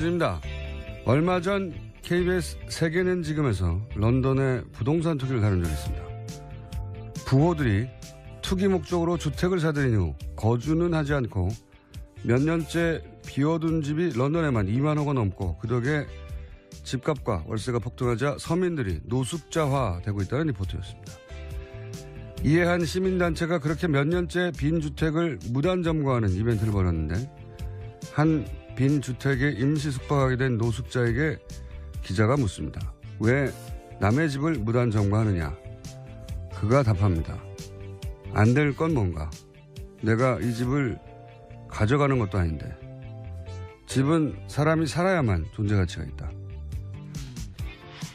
입니다. 얼마 전 KBS 세계는 지금에서 런던의 부동산 투기를 다룬 적이 있습니다. 부호들이 투기 목적으로 주택을 사들인 후 거주는 하지 않고 몇 년째 비워둔 집이 런던에만 2만호가 넘고 그 덕에 집값과 월세가 폭등하자 서민들이 노숙자화되고 있다는 리포트였습니다. 이에 한 시민단체가 그렇게 몇 년째 빈 주택을 무단 점거하는 이벤트를 벌였는데 한 빈 주택에 임시 숙박하게 된 노숙자에게 기자가 묻습니다. 왜 남의 집을 무단 점거하느냐? 그가 답합니다. 안 될 건 뭔가? 내가 이 집을 가져가는 것도 아닌데. 집은 사람이 살아야만 존재 가치가 있다.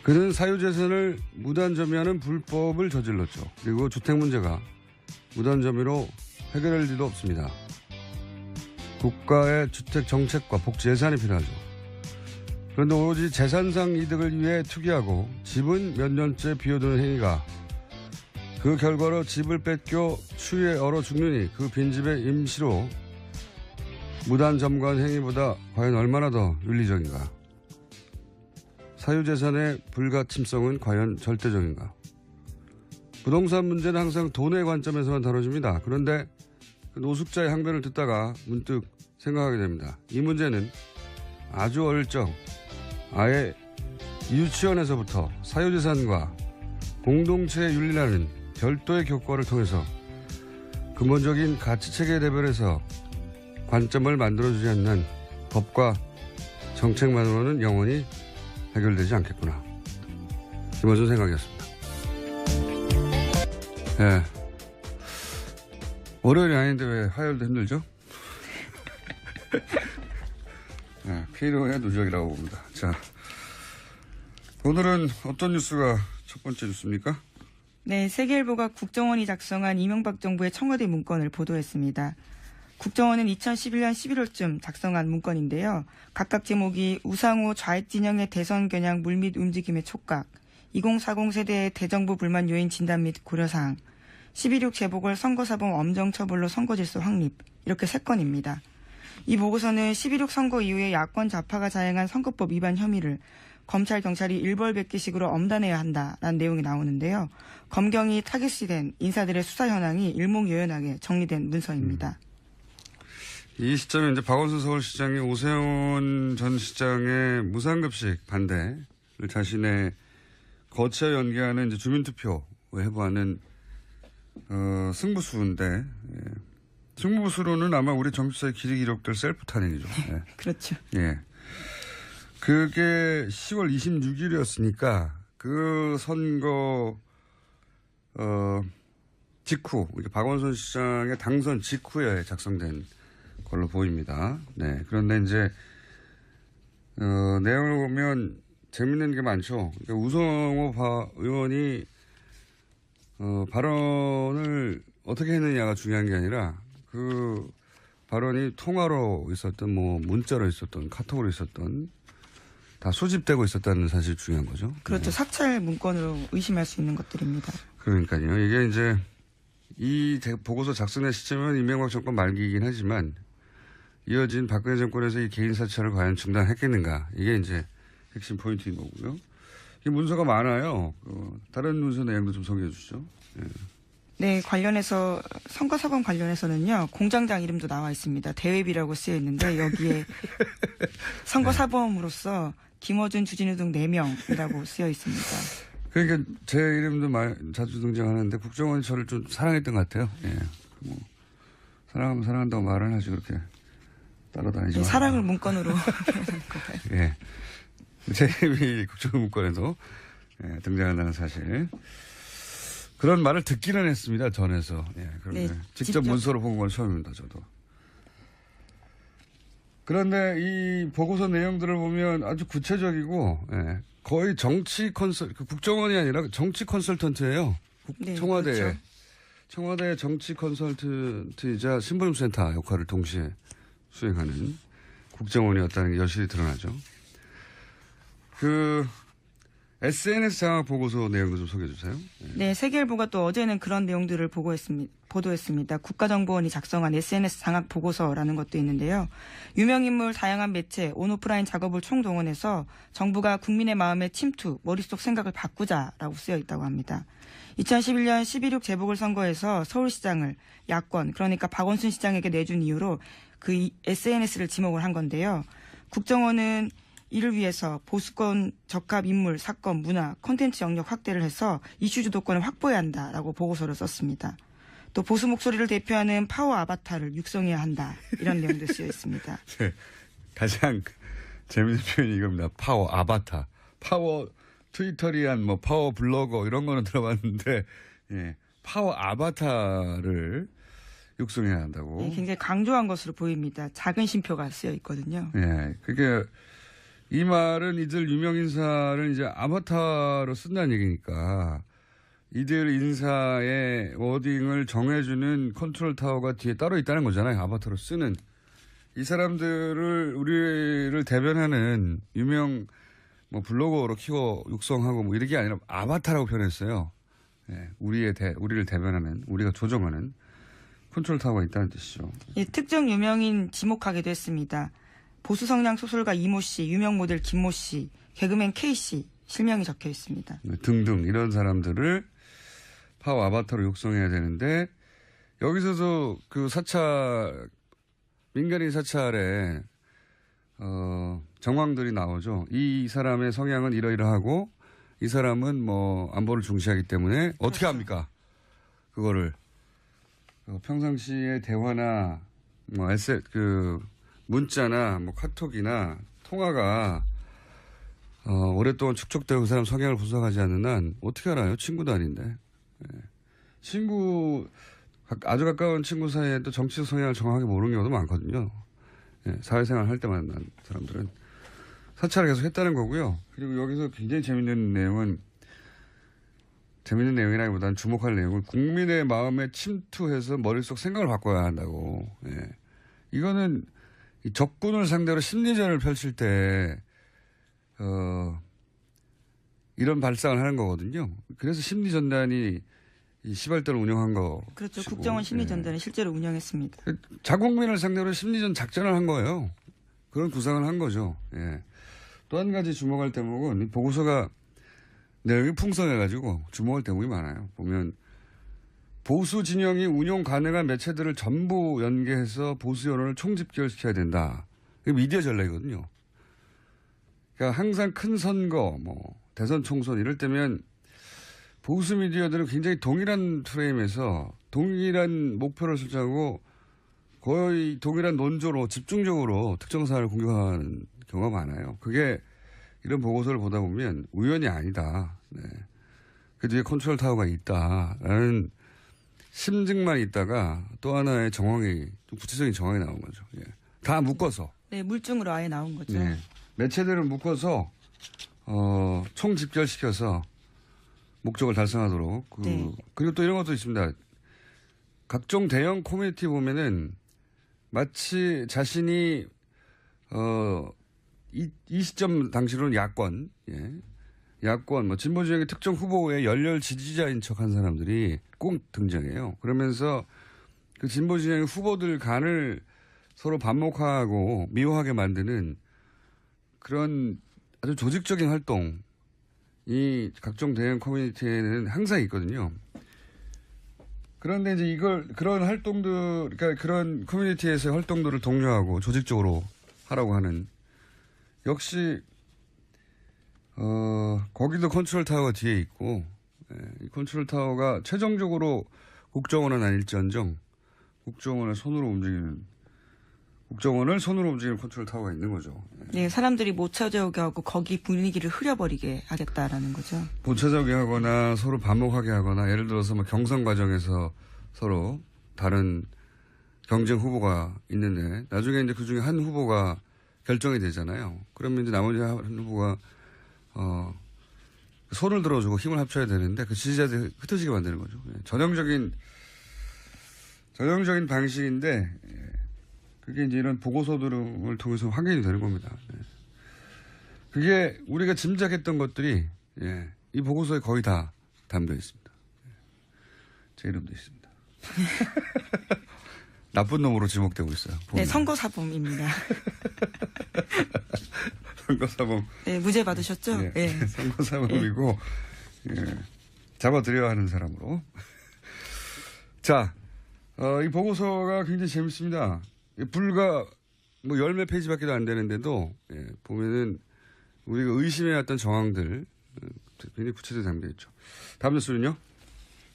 그는 사유재산을 무단 점유하는 불법을 저질렀죠. 그리고 주택 문제가 무단 점유로 해결할 일도 없습니다. 국가의 주택 정책과 복지 예산이 필요하죠. 그런데 오로지 재산상 이득을 위해 투기하고 집은 몇 년째 비워두는 행위가 그 결과로 집을 뺏겨 추위에 얼어 죽느니 그 빈집에 임시로 무단 점거한 행위보다 과연 얼마나 더 윤리적인가? 사유재산의 불가침성은 과연 절대적인가? 부동산 문제는 항상 돈의 관점에서만 다뤄집니다. 그런데 그 노숙자의 항변을 듣다가 문득 생각하게 됩니다. 이 문제는 아주 어릴 적 아예 유치원에서부터 사유재산과 공동체의 윤리라는 별도의 교과를 통해서 근본적인 가치체계 레벨에서 관점을 만들어주지 않는 법과 정책만으로는 영원히 해결되지 않겠구나. 김어준 생각이었습니다. 네. 월요일이 아닌데 왜 화요일도 힘들죠? 네, 피로의 누적이라고 봅니다. 자, 오늘은 어떤 뉴스가 첫 번째 뉴스입니까? 네, 세계일보가 국정원이 작성한 이명박 정부의 청와대 문건을 보도했습니다. 국정원은 2011년 11월쯤 작성한 문건인데요. 각각 제목이 우상호 좌익 진영의 대선 겨냥 물밑 움직임의 촉각, 2040 세대의 대정부 불만 요인 진단 및 고려사항, 12.6 재보궐 선거사범 엄정 처벌로 선거질서 확립, 이렇게 3건입니다. 이 보고서는 12.6 선거 이후에 야권 좌파가 자행한 선거법 위반 혐의를 검찰, 경찰이 일벌백계식으로 엄단해야 한다라는 내용이 나오는데요. 검경이 타깃이 된 인사들의 수사 현황이 일목요연하게 정리된 문서입니다. 이 시점에 이제 박원순 서울시장이 오세훈 전 시장의 무상급식 반대를 자신의 거치에 연계하는 이제 주민투표에 해부하는 승부수인데, 예. 승부수로는 아마 우리 정치사의 길이 기록될 셀프 탄핵이죠. 예. 그렇죠. 예. 그게 10월 26일이었으니까 그 선거 직후, 박원순 시장의 당선 직후에 작성된 걸로 보입니다. 네. 그런데 이제 내용을 보면 재밌는 게 많죠. 그러니까 우성호 의원이 발언을 어떻게 했느냐가 중요한 게 아니라 그 발언이 통화로 있었던 뭐 문자로 있었던 카톡으로 있었던 다 수집되고 있었다는 사실이 중요한 거죠. 그렇죠. 네. 사찰 문건으로 의심할 수 있는 것들입니다. 그러니까요. 이게 이제 이 보고서 작성된 시점은 이명박 정권 말기이긴 하지만 이어진 박근혜 정권에서 이 개인 사찰을 과연 중단했겠는가. 이게 이제 핵심 포인트인 거고요. 이 문서가 많아요. 다른 문서 내용도 좀 소개해 주시죠. 예. 네, 관련해서 선거사범 관련해서는요. 공장장 이름도 나와 있습니다. 대회비라고 쓰여 있는데 여기에 선거사범으로서 김어준, 주진우 등 4명이라고 쓰여 있습니다. 그러니까 제 이름도 자주 등장하는데 국정원이 저를 좀 사랑했던 것 같아요. 예. 뭐 사랑하면 사랑한다고 말을 하지 그렇게 따라다니지. 네, 사랑을 문건으로 표현하는 거예요. 예. 제 이름이 국정원 문건에도 예, 등장한다는 사실. 그런 말을 듣기는 했습니다. 전에서. 예, 그런데 네, 직접 문서로 본 건 처음입니다. 저도. 그런데 이 보고서 내용들을 보면 아주 구체적이고 예, 거의 정치 국정원이 아니라 정치 컨설턴트예요. 네, 청와대에. 그렇죠. 청와대 정치 컨설턴트이자 신분센터 역할을 동시에 수행하는 국정원이었다는 게 여실히 드러나죠. SNS 장악 보고서 내용도 좀 소개해 주세요. 네, 세계일보가 또 어제는 그런 내용들을 보도했습니다. 국가정보원이 작성한 SNS 장악 보고서라는 것도 있는데요. 유명인물 다양한 매체, 온오프라인 작업을 총동원해서 정부가 국민의 마음의 침투, 머릿속 생각을 바꾸자라고 쓰여 있다고 합니다. 2011년 12.6 재보궐선거에서 서울시장을 야권, 그러니까 박원순 시장에게 내준 이유로 그 SNS를 지목을 한 건데요. 국정원은 이를 위해서 보수권 적합 인물, 사건, 문화, 콘텐츠 영역 확대를 해서 이슈 주도권을 확보해야 한다라고 보고서를 썼습니다. 또 보수 목소리를 대표하는 파워 아바타를 육성해야 한다. 이런 내용도 쓰여 있습니다. 네, 가장 재밌는 표현이 이겁니다. 파워 아바타. 파워 트위터리안 뭐 파워 블로거 이런 거는 들어봤는데 예, 파워 아바타를 육성해야 한다고. 네, 굉장히 강조한 것으로 보입니다. 작은 쉼표가 쓰여 있거든요. 예, 그게 이 말은 이들 유명 인사를 이제 아바타로 쓴다는 얘기니까 이들 인사의 워딩을 정해주는 컨트롤 타워가 뒤에 따로 있다는 거잖아요. 아바타로 쓰는. 이 사람들을 우리를 대변하는 유명 뭐 블로거로 키워 육성하고 뭐 이런 게 아니라 아바타라고 표현했어요. 예, 우리를 대변하는, 우리가 조정하는 컨트롤 타워가 있다는 뜻이죠. 예, 특정 유명인 지목하기도 했습니다. 보수 성향 소설가 이모 씨, 유명 모델 김모 씨, 개그맨 K 씨 실명이 적혀 있습니다. 네, 등등 이런 사람들을 파워 아바타로 육성해야 되는데 여기서도 그 사찰 민간인 사찰에 정황들이 나오죠. 이 사람의 성향은 이러이러하고 이 사람은 뭐 안보를 중시하기 때문에 어떻게 합니까? 그거를 평상시의 대화나 뭐 문자나 뭐 카톡이나 통화가 오랫동안 축적되고 그 사람 성향을 분석하지 않는 한 어떻게 알아요? 친구도 아닌데. 예. 아주 가까운 친구 사이에도 정치적 성향을 정확하게 모르는 경우도 많거든요. 예, 사회생활 할 때 만난 사람들은 사찰을 계속 했다는 거고요. 그리고 여기서 굉장히 재밌는 내용이라기보다는 주목할 내용은 국민의 마음에 침투해서 머릿속 생각을 바꿔야 한다고. 예. 이거는 이 적군을 상대로 심리전을 펼칠 때, 이런 발상을 하는 거거든요. 그래서 심리전단이 이 시발대를 운영한 거. 그렇죠. 국정원 심리전단을 실제로 운영했습니다. 자국민을 상대로 심리전 작전을 한 거예요. 그런 구상을 한 거죠. 예. 또 한 가지 주목할 대목은 이 보고서가 내용이 풍성해가지고 주목할 대목이 많아요. 보면 보수 진영이 운용 가능한 매체들을 전부 연계해서 보수 여론을 총집결시켜야 된다. 이게 미디어 전략이거든요. 그러니까 항상 큰 선거, 뭐 대선 총선 이럴 때면 보수 미디어들은 굉장히 동일한 프레임에서 동일한 목표를 설정하고 거의 동일한 논조로 집중적으로 특정 사안을 공격하는 경우가 많아요. 그게 이런 보고서를 보다 보면 우연이 아니다. 네. 그 뒤에 컨트롤 타워가 있다라는 심증만 있다가 또 하나의 정황이, 좀 구체적인 정황이 나온 거죠. 예. 다 묶어서. 네, 물증으로 아예 나온 거죠. 네. 매체들을 묶어서, 총집결시켜서 목적을 달성하도록. 네. 그리고 또 이런 것도 있습니다. 각종 대형 커뮤니티 보면은 마치 자신이, 이 시점 당시로는 야권, 예. 야권, 뭐, 진보 진영의 특정 후보의 열렬 지지자인 척 한 사람들이 꼭 등장해요. 그러면서 그 진보 진영의 후보들 간을 서로 반목하고 미워하게 만드는 그런 아주 조직적인 활동이 각종 대형 커뮤니티에는 항상 있거든요. 그런데 이제 그런 활동들, 그러니까 그런 커뮤니티에서의 활동들을 독려하고 조직적으로 하라고 하는 역시 거기도 컨트롤 타워가 뒤에 있고, 이 컨트롤 타워가 최종적으로 국정원은 아닐지언정 국정원을 손으로 움직이는 컨트롤 타워가 있는 거죠. 네, 사람들이 못 찾아오게 하고 거기 분위기를 흐려버리게 하겠다라는 거죠. 못 찾아오게 하거나 서로 반목하게 하거나 예를 들어서 뭐 경선 과정에서 서로 다른 경쟁 후보가 있는데 나중에 이제 그 중에 한 후보가 결정이 되잖아요. 그러면 이제 나머지 한 후보가 손을 들어주고 힘을 합쳐야 되는데 그 지지자들이 흩어지게 만드는 거죠. 전형적인 방식인데 그게 이제 이런 보고서들을 통해서 확인이 되는 겁니다. 그게 우리가 짐작했던 것들이 예. 이 보고서에 거의 다 담겨 있습니다. 제 이름도 있습니다. 나쁜 놈으로 지목되고 있어요. 보면. 네, 선거사범입니다. 선거사범. 네, 무죄 받으셨죠? 예. 네. 선거사범이고, 예. 잡아들여야 하는 사람으로. 자, 이 보고서가 굉장히 재밌습니다. 불과 뭐 10몇 페이지밖에 안 되는데도, 예, 보면은 우리가 의심해왔던 정황들, 굉장히 구체적으로 담겨 있죠. 다음 뉴스는요?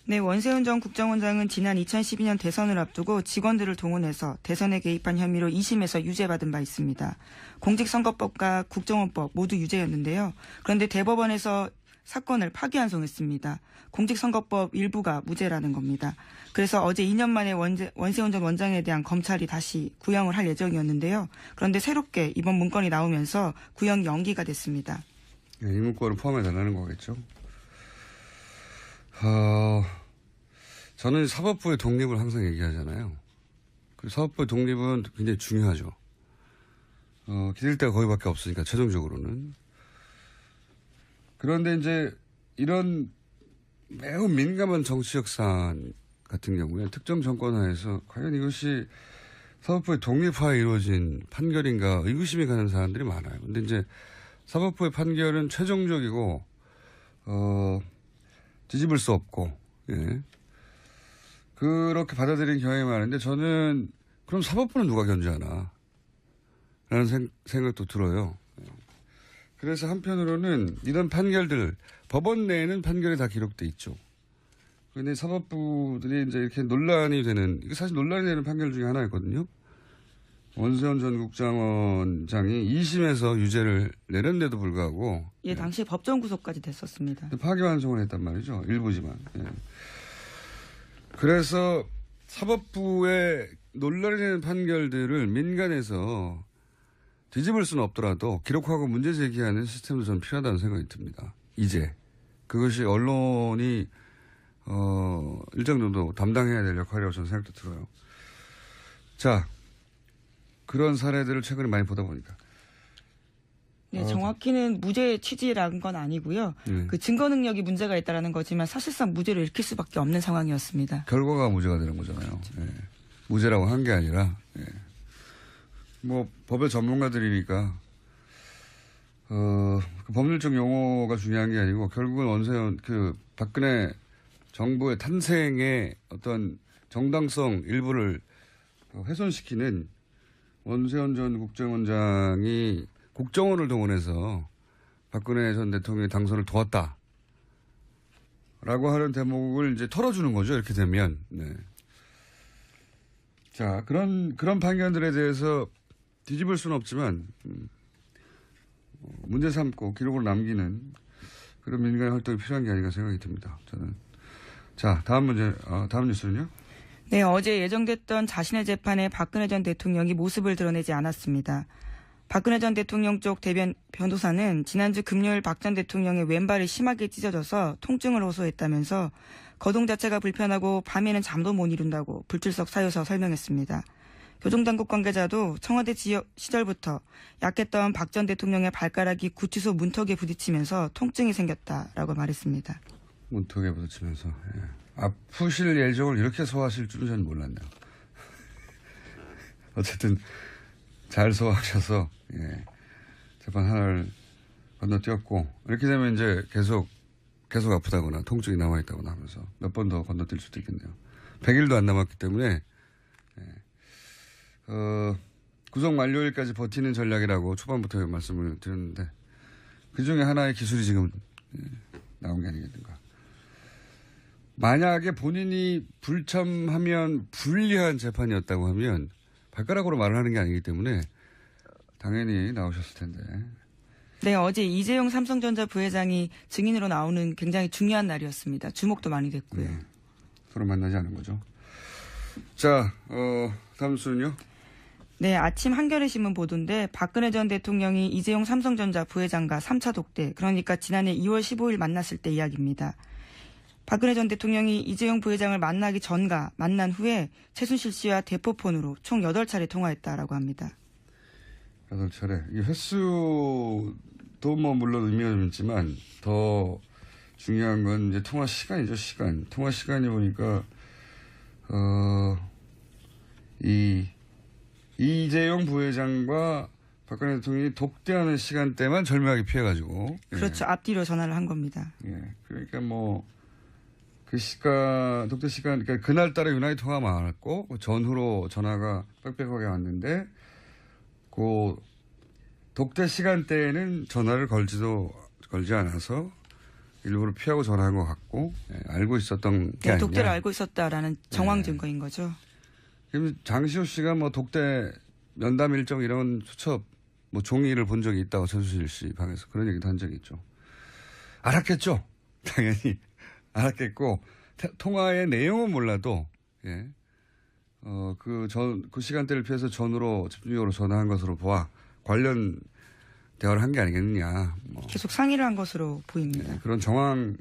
네, 원세훈 전 국정원장은 지난 2012년 대선을 앞두고 직원들을 동원해서 대선에 개입한 혐의로 2심에서 유죄받은 바 있습니다. 공직선거법과 국정원법 모두 유죄였는데요. 그런데 대법원에서 사건을 파기환송했습니다. 공직선거법 일부가 무죄라는 겁니다. 그래서 어제 2년 만에 원세훈 전 원장에 대한 검찰이 다시 구형을 할 예정이었는데요. 그런데 새롭게 이번 문건이 나오면서 구형 연기가 됐습니다. 네, 이 문건을 포함해달라는 거겠죠. 저는 사법부의 독립을 항상 얘기하잖아요. 그 사법부의 독립은 굉장히 중요하죠. 기댈 데가 거기밖에 없으니까 최종적으로는. 그런데 이제 이런 매우 민감한 정치적 사안 같은 경우에 특정 정권 하에서 과연 이것이 사법부의 독립화에 이루어진 판결인가 의구심이 가는 사람들이 많아요. 근데 이제 사법부의 판결은 최종적이고 뒤집을 수 없고, 예. 그렇게 받아들이는 경향이 많은데 저는 그럼 사법부는 누가 견제하나? 라는 생각도 들어요. 그래서 한편으로는 이런 판결들, 법원 내에는 판결이 다 기록돼 있죠. 그런데 사법부들이 이제 이렇게 논란이 되는, 이게 사실 논란이 되는 판결 중에 하나였거든요. 원세훈 전 국정원장이 2심에서 유죄를 내렸는데도 불구하고. 예, 당시 법정 구속까지 됐었습니다. 파기환송을 했단 말이죠. 일부지만. 예. 그래서 사법부의 논란이 되는 판결들을 민간에서 뒤집을 수는 없더라도 기록하고 문제 제기하는 시스템도 저는 필요하다는 생각이 듭니다. 이제. 그것이 언론이, 일정 정도 담당해야 될 역할이라고 저는 생각도 들어요. 자. 그런 사례들을 최근에 많이 보다 보니까. 네, 정확히는 무죄 취지라는 건 아니고요. 그 증거 능력이 문제가 있다라는 거지만 사실상 무죄를 읽힐 수밖에 없는 상황이었습니다. 결과가 무죄가 되는 거잖아요. 예. 무죄라고 한 게 아니라, 예. 뭐 법의 전문가들이니까 그 법률적 용어가 중요한 게 아니고 결국은 원세훈 그 박근혜 정부의 탄생의 어떤 정당성 일부를 훼손시키는. 원세훈 전 국정원장이 국정원을 동원해서 박근혜 전 대통령의 당선을 도왔다. 라고 하는 대목을 이제 털어주는 거죠. 이렇게 되면. 네. 자, 그런 판결들에 대해서 뒤집을 수는 없지만, 문제 삼고 기록으로 남기는 그런 민간의 활동이 필요한 게 아닌가 생각이 듭니다. 저는. 자, 다음 뉴스는요? 네, 어제 예정됐던 자신의 재판에 박근혜 전 대통령이 모습을 드러내지 않았습니다. 박근혜 전 대통령 쪽 대변 변호사는 지난주 금요일 박 전 대통령의 왼발이 심하게 찢어져서 통증을 호소했다면서 거동 자체가 불편하고 밤에는 잠도 못 이룬다고 불출석 사유서 설명했습니다. 교정당국 관계자도 청와대 지역 시절부터 약했던 박 전 대통령의 발가락이 구치소 문턱에 부딪히면서 통증이 생겼다라고 말했습니다. 문턱에 부딪히면서. 예. 아프실 예정을 이렇게 소화하실 줄은 저는 몰랐네요. 어쨌든 잘 소화하셔서 예. 재판 하나를 건너뛰었고 이렇게 되면 이제 계속 아프다거나 통증이 남아있다거나 하면서 몇 번 더 건너뛸 수도 있겠네요. 100일도 안 남았기 때문에 예. 구속 만료일까지 버티는 전략이라고 초반부터 말씀을 드렸는데 그중에 하나의 기술이 지금 나온 게 아니겠는가. 만약에 본인이 불참하면 불리한 재판이었다고 하면 발가락으로 말을 하는 게 아니기 때문에 당연히 나오셨을 텐데. 네, 어제 이재용 삼성전자 부회장이 증인으로 나오는 굉장히 중요한 날이었습니다. 주목도 많이 됐고요. 네, 서로 만나지 않은 거죠. 자, 다음 수는요? 네, 아침 한겨레 신문 보도인데 박근혜 전 대통령이 이재용 삼성전자 부회장과 3차 독대, 그러니까 지난해 2월 15일 만났을 때 이야기입니다. 박근혜 전 대통령이 이재용 부회장을 만나기 전과 만난 후에 최순실 씨와 대포폰으로 총 8차례 통화했다라고 합니다. 8차례. 이 횟수 그것도 뭐 물론 의미가 좀 있지만 더 중요한 건 이제 통화 시간이죠, 시간. 통화 시간이 보니까, 이재용 부회장과 박근혜 대통령이 독대하는 시간대만 절묘하게 피해가지고. 그렇죠. 앞뒤로 전화를 한 겁니다. 예. 그러니까 뭐, 그 시간, 독대 시간, 그러니까 그날따라 유난히 통화가 많았고, 전후로 전화가 빽빽하게 왔는데, 그 독대 시간대에는 전화를 걸지 않아서 일부러 피하고 전화한 것 같고, 알고 있었던 게 아니냐. 독대를 알고 있었다라는 정황 증거인 거죠. 그럼 장시호 씨가 뭐 독대 면담 일정 이런 수첩, 뭐 종이를 본 적이 있다고 최순실 씨 방에서 그런 얘기도 한 적이 있죠. 알았겠죠. 당연히 알았겠고 통화의 내용은 몰라도 그 시간대를 피해서 전후로 집중적으로 전화한 것으로 보아 관련 대화를 한 게 아니겠느냐. 뭐. 계속 상의를 한 것으로 보입니다. 그런 정황인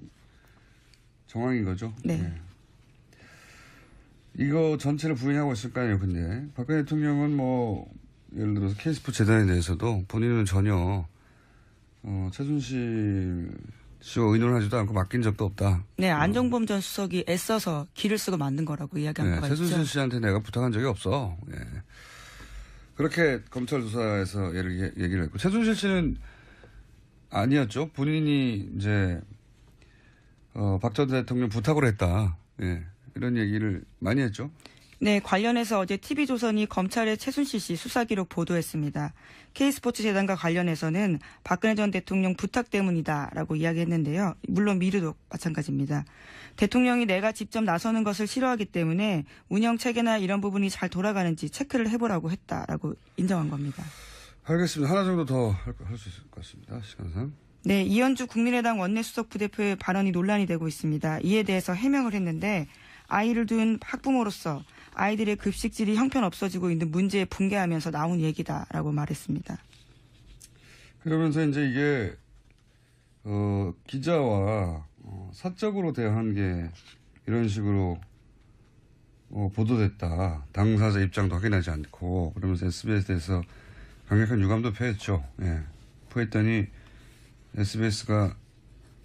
거죠. 네. 이거 전체를 부인하고 있을까요? 근데 박근혜 대통령은 뭐 예를 들어서 K스포츠 재단에 대해서도 본인은 전혀 최순실 씨와 의논하지도 않고 맡긴 적도 없다. 네, 안종범 전 수석이 애써서 길을 쓰고 만든 거라고 이야기한 거가 있죠. 최순실 씨한테 내가 부탁한 적이 없어. 예. 그렇게 검찰 조사에서 얘기를 했고 최순실 씨는 아니었죠. 본인이 이제 박 전 대통령 부탁으로 했다. 예. 이런 얘기를 많이 했죠. 네, 관련해서 어제 TV조선이 검찰의 최순실 씨 수사 기록 보도했습니다. K스포츠 재단과 관련해서는 박근혜 전 대통령 부탁 때문이다라고 이야기했는데요. 물론 미르도 마찬가지입니다. 대통령이 내가 직접 나서는 것을 싫어하기 때문에 운영 체계나 이런 부분이 잘 돌아가는지 체크를 해보라고 했다라고 인정한 겁니다. 알겠습니다. 하나 정도 더 할 수 있을 것 같습니다. 시간상. 네, 이현주 국민의당 원내수석 부대표의 발언이 논란이 되고 있습니다. 이에 대해서 해명을 했는데 아이를 둔 학부모로서 아이들의 급식질이 형편없어지고 있는 문제에 분개하면서 나온 얘기다라고 말했습니다. 그러면서 이제 이게 기자와 사적으로 대화한 게 이런 식으로 보도됐다. 당사자 입장도 확인하지 않고 그러면서 SBS에서 강력한 유감도 표했죠. 예. 표했더니 SBS가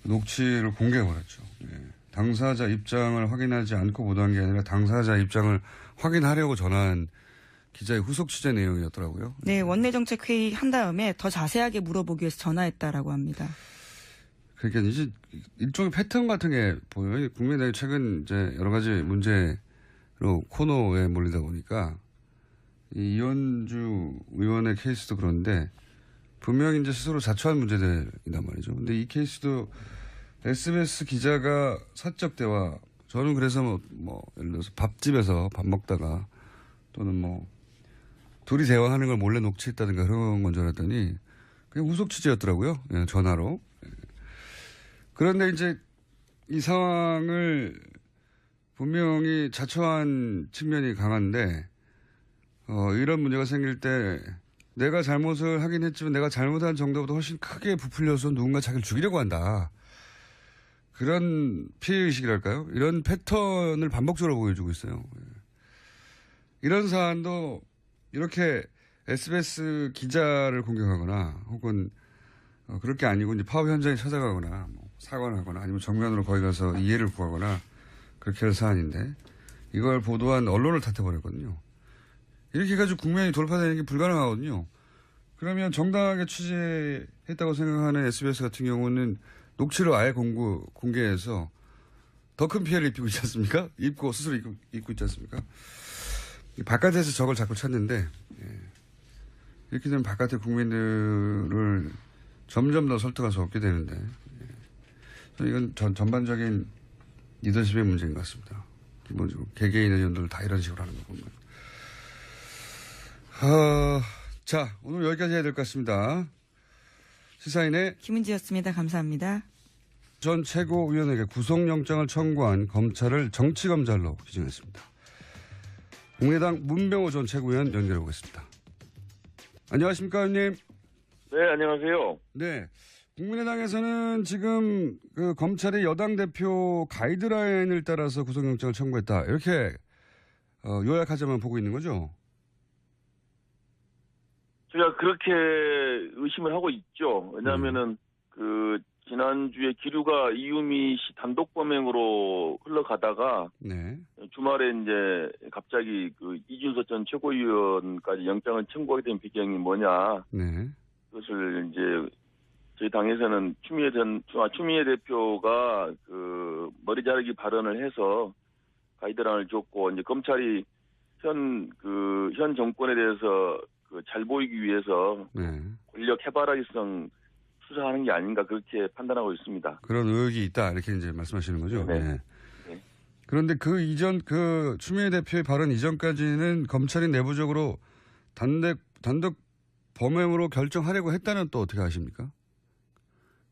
녹취를 공개해버렸죠. 예. 당사자 입장을 확인하지 않고 보도한 게 아니라 당사자 입장을 확인하려고 전한 기자의 후속 취재 내용이었더라고요. 네, 원내정책회의 한 다음에 더 자세하게 물어보기 위해서 전화했다라고 합니다. 그러니까 이제 일종의 패턴 같은 게 보여요. 국민의당이 최근 이제 여러 가지 문제로 코너에 몰리다 보니까 이 이현주 의원의 케이스도 그런데 분명히 이제 스스로 자초한 문제들이란 말이죠. 근데 이 케이스도 SBS 기자가 사적 대화, 저는 그래서 뭐 예를 들어서 밥집에서 밥 먹다가 또는 뭐 둘이 대화하는 걸 몰래 녹취했다든가 그런 건 줄 알았더니 그냥 후속 취재였더라고요. 예, 전화로. 예. 그런데 이제 이 상황을 분명히 자초한 측면이 강한데 이런 문제가 생길 때 내가 잘못을 하긴 했지만 내가 잘못한 정도보다 훨씬 크게 부풀려서 누군가 자기를 죽이려고 한다. 그런 피해의식이랄까요? 이런 패턴을 반복적으로 보여주고 있어요. 이런 사안도 이렇게 SBS 기자를 공격하거나 혹은 그럴 게 아니고 이제 파업 현장에 찾아가거나 뭐 사과를 하거나 아니면 정면으로 거기 가서 이해를 구하거나 그렇게 할 사안인데 이걸 보도한 언론을 탓해버렸거든요. 이렇게 해가지고 국면이 돌파되는 게 불가능하거든요. 그러면 정당하게 취재했다고 생각하는 SBS 같은 경우는 녹취를 아예 공개해서 더 큰 피해를 입히고 있지 않습니까? 스스로 입고 있지 않습니까? 바깥에서 적을 자꾸 찾는데, 이렇게 되면 바깥의 국민들을 점점 더 설득할 수 없게 되는데, 이건 전반적인 리더십의 문제인 것 같습니다. 기본적으로 개개인 의원들 다 이런 식으로 하는 거 보면. 자, 오늘 여기까지 해야 될 것 같습니다. 시사인의 김은지였습니다. 감사합니다. 전 최고위원에게 구속영장을 청구한 검찰을 정치검찰로 규정했습니다. 국민의당 문병호 전 최고위원 연결해 보겠습니다. 안녕하십니까, 의원님? 네, 안녕하세요. 네. 국민의당에서는 지금 그 검찰이 여당 대표 가이드라인을 따라서 구속영장을 청구했다. 이렇게 요약하자만 보고 있는 거죠? 제가 그렇게 의심을 하고 있죠. 왜냐하면은 지난주에 기류가 이유미 씨 단독 범행으로 흘러가다가 네. 주말에 이제 갑자기 이준서 전 최고위원까지 영장을 청구하게 된 배경이 뭐냐. 네. 그것을 이제 저희 당에서는 추미애 대표가 머리 자르기 발언을 해서 가이드라인을 줬고, 이제 검찰이 현 정권에 대해서 잘 보이기 위해서 네. 권력 해바라기성 수사하는 게 아닌가 그렇게 판단하고 있습니다. 그런 의혹이 있다 이렇게 이제 말씀하시는 거죠. 네. 네. 네. 그런데 그 이전 추미애 대표의 발언 이전까지는 검찰이 내부적으로 단독 범행으로 결정하려고 했다는 또 어떻게 아십니까?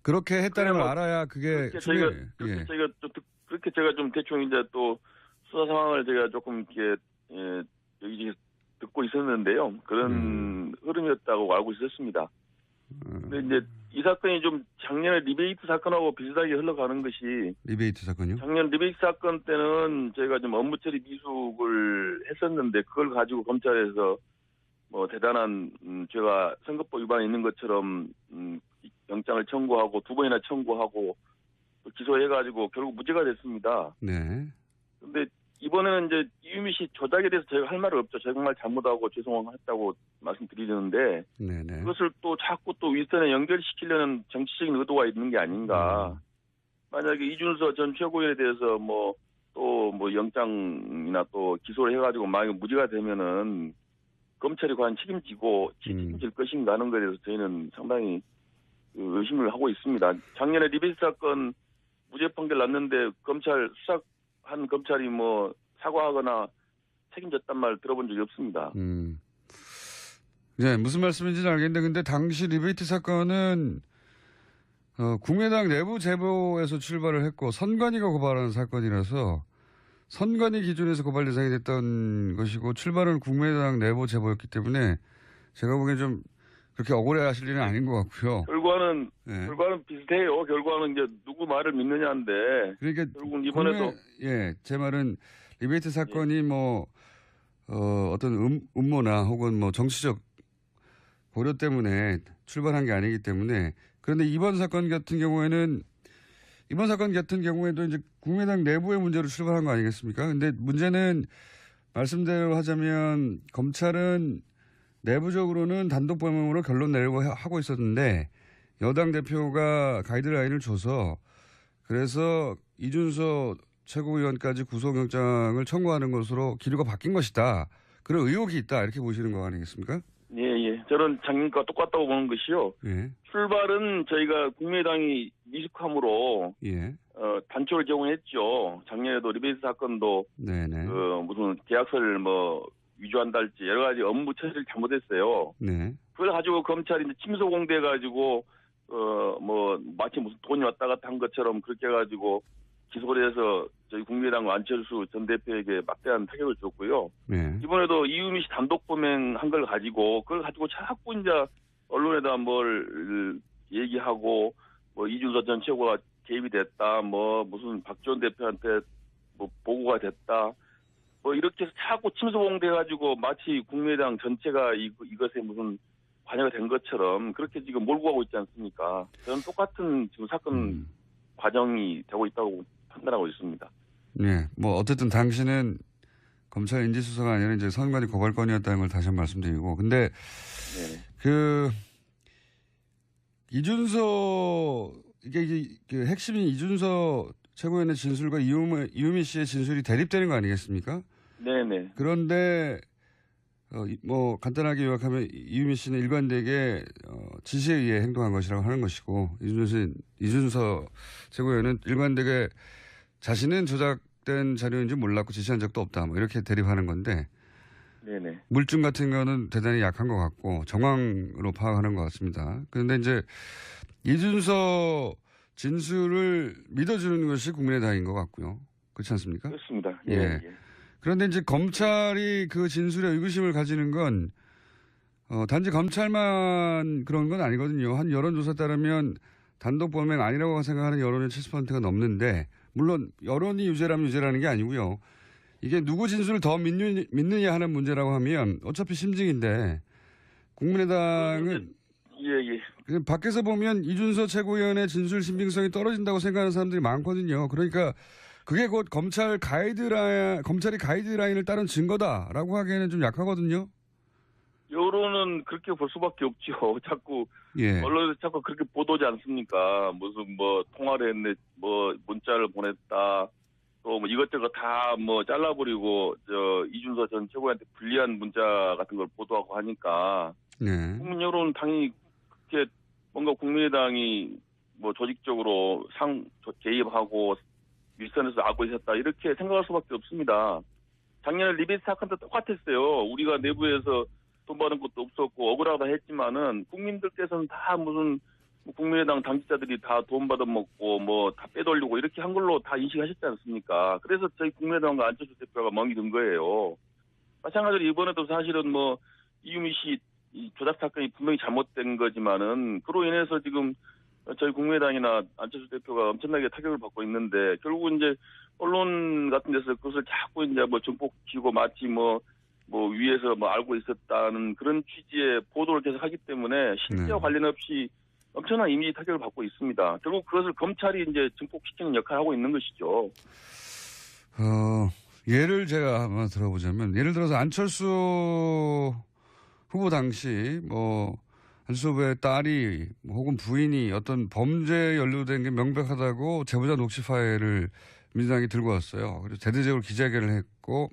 그렇게 했다는 걸 알아야 그게 그렇게 제가 좀 대충 이제 또 수사 상황을 제가 조금 이렇게 여기 듣고 있었는데요. 그런 흐름이었다고 알고 있었습니다. 근데 이제 이 사건이 좀 작년에 리베이트 사건하고 비슷하게 흘러가는 것이, 리베이트 사건요? 작년 리베이트 사건 때는 저희가 좀 업무 처리 미숙을 했었는데 그걸 가지고 검찰에서 뭐 대단한 죄가 선거법 위반이 있는 것처럼 영장을 청구하고 2번이나 청구하고 또 기소해가지고 결국 무죄가 됐습니다. 네. 근데 이번에는 이제 이유미 씨 조작에 대해서 저희가 할 말은 없죠. 정말 잘못하고 죄송했다고 말씀드리는데, 네네. 그것을 또 자꾸 또 윗선에 연결시키려는 정치적인 의도가 있는 게 아닌가. 만약에 이준서 전 최고위원에 대해서 영장이나 또 기소를 해가지고 만약에 무죄가 되면은 검찰이 과연 책임질 것인가 하는 것에 대해서 저희는 상당히 의심을 하고 있습니다. 작년에 리베이트 사건 무죄 판결 났는데 수사한 검찰이 사과하거나 책임졌단 말 들어본 적이 없습니다. 네, 무슨 말씀인지는 알겠는데, 근데 당시 리베이트 사건은 국민의당 내부 제보에서 출발을 했고 선관위가 고발하는 사건이라서 선관위 기준에서 고발 대상이 됐던 것이고 출발은 국민의당 내부 제보였기 때문에 제가 보기엔 좀 그렇게 억울해하실 일은 아닌 것 같고요. 결과는 비슷해요. 결과는 이제 누구 말을 믿느냐인데. 그러니까 결국 이번에도 제 말은 리베이트 사건이 어떤 음모나 혹은 정치적 고려 때문에 출발한 게 아니기 때문에. 그런데 이번 사건 같은 경우에도 이제 국민의당 내부의 문제로 출발한 거 아니겠습니까? 근데 문제는 말씀대로 하자면 검찰은 내부적으로는 단독 범행으로 결론 내려고 하고 있었는데 여당 대표가 가이드라인을 줘서 그래서 이준서 최고위원까지 구속영장을 청구하는 것으로 기류가 바뀐 것이다. 그런 의혹이 있다. 이렇게 보시는 거 아니겠습니까? 예. 저는 작년과 똑같다고 보는 것이요. 예. 출발은 저희가 국민의당이 미숙함으로 단초를 제공했죠. 작년에도 리베이트 사건도 네네. 무슨 계약서를 위조한다 할지 여러 가지 업무 처리를 잘못했어요. 네. 그걸 가지고 검찰이 이제 침소 공대 가지고 마치 무슨 돈이 왔다 갔다 한 것처럼 그렇게 해가지고 기소를 해서 저희 국민의당 안철수 전 대표에게 막대한 타격을 줬고요. 네. 이번에도 이유미 씨 단독 범행한 걸 가지고 그걸 가지고 자꾸 이제 언론에다 뭘 얘기하고 이준서 전 최고가 개입이 됐다. 무슨 박지원 대표한테 보고가 됐다. 이렇게 해서 자꾸 침소봉돼가지고 마치 국민의당 전체가 이것에 무슨 관여가 된 것처럼 그렇게 지금 몰고 가고 있지 않습니까? 저는 똑같은 지금 사건 과정이 되고 있다고 판단하고 있습니다. 네. 어쨌든 당신은 검찰 인지수사가 아니라 이제 선관위 고발건이었다는 걸 다시 한번 말씀드리고. 근데, 이게 핵심인 이준서 최고위원의 진술과 이유미 씨의 진술이 대립되는 거 아니겠습니까? 네네. 그런데 간단하게 요약하면 이유미 씨는 일관되게 지시에 의해 행동한 것이라고 하는 것이고 이준서 최고위원은 일관되게 자신은 조작된 자료인지 몰랐고 지시한 적도 없다. 이렇게 대립하는 건데 네네. 물증 같은 거는 대단히 약한 것 같고 정황으로 파악하는 것 같습니다. 그런데 이제 이준서 진술을 믿어주는 것이 국민의당인 것 같고요. 그렇지 않습니까? 그렇습니다. 예. 그런데 이제 검찰이 그 진술에 의구심을 가지는 건 단지 검찰만 그런 건 아니거든요. 한 여론조사 따르면 단독 범행 아니라고 생각하는 여론이 70%가 넘는데 물론 여론이 유죄라면 유죄라는 게 아니고요. 이게 누구 진술을 더 믿느냐 하는 문제라고 하면 어차피 심증인데 국민의당은 예. 그냥 밖에서 보면 이준서 최고위원의 진술 신빙성이 떨어진다고 생각하는 사람들이 많거든요. 그러니까 그게 곧 검찰이 가이드라인을 따른 증거다라고 하기에는 좀 약하거든요. 여론은 그렇게 볼 수밖에 없죠. 자꾸 예. 언론에서 자꾸 그렇게 보도지 않습니까? 무슨 뭐 통화를 했네, 뭐 문자를 보냈다, 또 뭐 이것저것 다 뭐 잘라버리고 이준서 전 최고위원한테 불리한 문자 같은 걸 보도하고 하니까 네. 국민 여론은 당연히 그렇게 뭔가 국민의당이 뭐 조직적으로 개입하고 윗선에서 하고 있었다 이렇게 생각할 수밖에 없습니다. 작년에 리베이트 사건도 똑같았어요. 우리가 내부에서 돈 받은 것도 없었고 억울하다 했지만은 국민들께서는 다 무슨 국민의당 당직자들이 다 돈 받아먹고 뭐 다 빼돌리고 이렇게 한 걸로 다 인식하셨지 않습니까? 그래서 저희 국민의당과 안철수 대표가 멍이 든 거예요. 마찬가지로 이번에도 사실은 뭐 이유미 씨 이 조작 사건이 분명히 잘못된 거지만은 그로 인해서 지금 저희 국민의당이나 안철수 대표가 엄청나게 타격을 받고 있는데 결국은 이제 언론 같은 데서 그것을 자꾸 이제 뭐 증폭시키고 마치 뭐 위에서 뭐 알고 있었다는 그런 취지의 보도를 계속 하기 때문에 실제와 관련 없이 엄청난 이미지 타격을 받고 있습니다. 결국 그것을 검찰이 이제 증폭시키는 역할을 하고 있는 것이죠. 예를 제가 한번 들어보자면 예를 들어서 안철수 후보 당시 안철수 후보의 딸이 혹은 부인이 어떤 범죄에 연루된 게 명백하다고 제보자 녹취 파일을 민주당이 들고 왔어요. 그래서 대대적으로 기자회견을 했고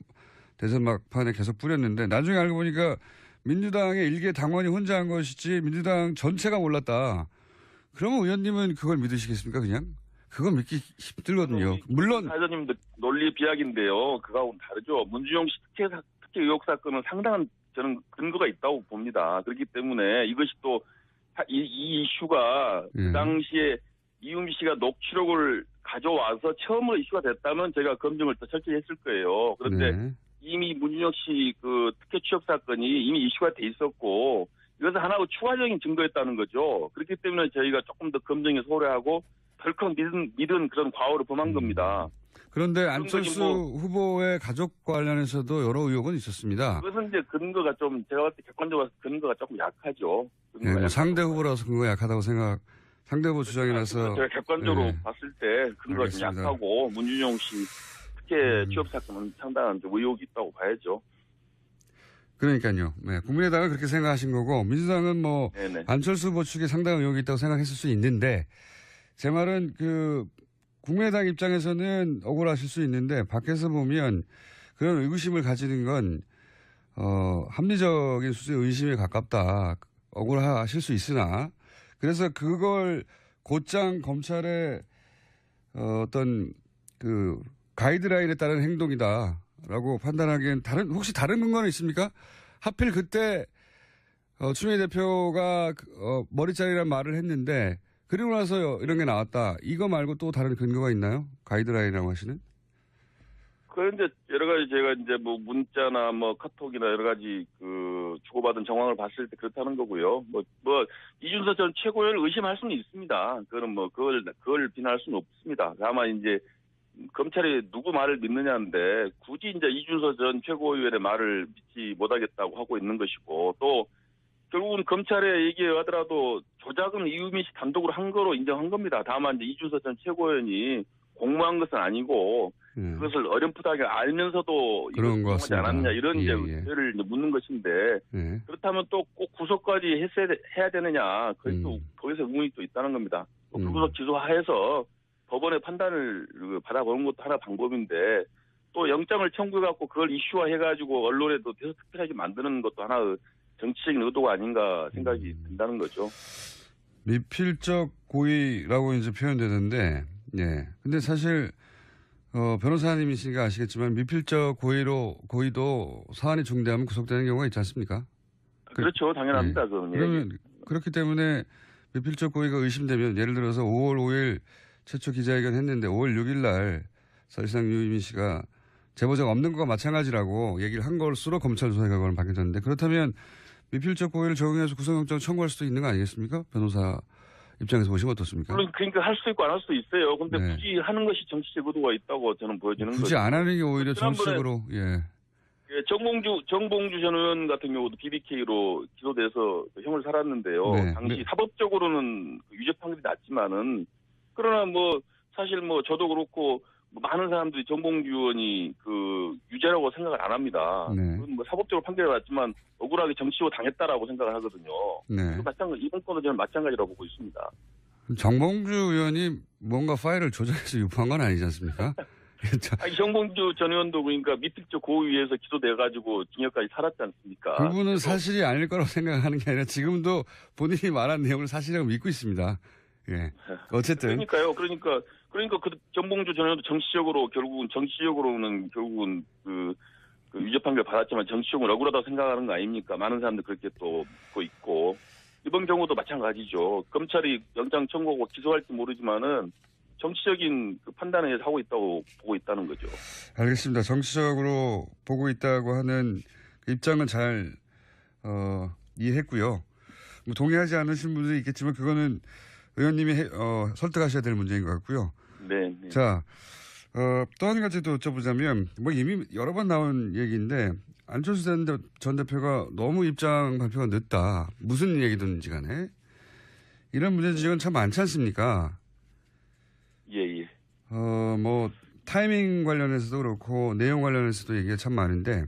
대선 막판에 계속 뿌렸는데 나중에 알고 보니까 민주당의 일개 당원이 혼자 한 것이지 민주당 전체가 몰랐다. 그러면 의원님은 그걸 믿으시겠습니까? 그냥? 그건 믿기 힘들거든요. 물론 사장님도 논리 비약인데요. 그거하고는 다르죠. 문준용 씨 특혜 의혹 사건은 상당한 저는 근거가 있다고 봅니다. 그렇기 때문에 이것이 또 이 이슈가 그 당시에 이유미 씨가 녹취록을 가져와서 처음으로 이슈가 됐다면 제가 검증을 더 철저히 했을 거예요. 그런데 이미 문준용 씨 그 특혜 취업 사건이 이미 이슈가 돼 있었고 이것은 하나의 추가적인 증거였다는 거죠. 그렇기 때문에 저희가 조금 더 검증에 소홀하고 덜컥 믿은 그런 과오를 범한 겁니다. 그런데 안철수 후보의 가족 관련해서도 여러 의혹은 있었습니다. 그것은 이제 근거가 좀 제가 봤을 때 객관적으로 봐서 근거가 조금 약하죠. 네, 상대 후보라서 근거가 약하다고 상대 후보 주장이라서 제가 객관적으로 봤을 때 근거가 좀 약하고 문준용 씨 특혜 취업 사건은 상당한 의혹이 있다고 봐야죠. 그러니까요. 네, 국민의당은 그렇게 생각하신 거고 민주당은 네네. 안철수 후보 측에 상당한 의혹이 있다고 생각했을 수 있는데 제 말은 국민의당 입장에서는 억울하실 수 있는데 밖에서 보면 그런 의구심을 가지는 건 합리적인 수준의 의심에 가깝다. 억울하실 수 있으나 그래서 그걸 곧장 검찰의 어떤 가이드라인에 따른 행동이다라고 판단하기엔 혹시 다른 근거는 있습니까? 하필 그때 추미애 대표가 머리짜리란 말을 했는데 그리고 나서 이런 게 나왔다. 이거 말고 또 다른 근거가 있나요? 가이드라인이라고 하시는? 그런데 여러 가지 제가 이제 문자나 카톡이나 여러 가지 주고받은 정황을 봤을 때 그렇다는 거고요. 이준서 전 최고위원을 의심할 수는 있습니다. 그거는 그걸 비난할 수는 없습니다. 다만 이제 검찰이 누구 말을 믿느냐인데 굳이 이제 이준서 전 최고위원의 말을 믿지 못하겠다고 하고 있는 것이고 또 결국은 검찰에 얘기하더라도 조작은 이유미 씨 단독으로 한 거로 인정한 겁니다. 다만 이제 이준서 전 최고위원이 공모한 것은 아니고 그것을 어렴풋하게 알면서도 그런 거 하지 않았냐 이런 예. 죄를 묻는 것인데 그렇다면 또 꼭 구속까지 해야 되느냐 거기서 의문이 또 있다는 겁니다. 불구속 기소해서 법원의 판단을 받아보는 것도 하나 방법인데 또 영장을 청구해갖고 그걸 이슈화해가지고 언론에도 계속 특별하게 만드는 것도 하나 정치적인 의도가 아닌가 생각이 든다는 거죠. 미필적 고의라고 이제 표현되는데, 예. 근데 사실, 변호사님이시니까 아시겠지만 미필적 고의도 사안이 중대하면 구속되는 경우가 있지 않습니까? 그렇죠. 당연합니다. 그러면 그렇기 때문에 미필적 고의가 의심되면 예를 들어서 5월 5일 최초 기자회견 했는데 5월 6일 날 사실상 유이민 씨가 제보자가 없는 것과 마찬가지라고 얘기를 한 것으로 검찰 조사 결과는 밝혀졌는데 그렇다면 미필적 고의를 적용해서 구속영장 청구할 수도 있는 거 아니겠습니까? 변호사 입장에서 보시면 어떻습니까? 물론 그러니까 할 수도 있고 안 할 수도 있어요. 그런데 굳이 하는 것이 정치적 의도가 있다고 저는 보여지는 거죠. 굳이 안 하는 게 오히려 정치적으로 예, 정봉주 전 의원 같은 경우도 BBK로 기소돼서 형을 살았는데요. 네. 당시 네. 사법적으로는 유죄 판결이 났지만은 그러나 뭐 사실 뭐 저도 그렇고 뭐 많은 사람들이 정봉주 의원이 그 유죄라고 생각을 안 합니다. 네. 그건 뭐 사법적으로 판결이 났지만 억울하게 정치적으로 당했다라고 생각을 하거든요. 네. 마찬가지 이번 건도 저는 마찬가지라고 보고 있습니다. 정봉주 의원이 뭔가 파일을 조작해서 유포한 건 아니지 않습니까? 아니, 정봉주 전 의원도 그러니까 미필적 고의에서 기소돼가지고 징역까지 살았지 않습니까? 그분은 사실이 아닐 거라고 생각하는 게 아니라 지금도 본인이 말한 내용을 사실이라고 믿고 있습니다. 예. 어쨌든. 그러니까요. 그러니까 그 정봉주 전 의원도 정치적으로는 결국은 그 유죄 판결 받았지만 정치적으로 억울하다고 생각하는 거 아닙니까? 많은 사람들 그렇게 또 믿고 있고. 이번 경우도 마찬가지죠. 검찰이 영장 청구하고 기소할지 모르지만은 정치적인 그 판단을 하고 있다고 보고 있다는 거죠. 알겠습니다. 정치적으로 보고 있다고 하는 입장은 잘 이해했고요. 뭐 동의하지 않으신 분들이 있겠지만 그거는 의원님이 설득하셔야 될 문제인 것 같고요. 네. 네. 자, 또 한 가지 더 여쭤보자면 뭐 이미 여러 번 나온 얘기인데 안철수 전 대표가 너무 입장 발표가 늦다. 무슨 얘기든지 간에 이런 문제 지적은 참 많지 않습니까? 예. 뭐 타이밍 관련해서도 그렇고 내용 관련해서도 얘기가 참 많은데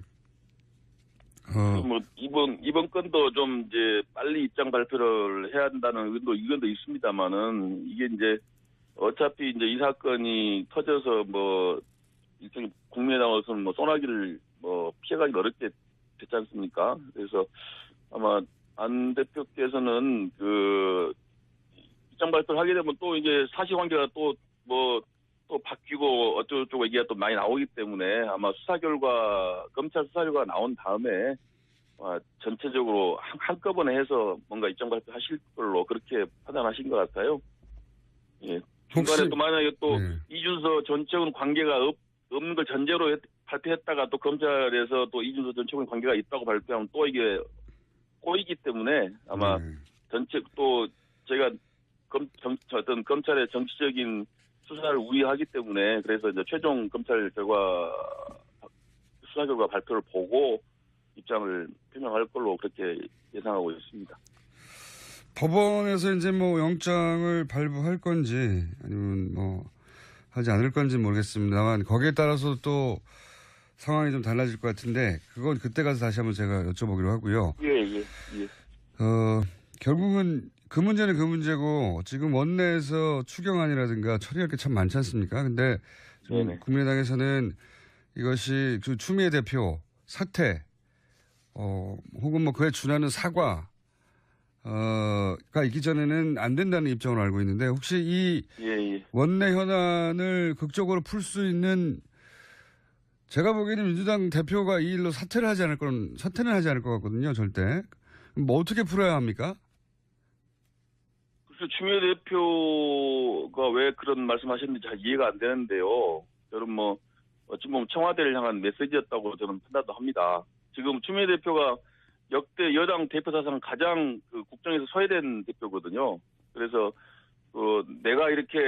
뭐 이번 건도 좀 이제 빨리 입장 발표를 해야 한다는 의견도 있습니다만은 이게 이제 어차피 이제 이 사건이 터져서 뭐 일종의 국민의당으로서는 뭐 소나기를 뭐 피해가기 어렵게 됐지 않습니까? 그래서 아마 안 대표께서는 그 입장 발표를 하게 되면 또 이제 사실관계가 또 바뀌고 어쩌고저쩌고 얘기가 또 많이 나오기 때문에 아마 검찰 수사 결과 나온 다음에 전체적으로 한꺼번에 해서 뭔가 입장 발표하실 걸로 그렇게 판단하신 것 같아요. 예. 중간에 또 만약에 또 네. 이준서 전 최고는 관계가 없는 걸 전제로 발표했다가 또 검찰에서 또 이준서 전 최고는 관계가 있다고 발표하면 또 이게 꼬이기 때문에 아마 전체 또 저희가 어떤 검찰의 정치적인 수사를 우려하기 때문에 그래서 이제 최종 검찰 수사 결과 발표를 보고 입장을 표명할 걸로 그렇게 예상하고 있습니다. 법원에서 이제 뭐 영장을 발부할 건지 아니면 뭐 하지 않을 건지 모르겠습니다만 거기에 따라서 또 상황이 좀 달라질 것 같은데 그건 그때 가서 다시 한번 제가 여쭤보기로 하고요. 예. 결국은 그 문제는 그 문제고 지금 원내에서 추경안이라든가 처리할 게 참 많지 않습니까? 근데 좀 국민의당에서는 이것이 추미애 대표 사퇴 혹은 뭐 그에 준하는 사과 가 있기 전에는 안 된다는 입장으로 알고 있는데 혹시 이 원내 현안을 극적으로 풀 수 있는 제가 보기에는 민주당 대표가 이 일로 사퇴는 하지 않을 것 같거든요. 절대. 뭐 어떻게 풀어야 합니까? 그래서 추미애 대표가 왜 그런 말씀하셨는지 잘 이해가 안 되는데요. 저는 뭐 어찌 보면 청와대를 향한 메시지였다고 저는 판단도 합니다. 지금 추미애 대표가 역대 여당 대표 사상 가장 그 국정에서 소외된 대표거든요. 그래서 내가 이렇게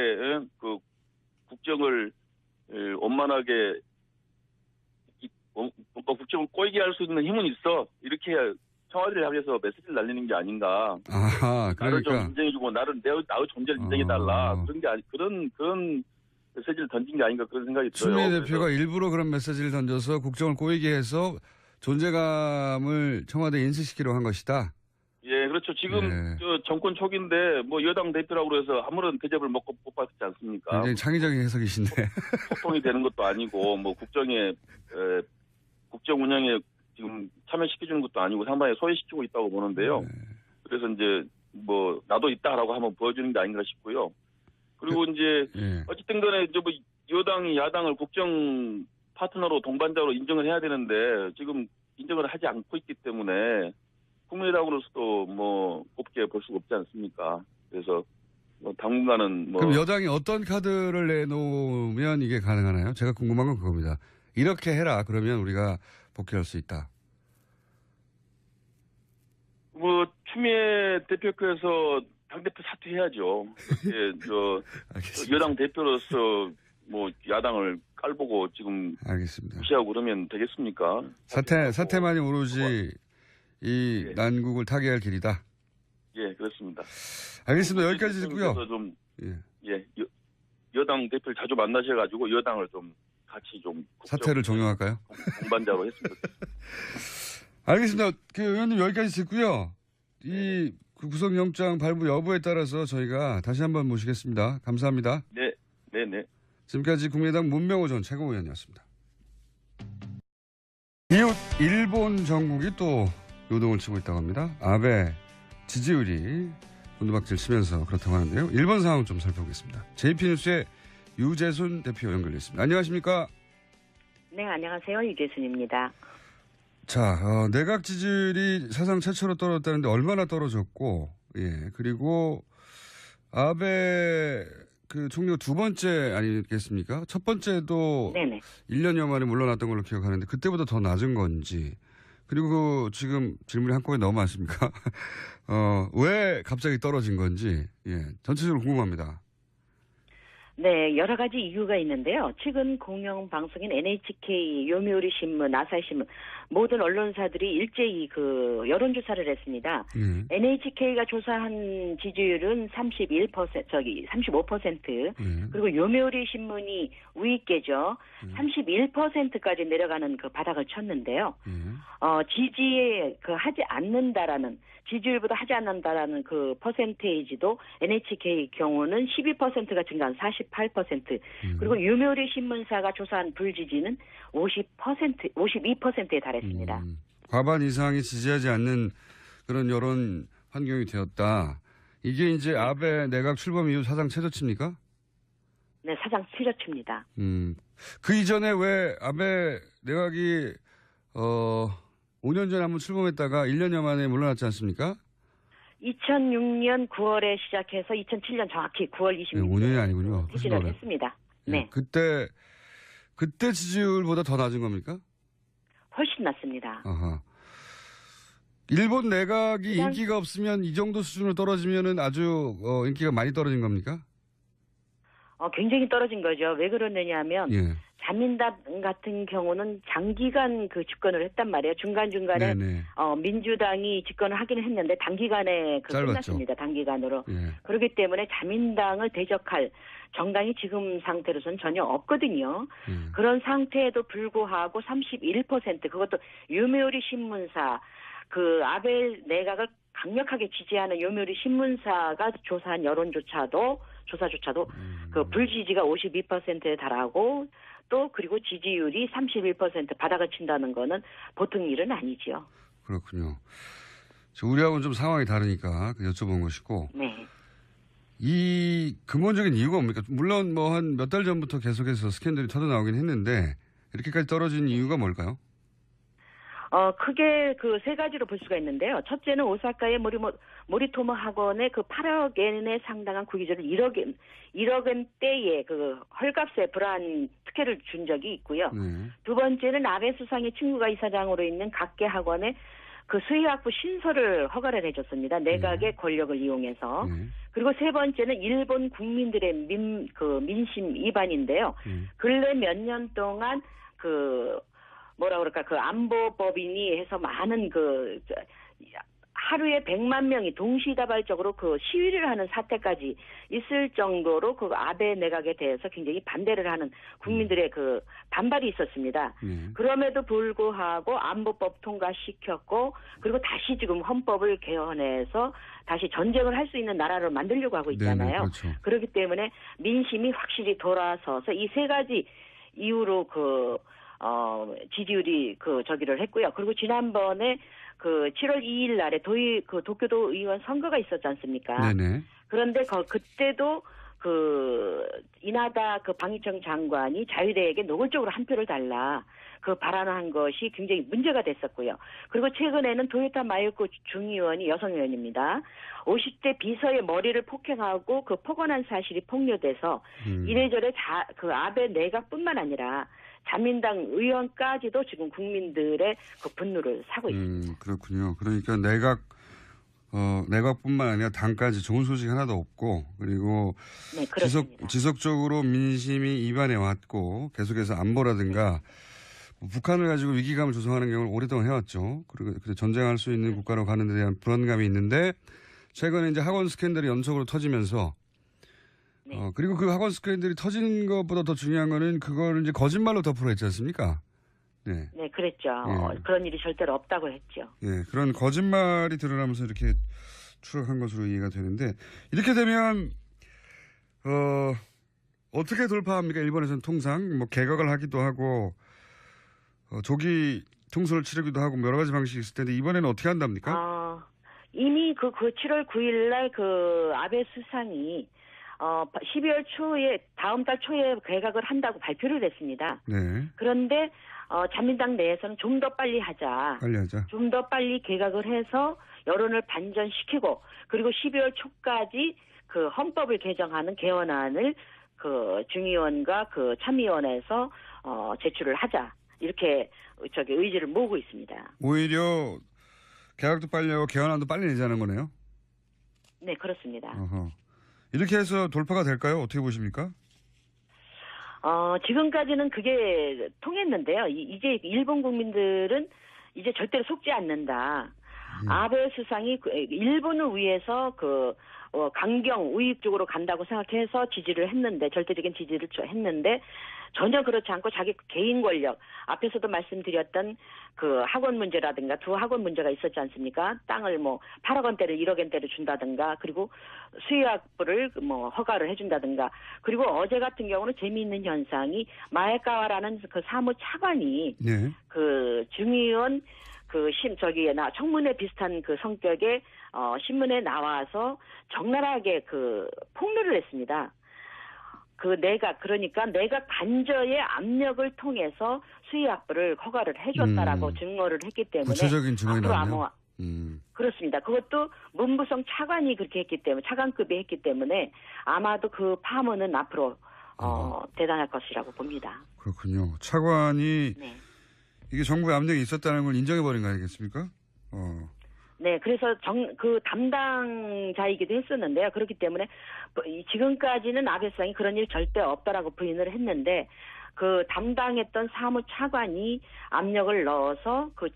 그 국정을 원만하게 국정을 꼬이게 할 수 있는 힘은 있어. 이렇게 청와대를 향해서 메시지를 날리는 게 아닌가. 그러니까. 나를 좀 인정해주고 나의 존재를 인정해달라. 그런 게 그런 메시지를 던진 게 아닌가 그런 생각이 들어요. 추미애 대표가 일부러 그런 메시지를 던져서 국정을 꼬이게 해서 존재감을 청와대에 인식시키려고 한 것이다. 예, 그렇죠. 지금 저 정권 초기인데 뭐 여당 대표라고 해서 아무런 대접을 못 받지 않습니까? 굉장히 창의적인 해석이신데. 소통이 되는 것도 아니고 뭐 국정 운영에 지금 참여시켜주는 것도 아니고 상당히 소외시키고 있다고 보는데요. 그래서 이제 뭐 나도 있다라고 한번 보여주는 게 아닌가 싶고요. 그리고 이제 어쨌든 간에 이제 뭐 여당이 야당을 국정 파트너로 동반자로 인정을 해야 되는데 지금 인정을 하지 않고 있기 때문에 국민의당으로서도 뭐 곱게 볼 수가 없지 않습니까? 그래서 뭐 당분간은 뭐 그럼 여당이 어떤 카드를 내놓으면 이게 가능하나요? 제가 궁금한 건 그겁니다. 이렇게 해라 그러면 우리가 복귀할 수 있다. 뭐 추미애 대표께서 당대표 사퇴해야죠. 예, 여당 대표로서 뭐 야당을 깔보고 지금 알겠습니다. 무시하고 그러면 되겠습니까? 사태만이 오로지 이 예. 난국을 타개할 길이다. 예, 그렇습니다. 알겠습니다. 여기까지 듣고요. 좀, 예. 예, 여당 대표를 자주 만나셔가지고 여당을 좀 같이 좀 사태를 종용할까요? 공반자로 했습니다. 알겠습니다. 그 의원님 여기까지 듣고요. 이 구속영장 발부 여부에 따라서 저희가 다시 한번 모시겠습니다. 감사합니다. 네. 지금까지 국민의당 문명호 전 최고위원이었습니다. 이웃 일본 정국이 또 요동을 치고 있다고 합니다. 아베 지지율이 곤두박질 치면서 그렇다고 하는데요. 일본 상황 좀 살펴보겠습니다. JP뉴스의 유재순 대표 연결돼 있습니다. 안녕하십니까? 네, 안녕하세요. 유재순입니다. 자, 내각 지지율이 사상 최초로 떨어졌다는데 얼마나 떨어졌고, 예, 그리고 아베 그 총리가 두 번째 아니겠습니까? 첫 번째도 네네. 1년여 만에 물러났던 걸로 기억하는데 그때보다 더 낮은 건지, 그리고 지금 질문이 한꺼번에 너무 많습니까? 왜 갑자기 떨어진 건지, 예, 전체적으로 궁금합니다. 네, 여러 가지 이유가 있는데요. 최근 공영방송인 NHK, 요미우리 신문, 아사히 신문 모든 언론사들이 일제히 그 여론조사를 했습니다. NHK가 조사한 지지율은 35%, 그리고 요미우리 신문이 우위께죠. 31%까지 내려가는 그 바닥을 쳤는데요. 지지에 그 하지 않는다라는, 지지율보다 하지 않는다라는 그 퍼센테이지도 NHK 경우는 12%가 증가한 48%, 그리고 요미우리 신문사가 조사한 불지지는 52%에 달했습니다. 과반 이상이 지지하지 않는 그런 여론 환경이 되었다. 이게 이제 아베 내각 출범 이후 사상 최저치입니까? 네, 사상 최저치입니다. 그 이전에 왜 아베 내각이 5년 전에 한번 출범했다가 1년여 만에 물러났지 않습니까? 2006년 9월에 시작해서 2007년 정확히 9월 26일. 네, 5년이 아니군요. 퇴진을 했습니다. 네. 그때 지지율보다 더 낮은 겁니까? 훨씬 낮습니다. 아하. 일본 내각이 인기가 없으면 이 정도 수준으로 떨어지면은 아주 인기가 많이 떨어진 겁니까? 굉장히 떨어진 거죠. 왜 그러느냐면 예. 자민당 같은 경우는 장기간 그 집권을 했단 말이에요. 중간중간에 민주당이 집권을 하기는 했는데 단기간에 끝났습니다. 단기간으로. 예. 그렇기 때문에 자민당을 대적할 정당이 지금 상태로서는 전혀 없거든요. 그런 상태에도 불구하고 31%, 그것도 요미우리 신문사, 그 아베 내각을 강력하게 지지하는 요미우리 신문사가 조사한 조사조차도 그 불지지가 52%에 달하고 또 그리고 지지율이 31% 바닥을 친다는 거는 보통 일은 아니지요. 그렇군요. 우리하고는 좀 상황이 다르니까 여쭤본 것이고. 네. 이 근본적인 이유가 뭡니까? 물론 뭐 한 몇 달 전부터 계속해서 스캔들이 터져나오긴 했는데 이렇게까지 떨어진 이유가 뭘까요? 크게 그 세 가지로 볼 수가 있는데요. 첫째는 오사카의 모리토모 학원에 그 8억 엔에 상당한 구기자를 1억 엔대의 그 헐값에 불안 특혜를 준 적이 있고요. 두 번째는 아베 수상의 친구가 이사장으로 있는 각계 학원에 그 수의학부 신설을 허가를 해줬습니다. 내각의 권력을 이용해서. 그리고 세 번째는 일본 국민들의 민심 위반인데요. 근래 몇 년 동안 그 안보법인이 해서 많은 하루에 100만 명이 동시다발적으로 그 시위를 하는 사태까지 있을 정도로 그 아베 내각에 대해서 굉장히 반대를 하는 국민들의 그 반발이 있었습니다. 그럼에도 불구하고 안보법 통과시켰고 그리고 다시 지금 헌법을 개헌해서 다시 전쟁을 할 수 있는 나라를 만들려고 하고 있잖아요. 네네, 그렇죠. 그렇기 때문에 민심이 확실히 돌아서서 이 세 가지 이유로 지지율이 저기를 했고요. 그리고 지난번에 7월 2일 날에 도쿄도 의원 선거가 있었지 않습니까? 네네. 그런데 그때도 이나다 방위청 장관이 자유대에게 노골적으로 한 표를 달라 발언한 것이 굉장히 문제가 됐었고요. 그리고 최근에는 도요타 마요코 중의원이 여성 의원입니다. 50대 비서의 머리를 폭행하고 폭언한 사실이 폭로돼서 이래저래 아베 내각뿐만 아니라 자민당 의원까지도 지금 국민들의 분노를 사고 있습니다. 그렇군요. 그러니까 내각 내각뿐만 아니라 당까지 좋은 소식 하나도 없고 그리고 네, 그렇습니다. 지속적으로 민심이 이반해 왔고 계속해서 안보라든가 북한을 가지고 위기감을 조성하는 경우를 오랫동안 해왔죠. 그리고 전쟁할 수 있는 국가로 가는 데 대한 불안감이 있는데 최근에 이제 학원 스캔들이 연속으로 터지면서 네. 그리고 그 학원 스캔들이 터지는 것보다 더 중요한 거는 그걸 이제 거짓말로 덮으려 했지 않습니까? 네. 네, 그랬죠. 예. 그런 일이 절대로 없다고 했죠. 예, 그런 거짓말이 드러나면서 이렇게 추락한 것으로 이해가 되는데 이렇게 되면 어떻게 돌파합니까? 일본에서는 통상 뭐 개각을 하기도 하고 조기 통솔을 치르기도 하고 여러 가지 방식이 있을 텐데 이번에는 어떻게 한답니까? 이미 그 7월 9일 날 그 아베 수상이 12월 초에 다음 달 초에 개각을 한다고 발표를 했습니다. 네, 그런데 자민당 내에서는 좀 더 빨리 하자. 빨리 하자. 좀 더 빨리 개각을 해서 여론을 반전시키고 그리고 12월 초까지 그 헌법을 개정하는 개헌안을 그 중의원과 그 참의원에서 제출을 하자. 이렇게 의지를 모으고 있습니다. 오히려 개각도 빨리 하고 개헌안도 빨리 내자는 거네요. 네, 그렇습니다. 어허. 이렇게 해서 돌파가 될까요? 어떻게 보십니까? 지금까지는 그게 통했는데요. 이제 일본 국민들은 이제 절대로 속지 않는다. 아베 수상이 일본을 위해서 강경 우익 쪽으로 간다고 생각해서 지지를 했는데 절대적인 지지를 했는데 전혀 그렇지 않고 자기 개인 권력 앞에서도 말씀드렸던 그 학원 문제라든가 두 학원 문제가 있었지 않습니까? 땅을 8억 원대를 1억 원대를 준다든가 그리고 수의학부를 허가를 해준다든가 그리고 어제 같은 경우는 재미있는 현상이 마에카와라는 그 사무 차관이 네. 그 중의원 청문회 비슷한 그 성격의 신문에 나와서 적나라하게 그 폭로를 했습니다. 그러니까 내가 간저의 압력을 통해서 수의학부를 허가를 해줬다라고 증거를 했기 때문에 구체적인 증언이 나왔네요. 그렇습니다. 그것도 문부성 차관이 그렇게 했기 때문에 차관급이 했기 때문에 아마도 그 파문은 앞으로 대단할 것이라고 봅니다. 그렇군요. 차관이 네. 이게 정부의 압력이 있었다는 걸 인정해버린 거 아니겠습니까? 네, 그래서 그 담당자이기도 했었는데요. 그렇기 때문에 지금까지는 아베 수상이 그런 일 절대 없다라고 부인을 했는데 그 담당했던 사무 차관이 압력을 넣어서 그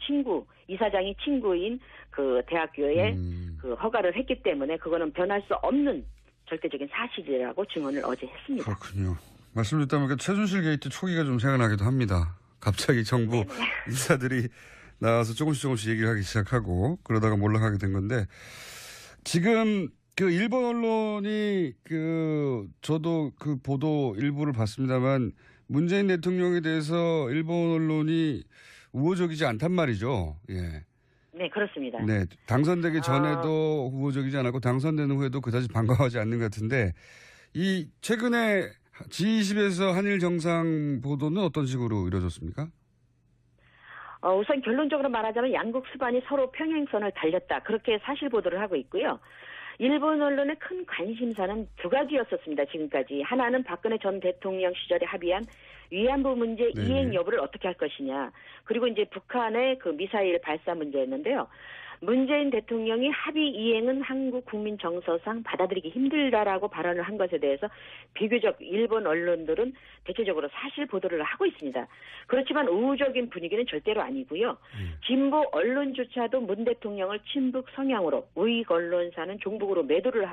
이사장이 친구인 그 대학교에 그 허가를 했기 때문에 그거는 변할 수 없는 절대적인 사실이라고 증언을 어제 했습니다. 그렇군요. 말씀 듣다 보니까 최순실 게이트 초기가 좀 생각나기도 합니다. 갑자기 정부 인사들이 나와서 조금씩 얘기를 하기 시작하고 그러다가 몰락하게 된 건데 지금 그 일본 언론이 저도 그 보도 일부를 봤습니다만 문재인 대통령에 대해서 일본 언론이 우호적이지 않단 말이죠. 예. 네, 그렇습니다. 네. 당선되기 전에도 우호적이지 않았고 당선되는 후에도 그다지 반가워하지 않는 것 같은데 이 최근에 G20에서 한일 정상 보도는 어떤 식으로 이루어졌습니까? 우선 결론적으로 말하자면 양국 수반이 서로 평행선을 달렸다. 그렇게 사실 보도를 하고 있고요. 일본 언론의 큰 관심사는 두 가지였었습니다. 지금까지. 하나는 박근혜 전 대통령 시절에 합의한 위안부 문제 이행 여부를 어떻게 할 것이냐. 그리고 이제 북한의 그 미사일 발사 문제였는데요. 문재인 대통령이 합의 이행은 한국 국민 정서상 받아들이기 힘들다라고 발언을 한 것에 대해서 비교적 일본 언론들은 대체적으로 사실 보도를 하고 있습니다. 그렇지만 우호적인 분위기는 절대로 아니고요. 진보 언론조차도 문 대통령을 친북 성향으로 우익 언론사는 종북으로 매도를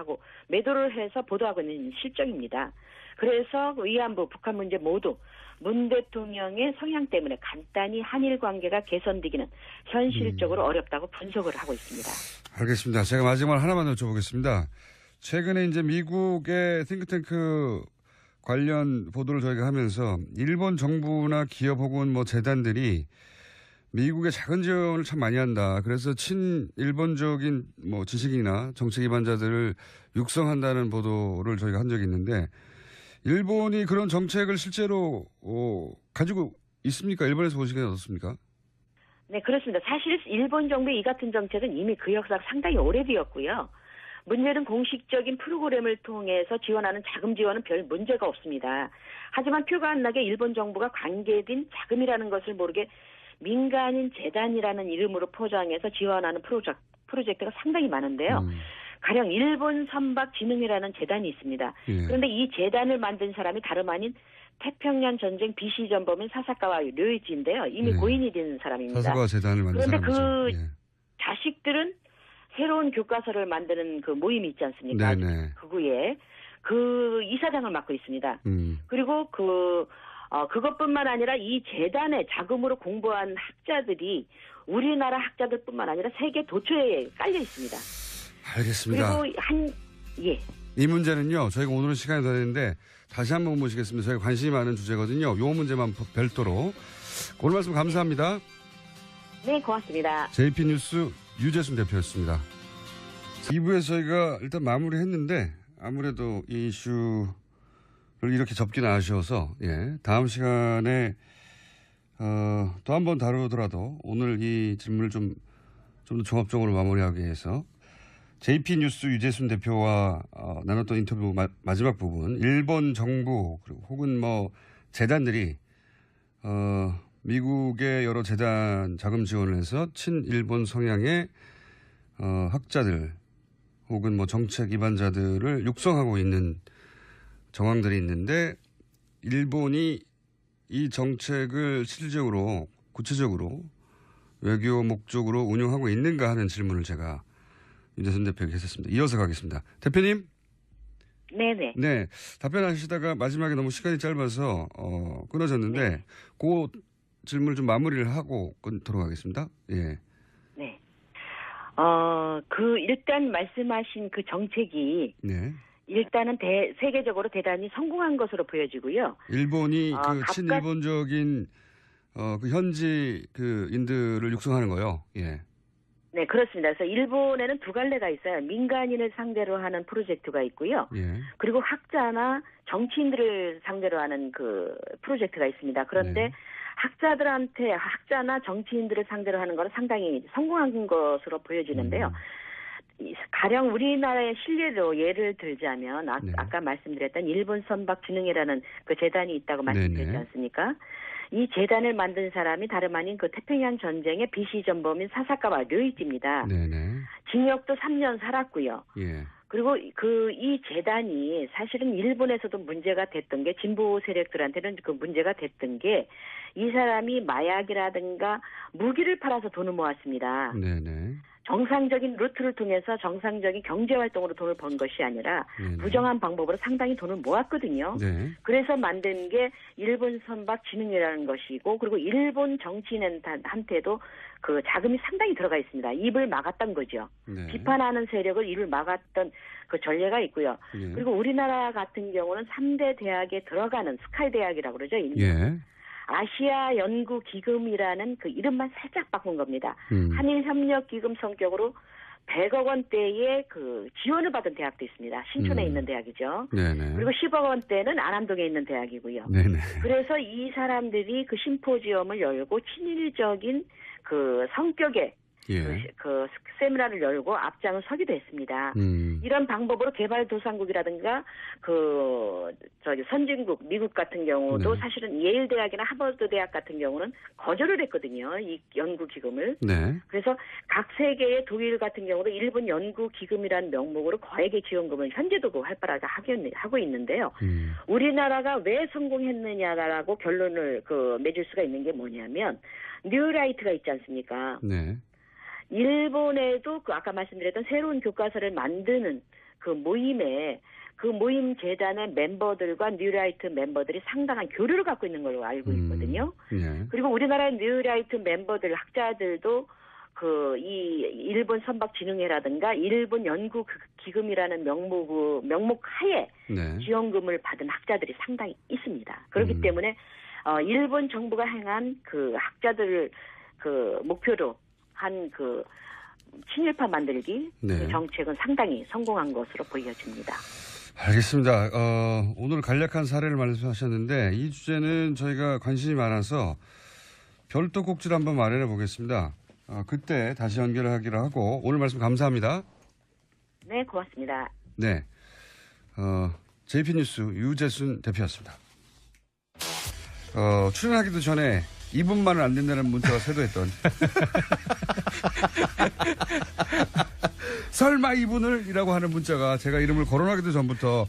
해서 보도하고 있는 실정입니다. 그래서 위안부, 북한 문제 모두 문 대통령의 성향 때문에 간단히 한일 관계가 개선되기는 현실적으로 어렵다고 분석을 하고 있습니다. 알겠습니다. 제가 마지막으로 하나만 여쭤보겠습니다. 최근에 이제 미국의 싱크탱크 관련 보도를 저희가 하면서 일본 정부나 기업 혹은 재단들이 미국의 작은 지원을 참 많이 한다. 그래서 친일본적인 지식인이나 정책 기반자들을 육성한다는 보도를 저희가 한 적이 있는데 일본이 그런 정책을 실제로 가지고 있습니까? 일본에서 보시기에는 어떻습니까? 네, 그렇습니다. 사실 일본 정부의 이 같은 정책은 이미 그 역사가 상당히 오래되었고요. 문제는 공식적인 프로그램을 통해서 지원하는 자금 지원은 별 문제가 없습니다. 하지만 표가 안 나게 일본 정부가 관계된 자금이라는 것을 모르게 민간인 재단이라는 이름으로 포장해서 지원하는 프로젝트가 상당히 많은데요. 가령 일본 선박진흥이라는 재단이 있습니다. 예. 그런데 이 재단을 만든 사람이 다름 아닌 태평양 전쟁 BC 전범인 사사카와 료이지인데요. 이미 네. 고인이 된 사람입니다. 사사카와 재단을 만든 그런데 사람이죠. 그 자식들은 새로운 교과서를 만드는 그 모임이 있지 않습니까? 네네. 극우에 그 이사장을 맡고 있습니다. 그리고 그것뿐만 아니라 이 재단의 자금으로 공부한 학자들이 우리나라 학자들뿐만 아니라 세계 도처에 깔려 있습니다. 알겠습니다. 그리고 이 문제는요, 저희가 오늘은 시간이 더 되는데 다시 한번 모시겠습니다. 저희가 관심이 많은 주제거든요. 요 문제만 별도로. 오늘 말씀 감사합니다. 네, 고맙습니다. JP뉴스 유재순 대표였습니다. 2부에서 저희가 일단 마무리했는데 아무래도 이 이슈를 이렇게 접기는 아쉬워서 다음 시간에 또 한 번 다루더라도 오늘 이 질문을 좀 더 종합적으로 마무리하기 위해서 JP뉴스 유재순 대표와 나눴던 인터뷰 마지막 부분, 일본 정부 그리고 혹은 뭐 재단들이 미국의 여러 재단 자금 지원을 해서 친일본 성향의 학자들 혹은 뭐 정책 기반자들을 육성하고 있는 정황들이 있는데 일본이 이 정책을 실질적으로 구체적으로 외교 목적으로 운영하고 있는가 하는 질문을 제가 유재순 대표에게 했었습니다. 이어서 가겠습니다. 대표님. 네네. 네. 답변하시다가 마지막에 너무 시간이 짧아서 끊어졌는데 네. 그 질문을 좀 마무리를 하고 끊도록 하겠습니다. 예. 네. 일단 말씀하신 그 정책이 네. 일단은 세계적으로 대단히 성공한 것으로 보여지고요. 일본이 그 각각 친일본적인 그 현지 그 인들을 육성하는 거요. 예. 네, 그렇습니다. 그래서 일본에는 두 갈래가 있어요. 민간인을 상대로 하는 프로젝트가 있고요. 예. 그리고 학자나 정치인들을 상대로 하는 그 프로젝트가 있습니다. 그런데 네. 학자나 정치인들을 상대로 하는 것은 상당히 성공한 것으로 보여지는데요. 가령 우리나라의 실례로 예를 들자면 네. 아까 말씀드렸던 일본 선박진흥회라는 그 재단이 있다고 말씀드렸지 네네. 않습니까? 이 재단을 만든 사람이 다름 아닌 그 태평양 전쟁의 BC 전범인 사사카와 료이지입니다. 네네. 징역도 3년 살았고요. 예. 그리고 이 재단이 사실은 일본에서도 문제가 됐던 게 진보 세력들한테는 그 문제가 됐던 게 이 사람이 마약이라든가 무기를 팔아서 돈을 모았습니다. 네네. 정상적인 루트를 통해서 정상적인 경제활동으로 돈을 번 것이 아니라 네네. 부정한 방법으로 상당히 돈을 모았거든요. 네. 그래서 만든 게 일본 선박진흥이라는 것이고 그리고 일본 정치인한테도 그 자금이 상당히 들어가 있습니다. 입을 막았던 거죠. 네. 비판하는 세력을 입을 막았던 그 전례가 있고요. 예. 그리고 우리나라 같은 경우는 3대 대학에 들어가는 스카이 대학이라고 그러죠. 예. 아시아 연구 기금이라는 그 이름만 살짝 바꾼 겁니다. 한일 협력 기금 성격으로 100억 원대의 그 지원을 받은 대학도 있습니다. 신촌에 있는 대학이죠. 네네. 그리고 10억 원대는 안암동에 있는 대학이고요. 네네. 그래서 이 사람들이 그 심포지엄을 열고 친일적인 그 성격의 예. 그 세미나를 열고 앞장을 서기도 했습니다. 이런 방법으로 개발도상국이라든가 선진국 미국 같은 경우도 네. 사실은 예일 대학이나 하버드 대학 같은 경우는 거절을 했거든요. 이 연구 기금을. 네. 그래서 각 세계의 독일 같은 경우도 일본 연구 기금이라는 명목으로 거액의 지원금을 현재도 활발하게 하고 있는데요. 우리나라가 왜 성공했느냐라고 결론을 맺을 수가 있는 게 뭐냐면 뉴라이트가 있지 않습니까? 네. 일본에도 아까 말씀드렸던 새로운 교과서를 만드는 그 모임 재단의 멤버들과 뉴라이트 멤버들이 상당한 교류를 갖고 있는 걸로 알고 있거든요. 네. 그리고 우리나라의 뉴라이트 멤버들, 학자들도 이 일본 선박진흥회라든가 일본 연구기금이라는 명목 하에 네. 지원금을 받은 학자들이 상당히 있습니다. 그렇기 때문에 일본 정부가 행한 그 학자들을 목표로 한 친일파 만들기 네. 그 정책은 상당히 성공한 것으로 보여집니다. 알겠습니다. 오늘 간략한 사례를 말씀하셨는데 이 주제는 저희가 관심이 많아서 별도 꼭지를 한번 마련해 보겠습니다. 그때 다시 연결을 하기로 하고 오늘 말씀 감사합니다. 네, 고맙습니다. 네. JP뉴스 유재순 대표였습니다. 출연하기도 전에 2분만은 안 된다는 문자가 쇄도했던. 설마 2분을? 이라고 하는 문자가 제가 이름을 거론하기도 전부터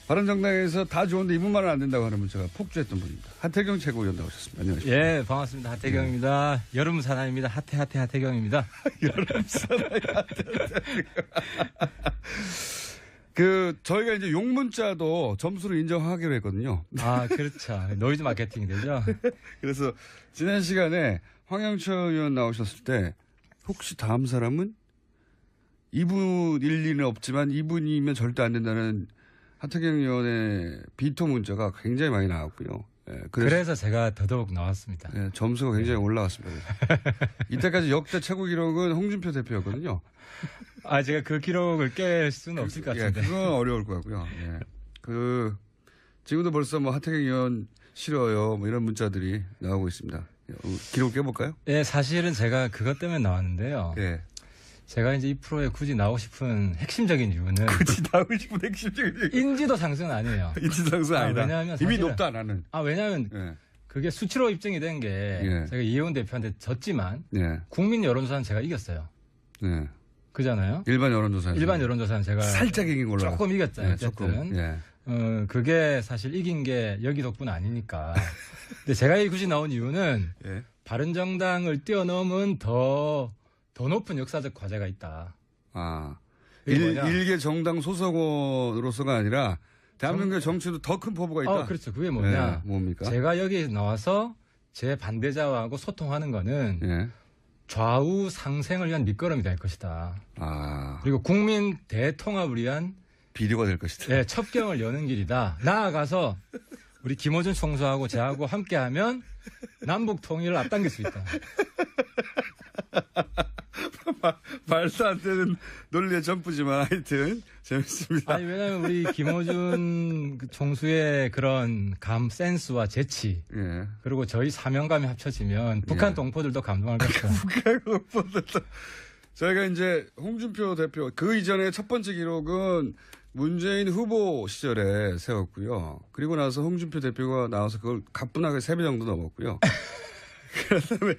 바른정당에서 다 좋은데 2분만은 안 된다고 하는 문자가 폭주했던 분입니다. 하태경 최고위원 나오셨습니다. 안녕하십니까. 예, 반갑습니다. 하태경입니다. 여름 사나이입니다. 하태경입니다. 여름 사나이 저희가 이제 욕 문자도 점수를 인정하기로 했거든요. 아, 그렇죠. 노이즈 마케팅이 되죠. 그래서 지난 시간에 황영철 의원 나오셨을 때 혹시 다음 사람은 2분 일리는 없지만 2분이면 절대 안 된다는 하태경 의원의 비토 문자가 굉장히 많이 나왔고요. 예, 그래서 제가 더더욱 나왔습니다. 예, 점수가 굉장히 올라갔습니다. 이때까지 역대 최고 기록은 홍준표 대표였거든요. 아, 제가 그 기록을 깰 수는 없을 것 같은데. 예, 그건 어려울 것 같고요. 예. 지금도 벌써 뭐 하태경 의원 싫어요. 뭐 이런 문자들이 나오고 있습니다. 기록 깨볼까요? 예, 사실은 제가 그것 때문에 나왔는데요. 예. 제가 이제 이 프로에 굳이 나오고 싶은 핵심적인 이유는 굳이 나오고 싶은 핵심적인 인지도 상승은 아니에요. 인지상승 아니다. 왜냐하면 이미 사실은- 높다 나는. 왜냐하면 예. 그게 수치로 입증이 된 게 예. 제가 이혜원 대표한테 졌지만 예. 국민 여론조사는 제가 이겼어요. 예. 그잖아요. 일반 여론조사에서 일반 여론조사는 제가 살짝 이긴 걸로. 조금 이겼잖아요. 예, 어쨌든. 조금. 예. 그게 사실 이긴 게 여기 덕분 아니니까. 근데 제가 굳이 나온 이유는 예. 바른정당을 뛰어넘은 더 높은 역사적 과제가 있다. 아. 그게 뭐냐? 일개 정당 소속원으로서가 아니라 대한민국의 정치도 더 큰 포부가 있다. 그렇죠. 그게 뭐냐? 예, 뭡니까? 제가 여기 나와서 제 반대자하고 소통하는 거는 예. 좌우 상생을 위한 밑거름이 될 것이다. 아. 그리고 국민 대통합을 위한 비료가 될 것이다. 예, 첩경을 여는 길이다. 나아가서 우리 김어준 총수하고 저하고 함께하면 남북 통일을 앞당길 수 있다. 말도 안 되는 논리의 점프지만 하여튼 재밌습니다. 아니, 왜냐면 우리 김어준 총수의 그런 센스와 재치, 예. 그리고 저희 사명감이 합쳐지면 북한 동포들도 감동할 것이다. 저희가 이제 홍준표 대표 그 이전에 첫 번째 기록은 문재인 후보 시절에 세웠고요. 그리고 나서 홍준표 대표가 나와서 그걸 가뿐하게 3배 정도 넘었고요. 그다음에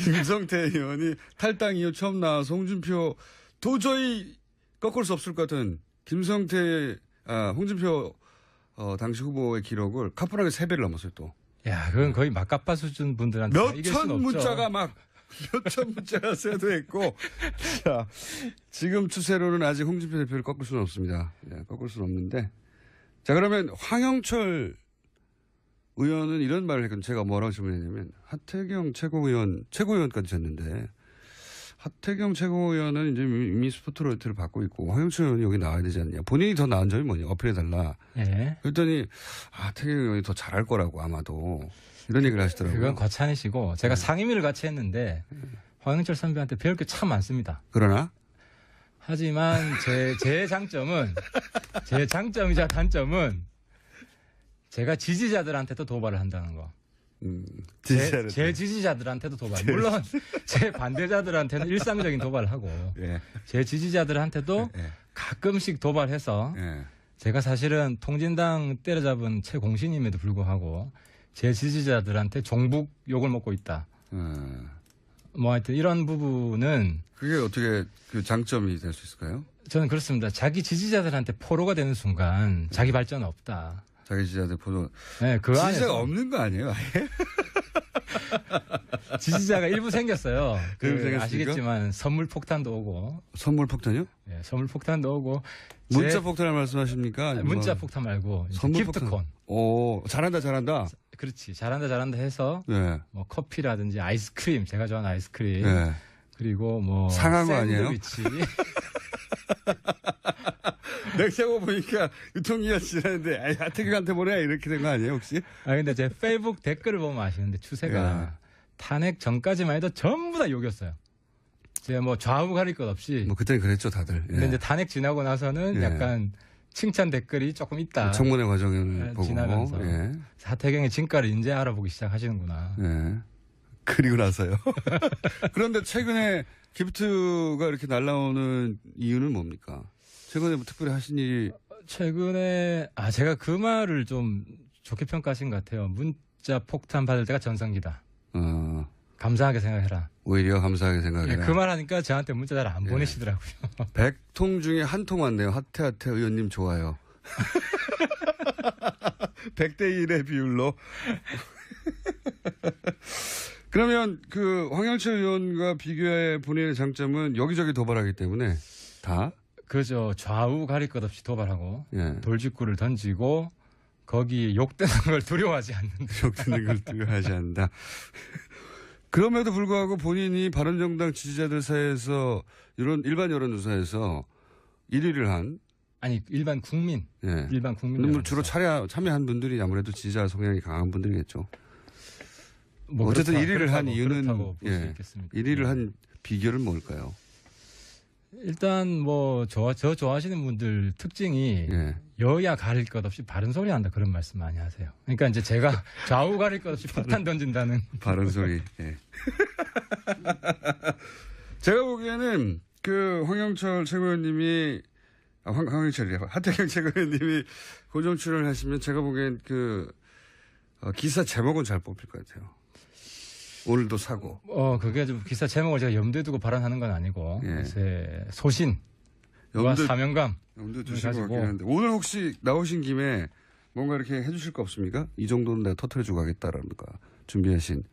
김성태 의원이 탈당 이후 처음 나와서 홍준표 도저히 꺾을 수 없을 것 같은 홍준표 당시 후보의 기록을 가뿐하게 3배를 넘었어요 또. 야, 그건 거의 막가빠 수준 분들한테 이길 수는 몇천 없죠. 문자가 몇천 문자가 쇄도했고, 자, 지금 추세로는 아직 홍준표 대표를 꺾을 수는 없습니다. 예, 꺾을 수는 없는데. 자, 그러면 황영철 의원은 이런 말을 했거든요. 제가 뭐라고 질문했냐면, 하태경 최고위원까지 됐는데, 하태경 최고위원은 이제 이미 스포트라이트를 받고 있고, 황영철 의원이 여기 나와야 되지 않냐. 본인이 더 나은 점이 뭐냐. 어필해달라. 예. 그랬더니, 하태경 의원이 더 잘할 거라고 아마도. 이런 얘기를 하시더라고요. 그건 과찬이시고 제가 상임위를 같이 했는데 황영철 선배한테 배울 게 참 많습니다. 그러나? 하지만 제 장점이자 단점은 제가 지지자들한테도 도발을 한다는 거. 제 지지자들한테도 도발. 물론 제 반대자들한테는 일상적인 도발을 하고 예. 제 지지자들한테도 예. 가끔씩 도발해서 예. 제가 사실은 통진당 때려잡은 최공신임에도 불구하고 제 지지자들한테 종북 욕을 먹고 있다. 뭐 하여튼 이런 부분은 그게 어떻게 그 장점이 될 수 있을까요? 저는 그렇습니다. 자기 지지자들한테 포로가 되는 순간 자기 발전 없다. 자기 지지자들 포도. 네, 그 지지자가 안에서 없는 거 아니에요? 아예? 지지자가 일부 생겼어요. 일부 생겼습니까? 아시겠지만 선물 폭탄도 오고. 선물 폭탄이요? 네, 선물 폭탄도 오고. 문자 폭탄을 말씀하십니까? 아니면 문자 폭탄 말고 선물 기프트콘. 폭탄. 오, 잘한다. 그렇지. 잘한다 해서 네. 뭐 커피라든지 아이스크림, 제가 좋아하는 아이스크림. 네. 그리고 뭐 상한 거 아니에요? 샌드위치. 내가 보니까 유통기한 지났는데 하태경한테 보내 이렇게 된 거 아니에요 혹시? 근데 제 페이북 댓글을 보면 아시는데 추세가 탄핵 전까지만 해도 전부 다 욕이었어요. 제가 뭐 좌우 가릴 것 없이. 뭐 그때는 그랬죠 다들. 근데 이제 탄핵 지나고 나서는 약간 칭찬 댓글이 조금 있다. 청문회 과정을 보고. 지나면서 하태경의 진가를 이제 알아보기 시작하시는구나. 예. 그리고 나서요. 그런데 최근에 기프트가 이렇게 날라오는 이유는 뭡니까? 최근에 뭐 특별히 하신 일이. 최근에 제가 그 말을 좀 좋게 평가하신 것 같아요. 문자 폭탄 받을 때가 전성기다. 감사하게 생각해라. 오히려 감사하게 생각해라. 그 말하니까 저한테 문자 잘 안 보내시더라고요. 100통 중에 한 통 왔네요. 하태하태 의원님 좋아요. 100대 1의 비율로. 그러면 그 황영철 의원과 비교해 본인의 장점은 여기저기 도발하기 때문에 다? 그죠. 좌우 가릴 것 없이 도발하고 예. 돌직구를 던지고 거기 욕되는 걸 두려워하지 않는다. 욕되는 걸 두려워하지 않는다. 그럼에도 불구하고 본인이 바른정당 지지자들 사이에서 이런 일반 여론조사에서 1위를 한 아니 일반 국민. 예. 일반 국민. 주로 참여한 분들이 아무래도 지지자 성향이 강한 분들이겠죠. 뭐 어쨌든 그렇다, 1위를 그렇다고, 한 이유는 그렇다고 볼 수 있겠습니다. 1위를 한 비결은 뭘까요? 일단 뭐 저 좋아하시는 분들 특징이 예. 여야 가릴 것 없이 바른 소리 한다 그런 말씀 많이 하세요. 그러니까 이제 제가 좌우 가릴 것 없이 폭탄 던진다는 바른 소리. 예. 제가 보기에는 그 황영철 최고위원님이 황영철이래. 하태경 최고위원님이 고정 출연을 하시면 제가 보기엔 기사 제목은 잘 뽑힐 것 같아요. 오늘도 사고. 그게 좀 기사 제목을 제가 염두에 두고 발언하는 건 아니고 예. 제 소신, 사명감. 염두에 두실 것 같긴 한데 오늘 혹시 나오신 김에 뭔가 이렇게 해주실 거 없습니까? 이 정도는 내가 터뜨려주고 가겠다라는 거 준비하신.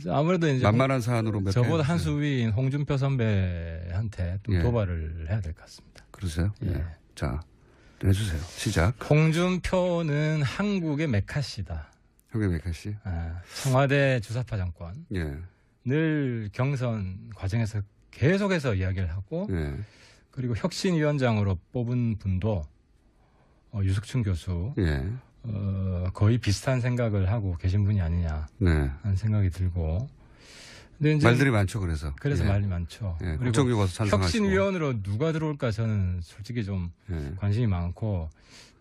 아무래도 이제 만만한 사안으로 몇 저보다 한 수 위인 홍준표 선배한테 좀 예. 도발을 해야 될 것 같습니다. 그러세요? 예. 네. 자, 해주세요. 시작. 홍준표는 한국의 메카시다. 형의 메카시. 청와대 주사파 정권. 예. 늘 경선 과정에서 계속해서 이야기를 하고 예. 그리고 혁신위원장으로 뽑은 분도 유석춘 교수 예. 거의 비슷한 생각을 하고 계신 분이 아니냐 네. 하는 생각이 들고 근데 이제 말들이 많죠. 그래서 예. 말이 많죠. 예. 그리고 국정교 과서 찬성하시고. 혁신위원으로 누가 들어올까 저는 솔직히 좀 예. 관심이 많고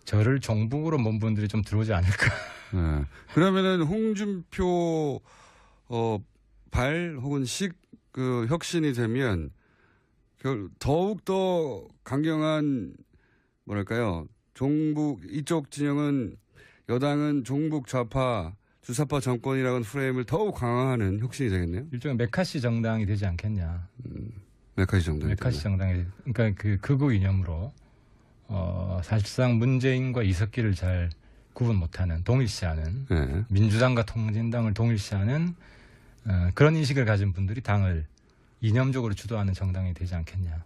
저를 정북으로 먼 분들이 좀 들어오지 않을까. 예. 그러면은 홍준표 발 혹은 식 그 혁신이 되면 더욱 더 강경한 뭐랄까요? 종북 이쪽 진영은 여당은 종북 좌파 주사파 정권이라는 프레임을 더욱 강화하는 혁신이 되겠네요. 일종의 메카시 정당이 되지 않겠냐. 메카시 정당. 메카시 정당이 그러니까 그 극우 이념으로 사실상 문재인과 이석기를 잘 구분 못하는 동일시하는 네. 민주당과 통진당을 동일시하는 그런 인식을 가진 분들이 당을 이념적으로 주도하는 정당이 되지 않겠냐.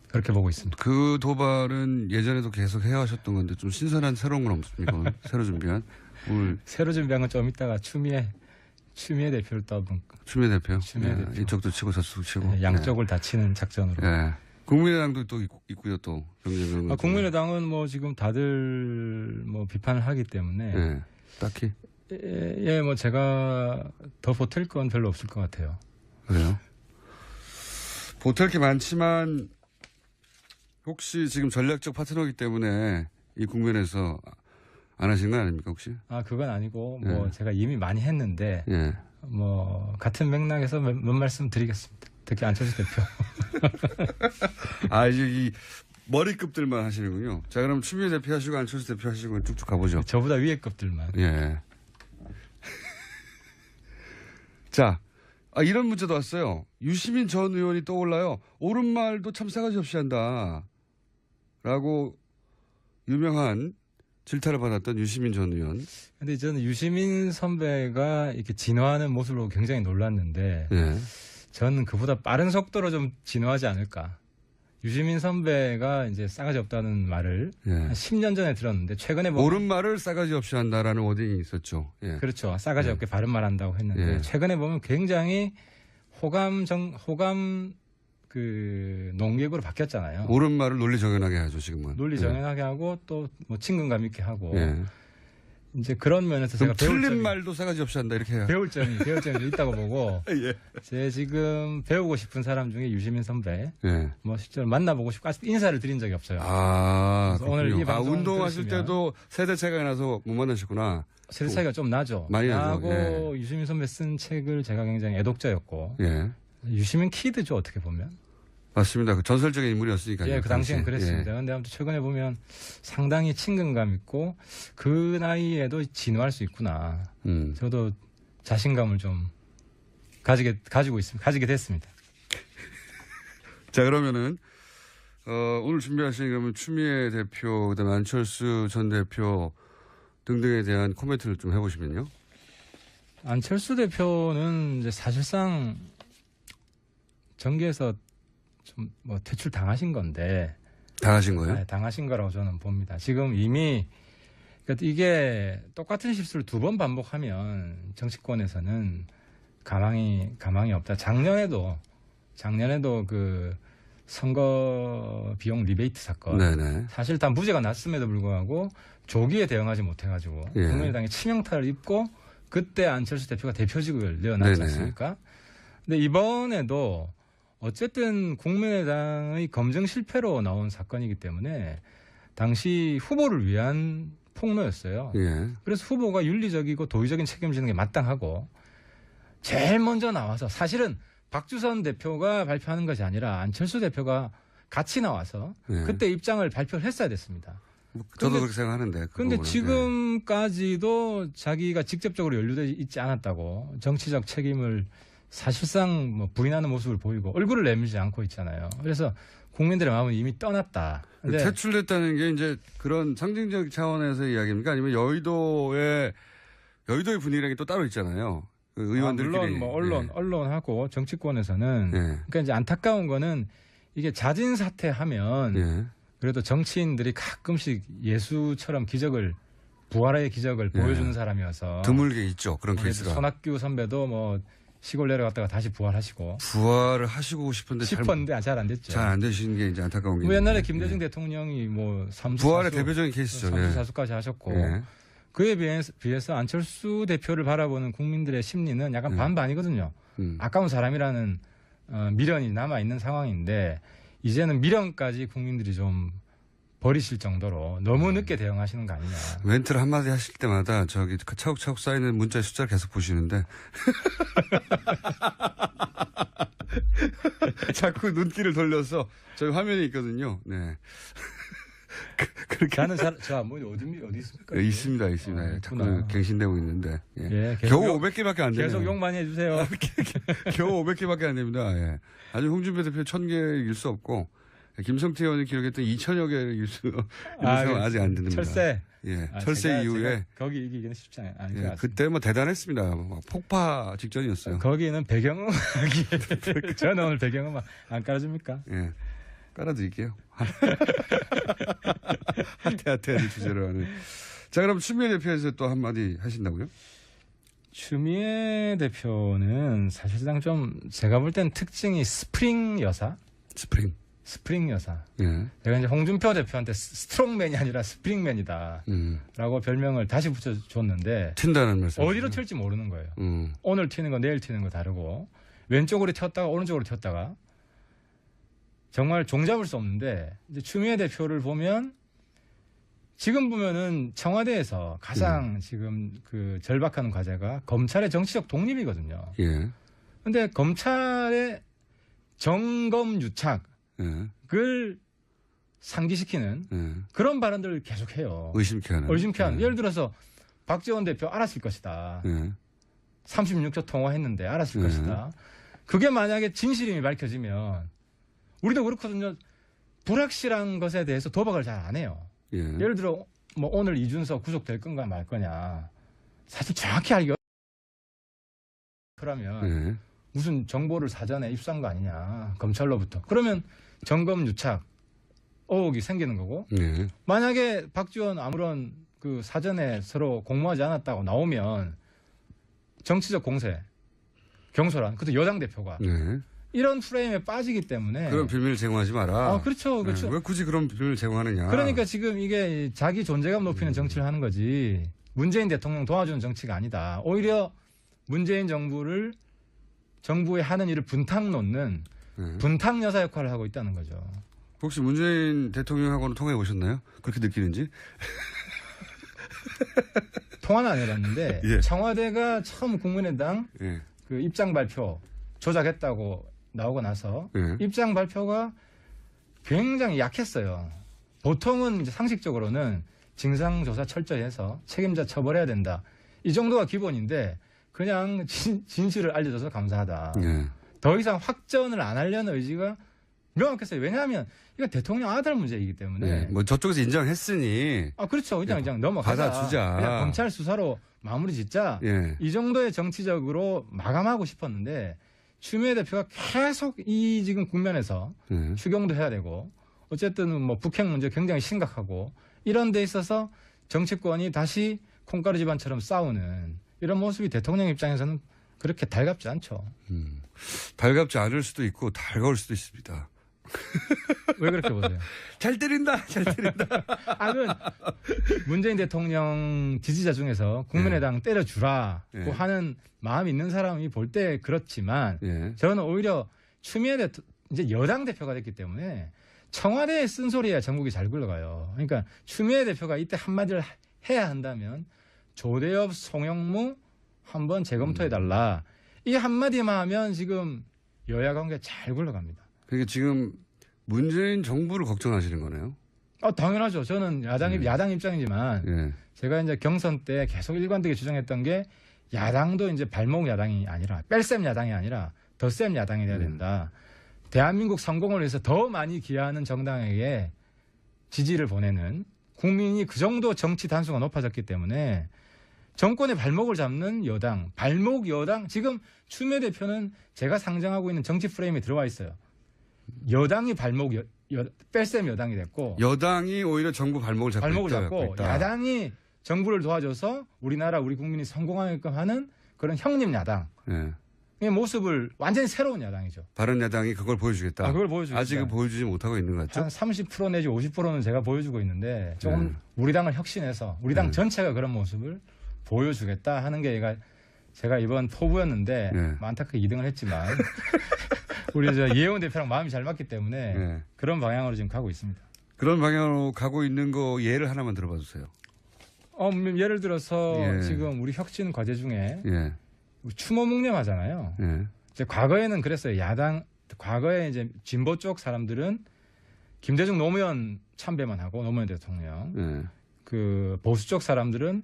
그렇게 보고 있습니다. 그 도발은 예전에도 계속 해왔었던 건데 좀 신선한 새로운 건 없습니까? 오늘? 새로 준비한? 오늘 새로 준비한 건 좀 이따가 추미애 대표를 떠든 추미애 대표. 추미애 예. 대표. 이쪽도 치고 저쪽도 치고. 양쪽을 다 치는 작전으로. 예. 국민의당도 또 있고요 또. 국민의당은 뭐 지금 다들 뭐 비판을 하기 때문에 예. 딱히. 예, 뭐 제가 더 보탤 건 별로 없을 것 같아요. 그래요? 보탤 게 많지만 혹시 지금 전략적 파트너이기 때문에 이 국면에서 안 하신 건 아닙니까 혹시? 그건 아니고 뭐 제가 이미 많이 했는데 예. 뭐 같은 맥락에서 몇 말씀 드리겠습니다. 특히 안철수 대표. 이제 이 머리급들만 하시는군요. 자, 그럼 추미애 대표 하시고 안철수 대표 하시고 쭉쭉 가보죠. 저보다 위에 급들만. 예. 자, 이런 문자도 왔어요. 유시민 전 의원이 떠올라요. 옳은 말도 참 싸가지 없이 한다. 라고 유명한 질타를 받았던 유시민 전 의원. 근데 저는 유시민 선배가 이렇게 진화하는 모습으로 굉장히 놀랐는데 예. 저는 그보다 빠른 속도로 좀 진화하지 않을까. 유시민 선배가 이제 싸가지 없다는 말을 한 10년 전에 들었는데 최근에 보면 옳은 말을 싸가지 없이 한다라는 워딩이 있었죠. 예. 그렇죠. 싸가지 없게 바른 말 한다고 했는데 최근에 보면 굉장히 호감 그 농객으로 바뀌었잖아요. 옳은 말을 논리 정연하게 하죠 지금은. 논리 정연하게 하고 또 뭐 친근감 있게 하고 예. 이제 그런 면에서 제가 틀린 말도 싸가지 없이 한다 이렇게 해요. 배울 점이 있다고 보고 예. 제 지금 배우고 싶은 사람 중에 유시민 선배 예. 뭐 실제로 만나보고 싶고 아직 인사를 드린 적이 없어요. 오늘 이 방송 운동하실 때도 세대 차이가 나서 못 만나셨구나. 세대 차이가 좀 나죠. 많이 나죠. 나고 유시민 선배 쓴 책을 제가 굉장히 애독자였고 예. 유시민 키드죠 어떻게 보면. 맞습니다. 그 전설적인 인물이었으니까요. 예, 그 당시엔 그랬습니다. 그런데 아무튼 최근에 보면 상당히 친근감 있고 그 나이에도 진화할 수 있구나. 저도 자신감을 좀 가지게 됐습니다. 자, 그러면은 오늘 준비하신 그러면 추미애 대표, 그다음에 안철수 전 대표 등등에 대한 코멘트를 좀 해보시면요. 안철수 대표는 이제 사실상 정계에서 좀 뭐 퇴출 당하신 건데. 당하신 거예요? 네, 당하신 거라고 저는 봅니다. 지금 이미 그러니까 이게 똑같은 실수를 2번 반복하면 정치권에서는 가망이 없다. 작년에도 그 선거 비용 리베이트 사건. 네네. 사실 다 무죄가 났음에도 불구하고 조기에 대응하지 못해가지고 예. 국민의당이 치명타를 입고 그때 안철수 대표가 대표직을 내어놨지 않습니까? 근데 이번에도 어쨌든 국민의당의 검증 실패로 나온 사건이기 때문에 당시 후보를 위한 폭로였어요. 예. 그래서 후보가 윤리적이고 도의적인 책임을 지는 게 마땅하고 제일 먼저 나와서 사실은 박주선 대표가 발표하는 것이 아니라 안철수 대표가 같이 나와서 예. 그때 입장을 발표를 했어야 됐습니다. 저도 그렇게 생각하는데. 그런데 지금까지도 자기가 직접적으로 연루되어 있지 않았다고 정치적 책임을 사실상 뭐 부인하는 모습을 보이고 얼굴을 내밀지 않고 있잖아요. 그래서 국민들의 마음은 이미 떠났다. 근데 퇴출됐다는 게 이제 그런 상징적 차원에서의 이야기입니까? 아니면 여의도의 분위기라는 게 또 따로 있잖아요. 그 의원들끼리. 물론 뭐 언론하고 정치권에서는 예. 그러니까 이제 안타까운 거는 이게 자진 사퇴하면 예. 그래도 정치인들이 가끔씩 예수처럼 부활의 기적을 보여주는 사람이어서 드물게 있죠. 그런 케이스가. 손학규 선배도 뭐 시골 내려갔다가 다시 부활하시고. 부활을 하시고 싶은데 잘 안 됐죠. 잘 안 되신 게 이제 안타까운 게. 뭐 옛날에 김대중 대통령이 뭐 부활의 대표적인 케이스죠. 삼수사수까지 하셨고. 그에 비해서 안철수 대표를 바라보는 국민들의 심리는 약간 반반이거든요. 아까운 사람이라는 미련이 남아있는 상황인데 이제는 미련까지 국민들이 좀 버리실 정도로 너무 늦게 대응하시는 거 아니냐. 멘트를 한마디 하실 때마다 차곡차곡 쌓이는 문자의 숫자를 계속 보시는데 자꾸 눈길을 돌려서 저희 화면이 있거든요. 네. 그렇게 하는 사람, 어디 있습니까? 있습니다. 자꾸 갱신되고 있는데. 예, 겨우 500개밖에 안 되네요. 계속 욕 많이 해주세요. 겨우 500개밖에 안 됩니다. 예. 아직 홍준표 대표 1000개 일 수 없고, 김성태 의원이 기록했던 2000여 개를 일 수, 아직 안 됩니다. 철새. 예. 철새 이후에. 거기 이기기는 쉽지 않아요. 예, 그때 뭐 대단했습니다. 막 폭파 직전이었어요. 거기는 배경음악이. 저는 오늘 배경음악 안 깔아줍니까? 예. 깔아드릴게요. 하태하태하는 주제로 하는. 자, 그럼 추미애 대표에서 또 한마디 하신다고요? 추미애 대표는 사실상 좀 제가 볼 땐 특징이 스프링 여사. 스프링 여사. 예. 제가 이제 홍준표 대표한테 스트롱맨이 아니라 스프링맨이다. 라고 별명을 다시 붙여줬는데. 튄다는 말씀. 어디로 튈지 모르는 거예요. 오늘 튀는 거 내일 튀는 거 다르고. 왼쪽으로 튀었다가 오른쪽으로 튀었다가. 정말 종잡을 수 없는데 이제 추미애 대표를 보면 지금 보면은 청와대에서 가장 지금 그 절박한 과제가 검찰의 정치적 독립이거든요. 예. 근데 검찰의 정검 유착을 상기시키는 그런 발언들을 계속해요. 의심케 하는. 예를 들어서 박지원 대표 알았을 것이다. 36초 통화했는데 알았을 것이다. 그게 만약에 진실임이 밝혀지면 우리도 그렇거든요. 불확실한 것에 대해서 도박을 잘 안 해요. 예를 들어 뭐 오늘 이준석 구속될 건가 말 거냐. 사실 정확히 알기 그러면 무슨 정보를 사전에 입수한 거 아니냐. 검찰로부터. 그러면 정검 유착 의혹이 생기는 거고. 만약에 박지원 아무런 그 사전에 서로 공모하지 않았다고 나오면 정치적 공세, 경솔한 그것도 여당 대표가 이런 프레임에 빠지기 때문에 그런 비밀을 제공하지 마라. 그렇죠. 왜 굳이 그런 비밀을 제공하느냐. 그러니까 지금 이게 자기 존재감 높이는 정치를 하는 거지 문재인 대통령 도와주는 정치가 아니다. 오히려 문재인 정부에 하는 일을 분탕 놓는 분탕 여사 역할을 하고 있다는 거죠. 혹시 문재인 대통령하고는 통화해 보셨나요? 그렇게 느끼는지? 통화는 안 해봤는데 청와대가 처음 국민의당 그 입장 발표 조작했다고 나오고 나서 입장 발표가 굉장히 약했어요. 보통은 이제 상식적으로는 진상조사 철저히 해서 책임자 처벌해야 된다. 이 정도가 기본인데 그냥 진실을 알려줘서 감사하다. 예. 더 이상 확전을 안 하려는 의지가 명확했어요. 왜냐하면 이건 대통령 아들 문제이기 때문에. 예. 뭐 저쪽에서 인정했으니. 그렇죠. 그냥 넘어가자. 받아주자. 그냥 검찰 수사로 마무리 짓자. 예. 이 정도의 정치적으로 마감하고 싶었는데 추미애 대표가 계속 이 지금 국면에서 예. 추경도 해야 되고 어쨌든 뭐 북핵 문제 굉장히 심각하고 이런 데 있어서 정치권이 다시 콩가루 집안처럼 싸우는 이런 모습이 대통령 입장에서는 그렇게 달갑지 않죠. 달갑지 않을 수도 있고 달가울 수도 있습니다. 왜 그렇게 보세요? 잘 때린다. 잘 때린다. 그 문재인 대통령 지지자 중에서 국민의당 때려주라고 예. 하는 마음이 있는 사람이 볼 때 그렇지만 예. 저는 오히려 추미애 이제 여당 대표가 됐기 때문에 청와대의 쓴소리야 전국이 잘 굴러가요. 그러니까 추미애 대표가 이때 한마디를 해야 한다면 조대엽, 송영무 한번 재검토해달라. 이 한마디만 하면 지금 여야 관계 잘 굴러갑니다. 그러니까 지금 문재인 정부를 걱정하시는 거네요. 당연하죠. 저는 야당 입장이지만 예. 제가 이제 경선 때 계속 일관되게 주장했던 게 야당도 이제 발목 야당이 아니라 뺄셈 야당이 아니라 덧셈 야당이 돼야 된다. 대한민국 성공을 위해서 더 많이 기여하는 정당에게 지지를 보내는 국민이 그 정도 정치 단수가 높아졌기 때문에 정권의 발목을 잡는 여당, 발목 여당, 지금 추미애 대표는 제가 상정하고 있는 정치 프레임에 들어와 있어요. 여당이 발목 뺄셈 여당이 됐고 여당이 오히려 정부 발목을 잡고 있다. 야당이 정부를 도와줘서 우리나라 우리 국민이 성공하게끔 하는 그런 형님 야당. 예. 이 모습을 완전히 새로운 야당이죠. 바른 야당이 그걸 보여주겠다. 그걸 보여주겠다. 아직은 보여주지 못하고 있는 것 같죠? 한 30% 내지 50%는 제가 보여주고 있는데 조금 네. 우리 당을 혁신해서 우리 당 전체가 그런 모습을 보여주겠다 하는 게 제가 이번 포부였는데 네. 안타깝게 2등을 했지만 우리 예원 대표랑 마음이 잘 맞기 때문에 네. 그런 방향으로 지금 가고 있습니다. 그런 방향으로 가고 있는 거 예를 하나만 들어봐 주세요. 예를 들어서 예. 지금 우리 혁신 과제 중에 예. 추모묵념하잖아요. 예. 이제 과거에는 그랬어요. 과거에 이제 진보 쪽 사람들은 김대중 노무현 참배만 하고 노무현 대통령, 예. 그 보수 쪽 사람들은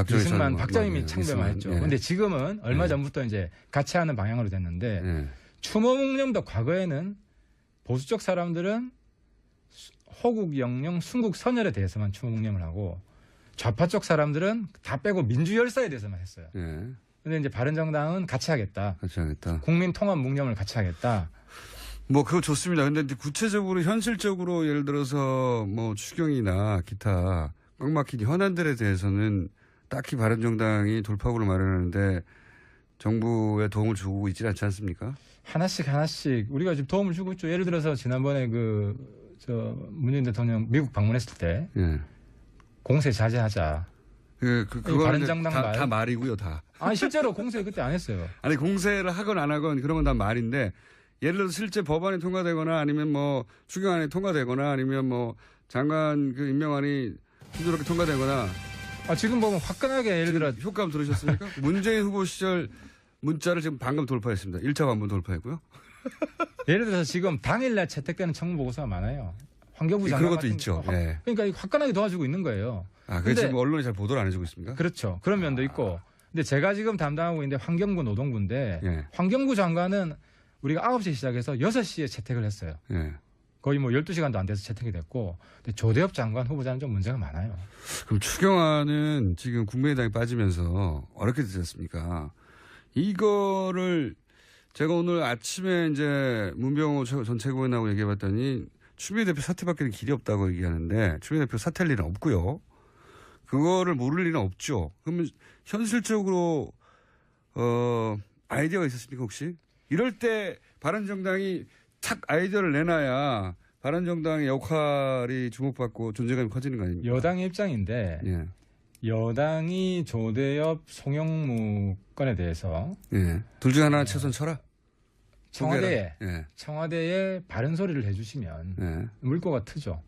이승만, 박정희 참배만 했죠. 그런데 지금은 얼마 전부터 이제 같이 하는 방향으로 됐는데 추모묵념도 과거에는 보수 쪽 사람들은 호국 영령, 순국 선열에 대해서만 추모묵념을 하고 좌파 쪽 사람들은 다 빼고 민주열사에 대해서만 했어요. 그런데 이제 바른정당은 같이 하겠다. 같이 하겠다. 국민 통합 묵념을 같이 하겠다. 뭐 그거 좋습니다. 근데 구체적으로 현실적으로 예를 들어서 뭐 추경이나 기타 꽉 막힌 현안들에 대해서는 딱히 바른정당이 돌파구를 마련하는데 정부에 도움을 주고 있지 않지 않습니까? 하나씩 우리가 지금 도움을 주고 있죠. 예를 들어서 지난번에 문재인 대통령 미국 방문했을 때 공세 자제하자. 그거 바른정당 다 말이고요, 다. 아니 실제로 공세 그때 안 했어요. 아니 공세를 하건 안 하건 그런 건 다 말인데 예를 들어서 실제 법안이 통과되거나 아니면 뭐 추경안이 통과되거나 아니면 뭐 장관 그 임명안이 순조롭게 통과되거나 지금 보면 화끈하게 예를 들어 효과음 들으셨습니까? 문재인 후보 시절 문자를 지금 방금 돌파했습니다. 1차 관문 돌파했고요. 예를 들어서 지금 당일날 채택되는 청문보고서가 많아요. 환경부 장관 그런 것도 있죠. 예. 그러니까 화끈하게 도와주고 있는 거예요. 그게 지금 언론이 잘 보도를 안 해주고 있습니까? 그렇죠. 그런 면도 있고. 근데 제가 지금 담당하고 있는데 환경부 노동부인데 환경부 장관은 우리가 9시에 시작해서 6시에 채택을 했어요. 거의 뭐 12시간도 안 돼서 채택이 됐고. 근데 조대엽 장관 후보자는 좀 문제가 많아요. 그럼 추경안은 지금 국민의당이 빠지면서 어렵게 되지 않습니까? 이거를 제가 오늘 아침에 이제 문병호 전 최고위원하고 얘기해봤더니 추미애 대표 사퇴밖에는 길이 없다고 얘기하는데 추미애 대표 사퇴할 일은 없고요. 그거를 모를 일은 없죠. 그러면 현실적으로 아이디어가 있었습니까 혹시? 이럴 때 바른정당이 탁 아이디어를 내놔야 바른정당의 역할이 주목받고 존재감이 커지는 거 아닙니까? 여당의 입장인데 여당이 조대엽, 송영무 건에 대해서 둘 중 하나는 최선 쳐라. 청와대에 바른 소리를 해주시면 물꼬가 트죠.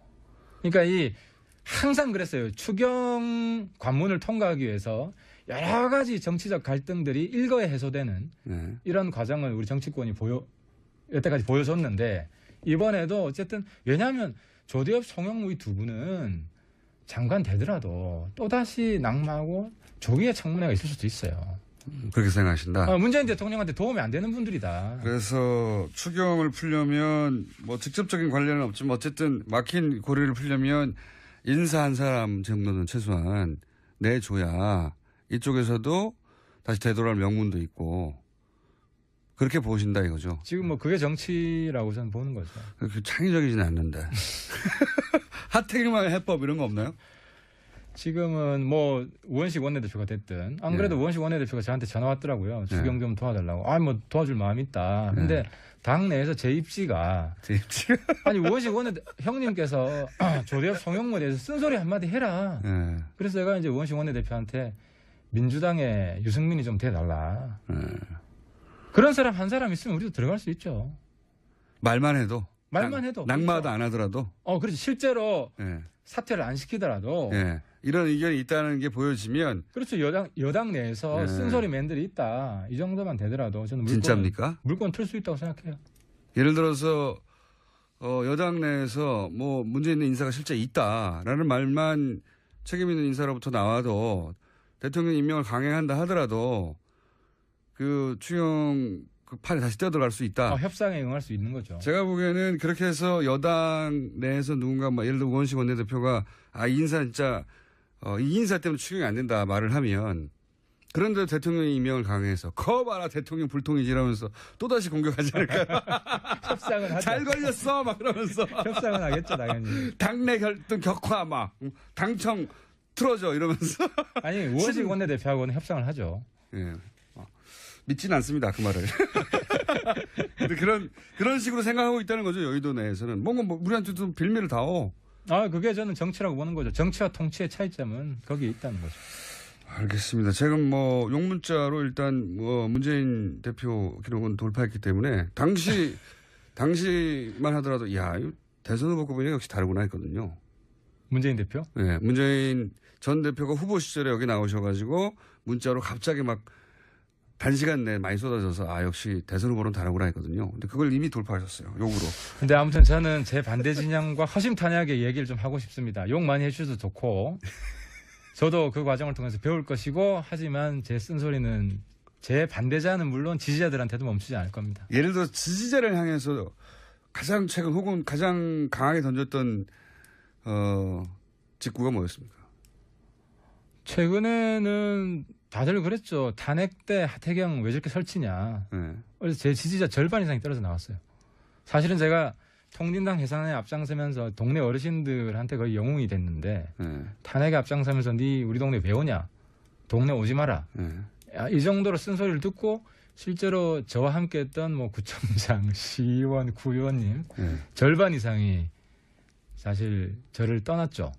그러니까 항상 그랬어요. 추경 관문을 통과하기 위해서 여러 가지 정치적 갈등들이 일거에 해소되는 이런 과정을 우리 정치권이 여태까지 보여줬는데 이번에도 어쨌든 왜냐하면 조대엽, 송영무 이 두 분은 장관 되더라도 또다시 낙마하고 조기의 청문회가 있을 수도 있어요. 그렇게 생각하신다. 문재인 대통령한테 도움이 안 되는 분들이다. 그래서 추경을 풀려면 뭐 직접적인 관련은 없지만 어쨌든 막힌 고리를 풀려면 인사 한 사람 정도는 최소한 내줘야 이쪽에서도 다시 되돌아올 명분도 있고 그렇게 보신다 이거죠. 지금 뭐 그게 정치라고 저는 보는 거죠. 그렇게 창의적이진 않는데. 하태경만의 해법 이런 거 없나요? 지금은 뭐 우원식 원내대표가 됐든 안 그래도 예. 우원식 원내대표가 저한테 전화 왔더라고요. 예. 추경 좀 도와달라고. 뭐 도와줄 마음 있다. 근데 당 내에서 제 입지가 아니 우원식 형님께서 조대엽 송영모에 대해서 쓴소리 한마디 해라. 예. 그래서 제가 이제 우원식 원내대표한테 민주당의 유승민이 좀 돼달라. 그런 사람 한 사람 있으면 우리도 들어갈 수 있죠. 말만 해도. 말만 해도. 낙마도 그렇죠. 안 하더라도. 그렇지. 실제로 예. 사퇴를 안 시키더라도. 예. 이런 의견이 있다는 게 보여지면. 그렇죠. 여당 내에서 예. 쓴소리 맨들이 있다. 이 정도만 되더라도 저는 진짜입니까? 물건 틀 수 있다고 생각해요. 예를 들어서 여당 내에서 뭐 문제 있는 인사가 실제 있다라는 말만 책임 있는 인사로부터 나와도 대통령 임명을 강행한다 하더라도 그 추경 그 판에 다시 뛰어들어갈 수 있다. 협상에 응할 수 있는 거죠. 제가 보기에는 그렇게 해서 여당 내에서 누군가 뭐 예를 들어 우원식 원내대표가 이 인사 진짜 이 인사 때문에 추경이 안 된다 말을 하면 그런데 대통령이 임명을 강행해서 봐라 대통령 불통이지 이러면서 또다시 공격하지 않을까요? 협상은 하죠. 잘 걸렸어 막 그러면서 협상은 하겠죠 당연히. 당내 결등 격화 막 당청 틀어져 이러면서 아니 우원식 원내대표하고는 협상을 하죠. 예. 믿지는 않습니다 그 말을. 근데 그런 식으로 생각하고 있다는 거죠 여의도 내에서는 뭔가 뭐 우리한테도 빌미를 다오. 그게 저는 정치라고 보는 거죠. 정치와 통치의 차이점은 거기에 있다는 거죠. 알겠습니다. 지금 뭐 용문자로 일단 뭐 문재인 대표 기록은 돌파했기 때문에 당시만 하더라도 이거 대선 후보 보니까 역시 다르구나 했거든요. 문재인 대표? 네, 문재인 전 대표가 후보 시절에 여기 나오셔가지고 문자로 갑자기 막 단시간 내에 많이 쏟아져서 역시 대선 후보는 다르구나 했거든요. 근데 그걸 이미 돌파하셨어요. 욕으로. 근데 아무튼 저는 제 반대 진영과 허심탄회하게 얘기를 좀 하고 싶습니다. 욕 많이 해주셔도 좋고 저도 그 과정을 통해서 배울 것이고 하지만 제 쓴소리는 제 반대자는 물론 지지자들한테도 멈추지 않을 겁니다. 예를 들어 지지자를 향해서 가장 최근 혹은 가장 강하게 던졌던 직구가 뭐였습니까? 최근에는 다들 그랬죠. 탄핵 때 하태경 왜 저렇게 설치냐. 네. 그래서 제 지지자 절반 이상이 떨어져 나왔어요. 사실은 제가 통진당 해산에 앞장서면서 동네 어르신들한테 거의 영웅이 됐는데 탄핵에 앞장서면서 우리 동네 왜 오냐. 동네 오지 마라. 이 정도로 쓴소리를 듣고 실제로 저와 함께 했던 뭐 구청장, 시의원, 구의원님 절반 이상이 사실 저를 떠났죠.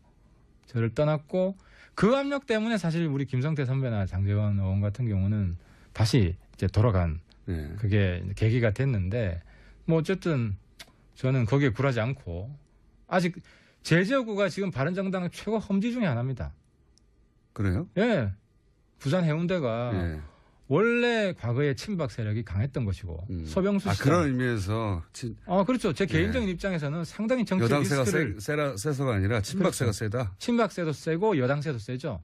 저를 떠났고 그 압력 때문에 사실 우리 김성태 선배나 장제원 의원 같은 경우는 다시 이제 돌아간 그게 계기가 됐는데 뭐 어쨌든 저는 거기에 굴하지 않고 아직 제 지역구가 지금 바른정당 최고 험지 중에 하나입니다. 그래요? 예. 부산 해운대가 원래 과거에 친박 세력이 강했던 것이고 소병수 시장. 그런 의미에서 그렇죠. 제 개인적인 입장에서는 상당히 정치 여당세가 리스크를 세서가 아니라 친박세가 세다. 친박세도 세고 여당세도 세죠.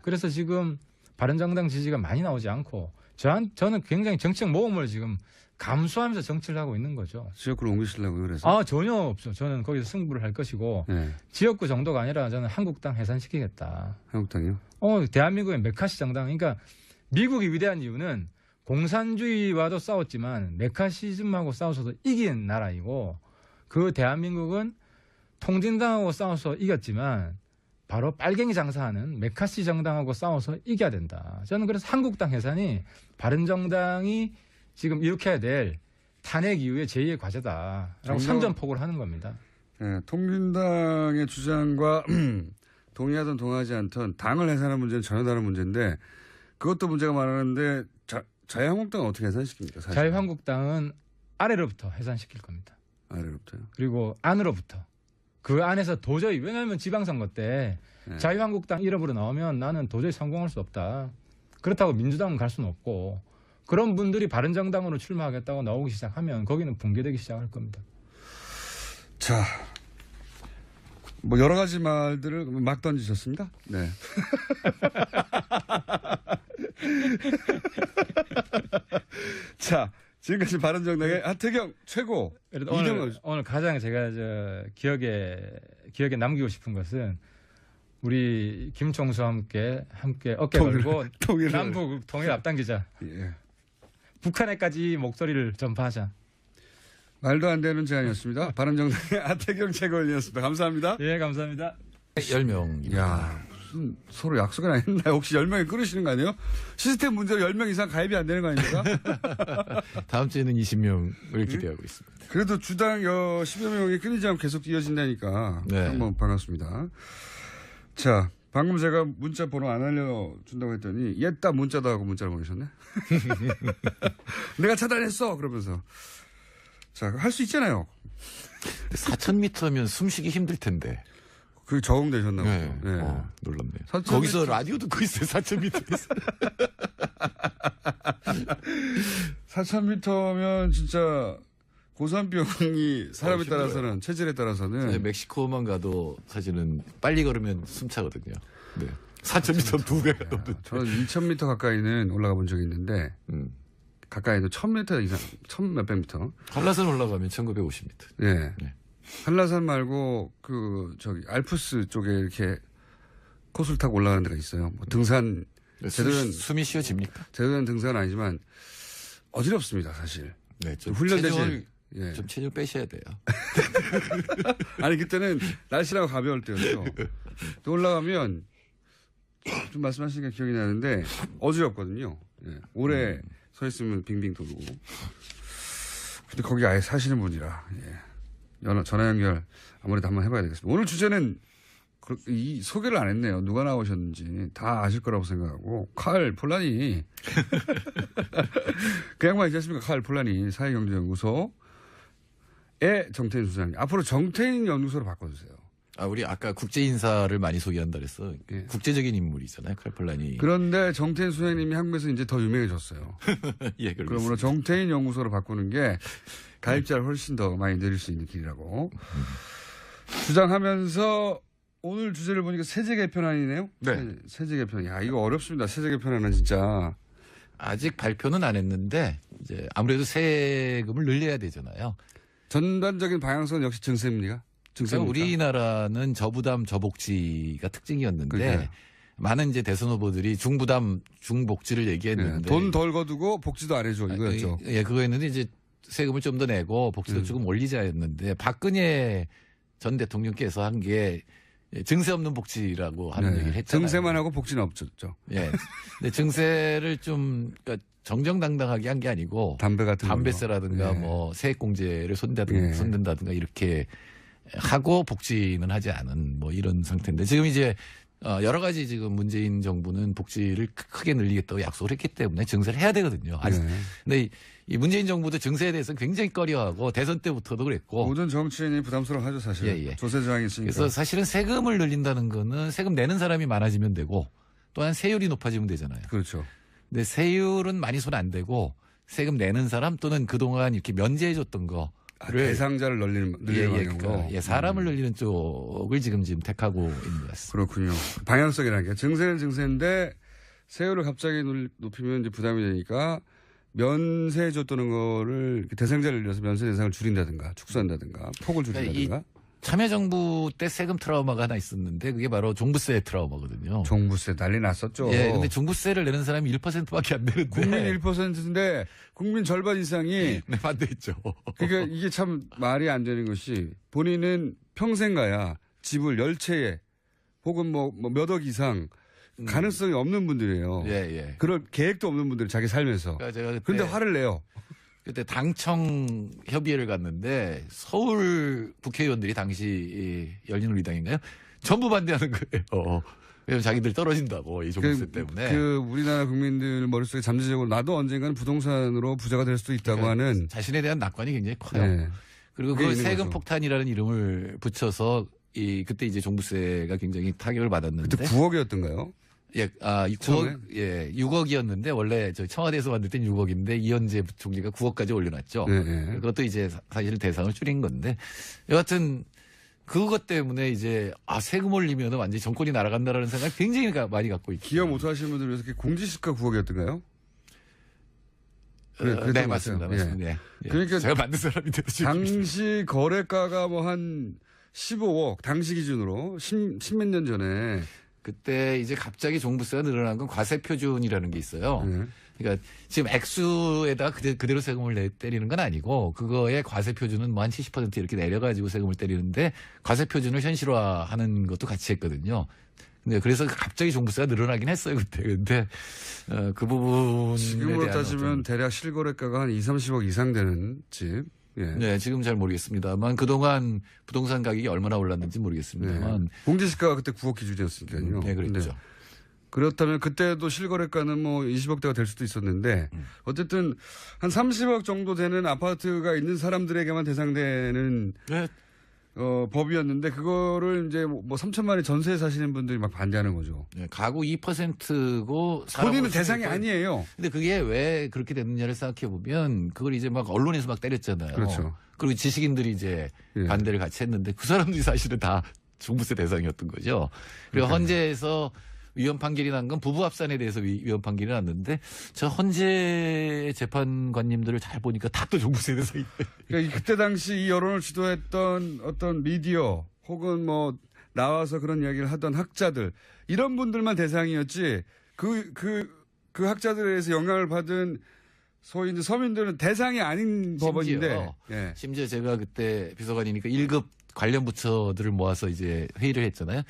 그래서 지금 바른정당 지지가 많이 나오지 않고 저는 굉장히 정치적 모험을 지금 감수하면서 정치를 하고 있는 거죠. 지역구를 옮기시려고요, 그래서? 전혀 없죠. 저는 거기서 승부를 할 것이고 지역구 정도가 아니라 저는 한국당 해산시키겠다. 한국당이요? 대한민국의 메카시 정당. 그러니까 미국이 위대한 이유는 공산주의와도 싸웠지만 메카시즘하고 싸워서도 이긴 나라이고 그 대한민국은 통진당하고 싸워서 이겼지만 바로 빨갱이 장사하는 메카시 정당하고 싸워서 이겨야 된다. 저는 그래서 한국당 해산이 바른정당이 지금 일으켜야 될 탄핵 이후의 제2의 과제다라고 선전포고를 하는 겁니다. 통진당의 주장과 동의하든 동의하지 않든 당을 해산하는 문제는 전혀 다른 문제인데 그것도 문제가 많았는데 자유한국당은 어떻게 해산시킵니까? 사실? 자유한국당은 아래로부터 해산시킬 겁니다. 아래로부터요? 그리고 안으로부터. 그 안에서 도저히 왜냐하면 지방선거 때 자유한국당 1업으로 나오면 나는 도저히 성공할 수 없다. 그렇다고 민주당은 갈 수는 없고 그런 분들이 바른정당으로 출마하겠다고 나오기 시작하면 거기는 붕괴되기 시작할 겁니다. 자, 뭐 여러 가지 말들을 막 던지셨습니다. 네. 자, 지금까지 바른정당의 하태경 최고. 오늘 가장 제가 기억에 남기고 싶은 것은 우리 김총수와 함께 어깨 걸고 남북 통일 앞당기자. 예. 북한에까지 목소리를 전파하자. 말도 안 되는 제안이었습니다. 바른정당의 하태경 최고위원이었습니다. 감사합니다. 예, 감사합니다. 10명. 야, 무슨 서로 약속을 안 했나요? 혹시 10명이 끊으시는 거 아니에요? 시스템 문제로 10명 이상 가입이 안 되는 거 아닙니까? 다음 주에는 20명을 기대하고 있습니다. 그래도 주당 10여 명이 끊이지 않고 계속 이어진다니까. 네. 한번 반갑습니다. 자, 방금 제가 문자 번호 안 알려준다고 했더니 옛다 문자다 하고 문자를 보내셨네. 내가 차단했어 그러면서. 자, 할 수 있잖아요. 4,000m면 숨쉬기 힘들 텐데. 그 적응되셨나 보죠. 네. 네. 놀랍네요. 4,000m. 거기서 라디오 듣고 있어요. 4,000m에서. 4,000m면 진짜 고산병이 사람에 따라서는 체질에 따라서는 멕시코만 가도 사실은 빨리 걸으면 숨차거든요. 네. 4,000m 2배가 넘는. 저는 2,000m 가까이는 올라가 본 적이 있는데 가까이도 1,000m 이상, 1,000 몇백 미터. 한라산 올라가면 1,950m. 네. 네. 한라산 말고 알프스 쪽에 이렇게 코스를 타고 올라가는 데가 있어요. 뭐 등산 숨이 쉬어집니까? 제대로 된 등산은 아니지만 어지럽습니다, 사실. 네, 좀 훈련 대신. 체중을 예. 좀 체중 빼셔야 돼요. 아니 그때는 날씨라고 가벼울 때였죠. 또 올라가면 좀 말씀하신 게 기억이 나는데 어지럽거든요. 예. 오래 서 있으면 빙빙 돌고. 근데 거기 아예 사시는 분이라 전화 연결 아무래도 한번 해봐야 되겠습니다. 오늘 주제는 이 소개를 안 했네요. 누가 나오셨는지 다 아실 거라고 생각하고 칼 폴라니 그 양반 있지 않습니까? 칼 폴라니 사회경제연구소의 정태인 소장님. 앞으로 정태인 연구소로 바꿔주세요. 우리 아까 국제 인사를 많이 소개한다 그랬어. 예. 국제적인 인물이잖아요. 칼폴란이. 그런데 정태인 소장님이 한국에서 이제 더 유명해졌어요. 예, 그러므로 정태인 연구소로 바꾸는 게 가입자를 훨씬 더 많이 늘릴 수 있는 길이라고 주장하면서 오늘 주제를 보니까 세제 개편안이네요. 네. 세제 개편. 야, 이거 어렵습니다. 세제 개편안은 진짜. 아직 발표는 안 했는데 이제 아무래도 세금을 늘려야 되잖아요. 전반적인 방향성은 역시 증세입니까? 그러니까 우리나라는 저부담 저복지가 특징이었는데 그러니까요. 많은 이제 대선 후보들이 중부담 중복지를 얘기했는데 돈 덜 거두고 복지도 안 해줘 이거였죠. 예, 그거였는데 이제 세금을 좀 더 내고 복지도 조금 올리자였는데 박근혜 전 대통령께서 한 게 증세 없는 복지라고 하는 얘기를 했잖아요. 증세만 하고 복지는 없었죠. 예. 근데 증세를 좀 그러니까 정정당당하게 한 게 아니고 담배 같은 담배세라든가 거. 뭐 세액공제를 손댄다든가 이렇게 하고 복지는 하지 않은 뭐 이런 상태인데 지금 이제 여러 가지 지금 문재인 정부는 복지를 크게 늘리겠다고 약속을 했기 때문에 증세를 해야 되거든요. 근데 이 문재인 정부도 증세에 대해서 굉장히 꺼려하고 대선 때부터도 그랬고 모든 정치인이 부담스러워하죠 사실. 예. 조세 저항이 있으니까. 그래서 사실은 세금을 늘린다는 거는 세금 내는 사람이 많아지면 되고 또한 세율이 높아지면 되잖아요. 그렇죠. 근데 세율은 많이 손 안 대고 세금 내는 사람 또는 그동안 이렇게 면제해줬던 거 대상자를 늘리는 방향으로. 사람을 늘리는 쪽을 지금 택하고 있는 것 같습니다. 그렇군요. 방향성이라는 게 증세는 증세인데 세율을 갑자기 높이면 이제 부담이 되니까 면세 줬다는 거를 대상자를 늘려서 면세 대상을 줄인다든가 축소한다든가 폭을 줄인다든가. 참여정부 때 세금 트라우마가 하나 있었는데 그게 바로 종부세 트라우마거든요. 종부세 난리 났었죠. 예, 근데 종부세를 내는 사람이 1%밖에 안 되는데. 국민 1%인데 국민 절반 이상이 네, 반대했죠. 그러니까 이게 참 말이 안 되는 것이 본인은 평생 가야 집을 10채에 혹은 뭐 몇 억 이상 가능성이 없는 분들이에요. 예. 그럴 계획도 없는 분들 자기 살면서. 그러니까 그런데 화를 내요. 그때 당청 협의회를 갔는데 서울 국회의원들이 당시 열린우리당인가요? 전부 반대하는 거예요. 왜냐면 자기들 떨어진다고 이 종부세 때문에. 우리나라 국민들 머릿속에 잠재적으로 나도 언젠가는 부동산으로 부자가 될 수도 있다고 하는. 자신에 대한 낙관이 굉장히 커요. 네. 그리고 그 세금 폭탄이라는 이름을 붙여서 그때 이제 종부세가 굉장히 타격을 받았는데. 그때 9억이었던가요? 예, 6억이었는데 원래 저 청와대에서 만들 땐 6억인데 이현재 총리가 9억까지 올려놨죠. 네. 그것도 이제 사실 대상을 줄인 건데 여하튼 그것 때문에 이제 세금 올리면 완전히 정권이 날아간다라는 생각 굉장히 많이 갖고 있고. 기업 못 하시는 분들 위해서 공지시가 9억이었던가요? 네, 맞습니다. 맞습니다. 예. 예. 그러니까 제가 만든 사람인데도 당시 거래가가 뭐 한 15억 당시 기준으로 10몇 년 전에 그때 이제 갑자기 종부세가 늘어난 건 과세 표준이라는 게 있어요. 그러니까 지금 액수에다가 그대로 세금을 때리는 건 아니고 그거의 과세 표준은 뭐 한 70% 이렇게 내려가지고 세금을 때리는데 과세 표준을 현실화하는 것도 같이 했거든요. 근데 그래서 갑자기 종부세가 늘어나긴 했어요 그때. 근데 그 부분에 지금으로 대한 따지면 대략 실거래가가 한 2, 30억 이상 되는 집. 예. 네, 지금 잘 모르겠습니다만 그동안 부동산 가격이 얼마나 올랐는지 모르겠습니다만 공제시가가 그때 9억 기준이었으니까요. 네, 그랬죠. 근데 그렇다면 그때도 실거래가는 뭐 20억대가 될 수도 있었는데 어쨌든 한 30억 정도 되는 아파트가 있는 사람들에게만 대상되는 네. 법이었는데 그거를 이제 뭐 3천만 원에 전세에 사시는 분들이 막 반대하는 거죠. 네, 가구 2%고 본인은 대상이 아니에요. 근데 그게 왜 그렇게 됐느냐를 생각해 보면 그걸 이제 막 언론에서 막 때렸잖아요. 그렇죠. 그리고 지식인들이 이제 예. 반대를 같이 했는데 그 사람들이 사실은 다 종부세 대상이었던 거죠. 그리고 헌재에서 위헌 판결이 난 건 부부 합산에 대해서 위헌 판결이 났는데 저 헌재 재판관님들을 잘 보니까 다 또 종부세 대상이. 그러니까 그때 당시 이 여론을 주도했던 어떤 미디어 혹은 뭐 나와서 그런 이야기를 하던 학자들 이런 분들만 대상이었지 그 학자들에 의해서 영향을 받은 소위 이제 서민들은 대상이 아닌 법원인데. 예. 심지어 제가 그때 비서관이니까 1급 관련 부처들을 모아서 이제 회의를 했잖아요.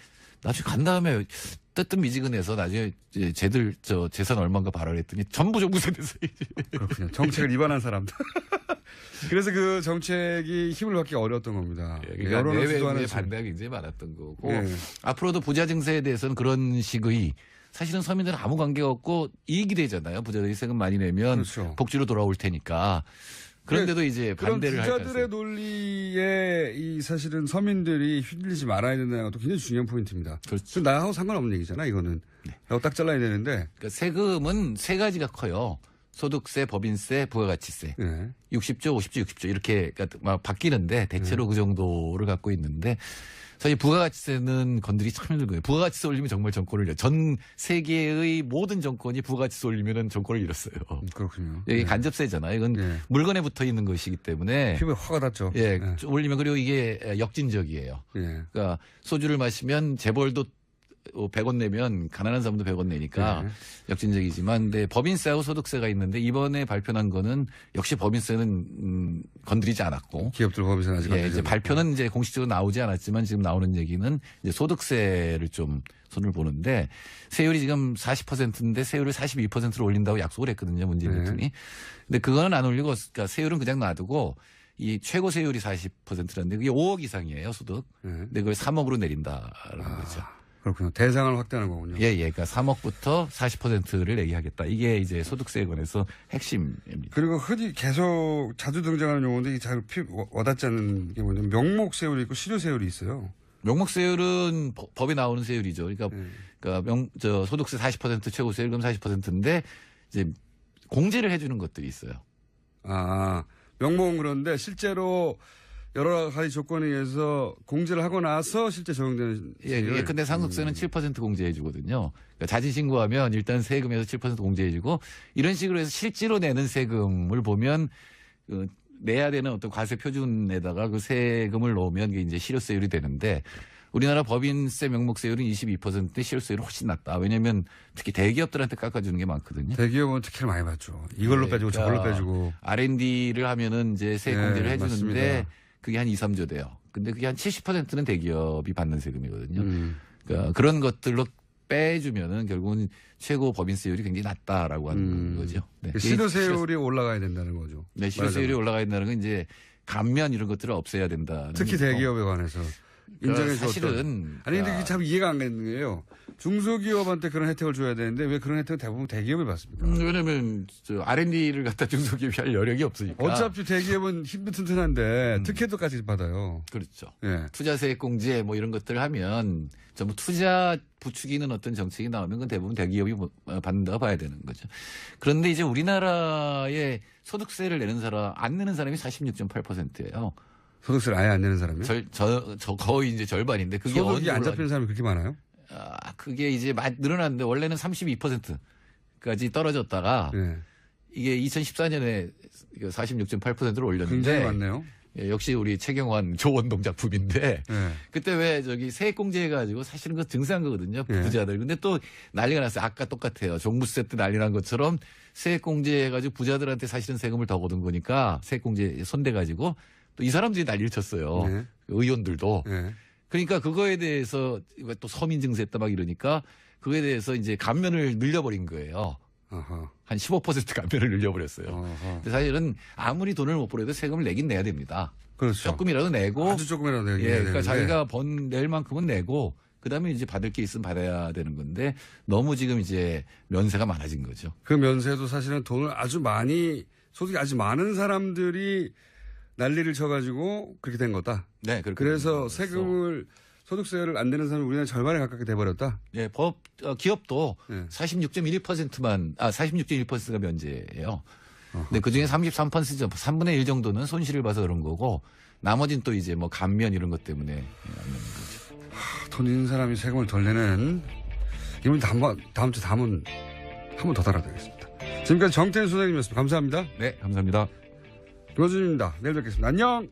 나중에 간 다음에 뜨뜻미지근해서 나중에 이제 쟤들 재산 얼마인가 발언했더니 전부 종부세 대상이지. 그렇군요. 정책을 위반한 사람들. 그래서 그 정책이 힘을 받기 어려웠던 겁니다. 그러니까 여론을 내외의 주도하는 반대가 굉장히 많았던 거고 예. 앞으로도 부자 증세에 대해서는 그런 식의 사실은 서민들은 아무 관계가 없고 이익이 되잖아요. 부자들이 세금 많이 내면 그렇죠. 복지로 돌아올 테니까. 그런데도 이제 그런 반대를 할 부자들의 가능성이. 논리에 이 사실은 서민들이 휘둘리지 말아야 된다는 것도 굉장히 중요한 포인트입니다. 그렇죠. 나하고 상관없는 얘기잖아, 이거는. 나하고 딱 잘라야 되는데. 그러니까 세금은 세 가지가 커요. 소득세, 법인세, 부가가치세. 예. 60조, 50조, 60조 이렇게 막 바뀌는데 대체로 그 정도를 갖고 있는데 사실 부가가치세는 건드리기 참 힘든 거예요. 부가가치세 올리면 정말 정권을 잃어요. 전 세계의 모든 정권이 부가가치세 올리면 정권을 잃었어요. 그렇군요. 여기 예. 간접세잖아요. 이건 예. 물건에 붙어 있는 것이기 때문에 피부에 화가 났죠. 예, 예. 올리면 그리고 이게 역진적이에요. 예. 그러니까 소주를 마시면 재벌도 100원 내면 가난한 사람도 100원 내니까 네. 역진적이지만 근데 법인세하고 소득세가 있는데 이번에 발표한 거는 역시 법인세는 건드리지 않았고 기업들 법인세는 아직 예, 이제 발표는 이제 공식적으로 나오지 않았지만 지금 나오는 얘기는 이제 소득세를 좀 손을 보는데 세율이 지금 40%인데 세율을 42%로 올린다고 약속을 했거든요. 문재인 네. 대통령이. 근데 그거는 안 올리고 그러니까 세율은 그냥 놔두고 이 최고 세율이 40%라는데 그게 5억 이상이에요, 소득. 네. 근데 그걸 3억으로 내린다라는 거죠. 그렇군요. 대상을 확대하는 거군요. 예, 예. 그러니까 3억부터 40%를 내기하겠다. 이게 이제 소득세에 관해서 핵심입니다. 그리고 흔히 계속 자주 등장하는 용어인데 이게 잘 와닿지 않는 게 뭐냐면 명목세율이 있고 실효세율이 있어요. 명목세율은 법에 나오는 세율이죠. 그러니까, 그러니까 소득세 40% 최고 세율금 40%인데 이제 공제를 해주는 것들이 있어요. 아, 명목은 그런데 실제로 여러 가지 조건에 의해서 공제를 하고 나서 실제 적용되는. 예, 근데 상속세는 7% 공제해 주거든요. 그러니까 자진 신고하면 일단 세금에서 7% 공제해 주고 이런 식으로 해서 실제로 내는 세금을 보면 내야 되는 어떤 과세 표준에다가 그 세금을 넣으면 이게 이제 실효세율이 되는데 우리나라 법인세 명목세율은 22%인데 실효세율은 훨씬 낮다. 왜냐하면 특히 대기업들한테 깎아주는 게 많거든요. 대기업은 특혜를 많이 받죠. 이걸로 네, 빼주고 저걸로 빼주고. R&D를 하면은 이제 세 공제를 네, 해주는데 맞습니다. 그게 한 2, 3조 돼요. 근데 그게 한 70%는 대기업이 받는 세금이거든요. 그러니까 그런 것들로 빼주면은 결국은 최고 법인세율이 굉장히 낮다라고 하는 거죠. 네. 실효세율이 올라가야 된다는 거죠. 네, 실효세율이 올라가야 된다는 건 이제 감면 이런 것들을 없애야 된다는 특히 얘기고. 대기업에 관해서. 인정해 줬던. 사실은 아니 근데 이게 참 이해가 안 되는 게요. 중소기업한테 그런 혜택을 줘야 되는데 왜 그런 혜택을 대부분 대기업이 받습니까? 왜냐면 R&D를 갖다 중소기업이 할 여력이 없으니까. 어차피 대기업은 힘도 튼튼한데 특혜도까지 받아요. 그렇죠. 예. 투자세액 공제 뭐 이런 것들을 하면 전부 투자 부추기는 어떤 정책이 나오면 그건 대부분 대기업이 받는다고 봐야 되는 거죠. 그런데 이제 우리나라의 소득세를 내는 사람 안 내는 사람이 46.8%예요. 소득세를 아예 안 내는 사람이요? 저 거의 이제 절반인데 그게 소득이 안 잡히는 사람이 그렇게 많아요? 그게 이제 늘어났는데 원래는 32%까지 떨어졌다가 네. 이게 2014년에 46.8%로 올렸는데 굉장히 많네요. 예, 역시 우리 최경환 조원동 작품인데 네. 그때 왜 세액공제 해가지고 사실은 그 증세한 거거든요. 네. 부자들. 근데 또 난리가 났어요. 아까 똑같아요. 종부세 때 난리 난 것처럼 세액공제 해가지고 부자들한테 사실은 세금을 더 거둔 거니까 세액공제 손대가지고 또 이 사람들이 난리를 쳤어요. 네. 의원들도. 네. 그러니까 그거에 대해서 또 서민 증세했다 막 이러니까 그거에 대해서 이제 감면을 늘려버린 거예요. 어허. 한 15% 감면을 늘려버렸어요. 어허. 근데 사실은 아무리 돈을 못 벌어도 세금을 내긴 내야 됩니다. 그렇죠. 조금이라도 내고. 아주 조금이라도 내야 예, 그러니까 되는데. 자기가 낼 만큼은 내고 그다음에 이제 받을 게 있으면 받아야 되는 건데 너무 지금 이제 면세가 많아진 거죠. 그 면세도 사실은 돈을 아주 많이 소득이 아주 많은 사람들이 난리를 쳐가지고 그렇게 된 거다. 네, 그렇게 그래서 소득세를 안 내는 사람이 우리나라 절반에 가깝게 돼버렸다. 예, 기업도 네. 46.1%가 면제예요. 근데 그 중에 33%, 3분의 1 정도는 손실을 봐서 그런 거고 나머지는 또 이제 뭐 감면 이런 것 때문에 안 내는 거죠. 돈 있는 사람이 세금을 덜 내는 이분 다음 주 담은 한 번 더 달아드리겠습니다. 지금까지 정태인 소장님이었습니다. 감사합니다. 네, 감사합니다. 김호준입니다. 내일 뵙겠습니다. 안녕.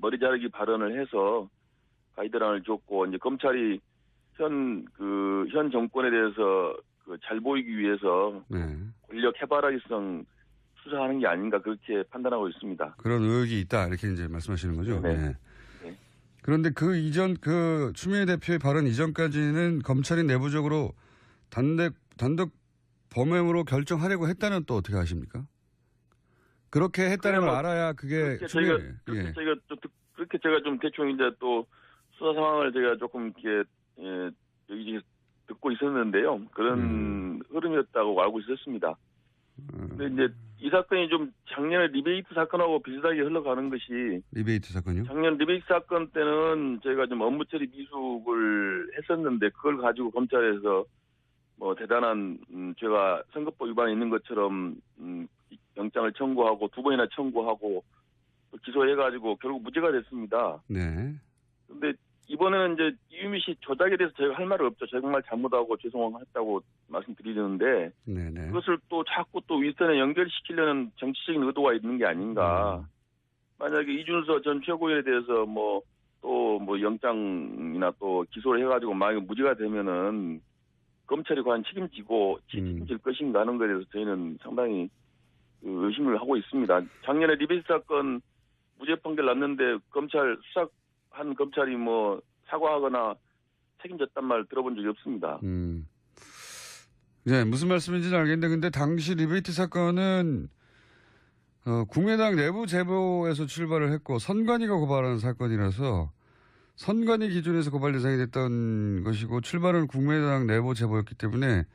머리 자르기 발언을 해서 가이드라인을 줬고 이제 검찰이 현 정권에 대해서 잘 보이기 위해서 네. 권력 해바라기성 수사하는 게 아닌가 그렇게 판단하고 있습니다. 그런 의혹이 있다 이렇게 이제 말씀하시는 거죠. 네. 네. 네. 그런데 그 이전 추미애 대표의 발언 이전까지는 검찰이 내부적으로 단독 범행으로 결정하려고 했다는 또 어떻게 아십니까? 그렇게 했다는 걸 알아야 그게 그렇게 제가 좀 대충 이제 또 수사 상황을 제가 조금 이렇게 여기 듣고 있었는데요. 그런 흐름이었다고 알고 있었습니다. 근데 이제 이 사건이 좀 작년에 리베이트 사건하고 비슷하게 흘러가는 것이 리베이트 사건이요? 작년 리베이트 사건 때는 저희가 좀 업무 처리 미숙을 했었는데 그걸 가지고 검찰에서 뭐 대단한 죄가 선거법 위반이 있는 것처럼 영장을 청구하고 2번이나 청구하고 기소해가지고 결국 무죄가 됐습니다. 네. 근데 이번에는 이제 이유미 씨 조작에 대해서 저희가 할 말은 없죠. 정말 잘못하고 죄송했다고 말씀드리는데 네네. 그것을 또 자꾸 또 윗선에 연결시키려는 정치적인 의도가 있는 게 아닌가. 만약에 이준서 전 최고위원에 대해서 또 영장이나 또 기소를 해가지고 만약에 무죄가 되면은 검찰이 과연 책임질 것인가 하는 것에 대해서 저희는 상당히 의심을 하고 있습니다. 작년에 리베이트 사건 무죄 판결 났는데 수사한 검찰이 사과하거나 책임졌단 말 들어본 적이 없습니다. 네, 무슨 말씀인지는 알겠는데 근데 당시 리베이트 사건은 국민의당 내부 제보에서 출발을 했고 선관위가 고발하는 사건이라서 선관위 기준에서 고발 대상이 됐던 것이고 출발은 국민의당 내부 제보였기 때문에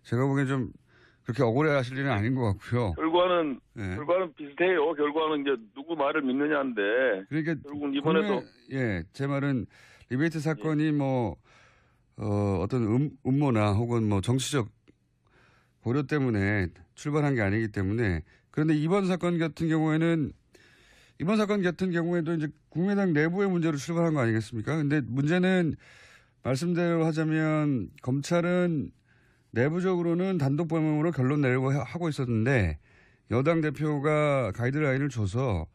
제가 보기엔 좀 그렇게 억울해하실 일은 아닌 것 같고요. 결과는 비슷해요. 결과는 이제 누구 말을 믿느냐인데. 그러니까 결국 이번에도 제 말은 리베이트 사건이 어떤 음모나 혹은 정치적 고려 때문에 출발한 게 아니기 때문에 그런데 이번 사건 같은 경우에도 이제 국민의당 내부의 문제로 출발한 거 아니겠습니까? 근데 문제는 말씀대로 하자면 검찰은 내부적으로는 단독 범행으로 결론 내려고 하고 있었는데 여당 대표가 가이드라인을 줘서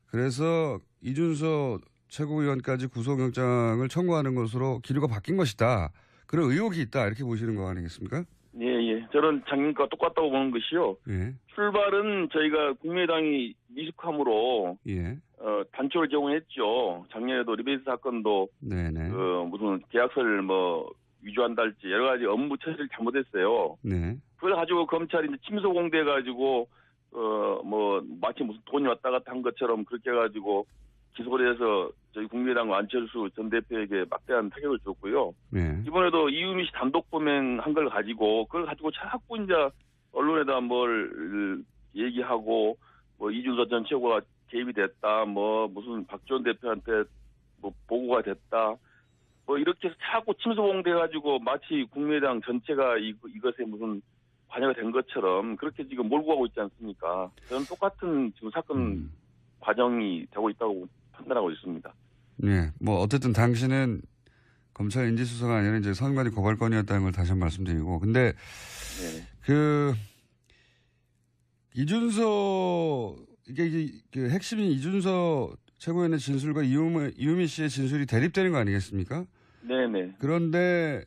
그래서 이준서 최고위원까지 구속영장을 청구하는 것으로 기류가 바뀐 것이다. 그런 의혹이 있다. 이렇게 보시는 거 아니겠습니까? 예. 저는 작년과 똑같다고 보는 것이요. 예. 출발은 저희가 국민의당이 미숙함으로 단초를 제공했죠. 작년에도 리베이트 사건도 네네. 무슨 계약서를 위조한다 할지 여러 가지 업무 처리를 잘못했어요. 네. 그걸 가지고 검찰이 이제 침소 공대 가지고 마치 무슨 돈이 왔다 갔다 한 것처럼 그렇게 해가지고 기소를 해서 저희 국민의당 안철수 전 대표에게 막대한 타격을 줬고요. 네. 이번에도 이유미 씨 단독 범행한 걸 가지고 그걸 가지고 자꾸 이제 언론에다 뭘 얘기하고 이준서 전 최고가 개입이 됐다. 무슨 박지원 대표한테 보고가 됐다. 이렇게 해서 자꾸 침소봉돼가지고 마치 국민의당 전체가 이것에 무슨 관여가 된 것처럼 그렇게 지금 몰고 가고 있지 않습니까? 저는 똑같은 지금 사건 과정이 되고 있다고 판단하고 있습니다. 네, 뭐 어쨌든 당신은 검찰 인지수사가 아니라 이제 선관위 고발건이었다는 걸 다시 한번 말씀드리고, 근데 그 이준서 이게 그 핵심인 이준서 최고위원의 진술과 이유미 씨의 진술이 대립되는 거 아니겠습니까? 네네. 그런데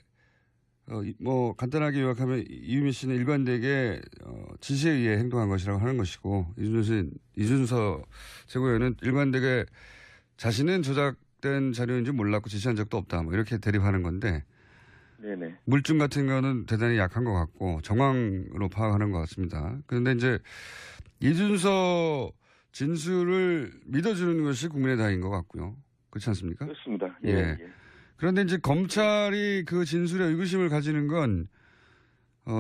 뭐 간단하게 요약하면 이유미 씨는 일관되게 지시에 의해 행동한 것이라고 하는 것이고, 이준서 최고위원은 일관되게 자신은 조작된 자료인지 몰랐고 지시한 적도 없다, 뭐 이렇게 대립하는 건데, 네네. 물증 같은 거는 대단히 약한 것 같고 정황으로 파악하는 것 같습니다. 그런데 이제 이준서 진술을 믿어주는 것이 국민의당인 것 같고요. 그렇지 않습니까? 그렇습니다. 예. 예. 그런데 이제 검찰이 그 진술에 의구심을 가지는 건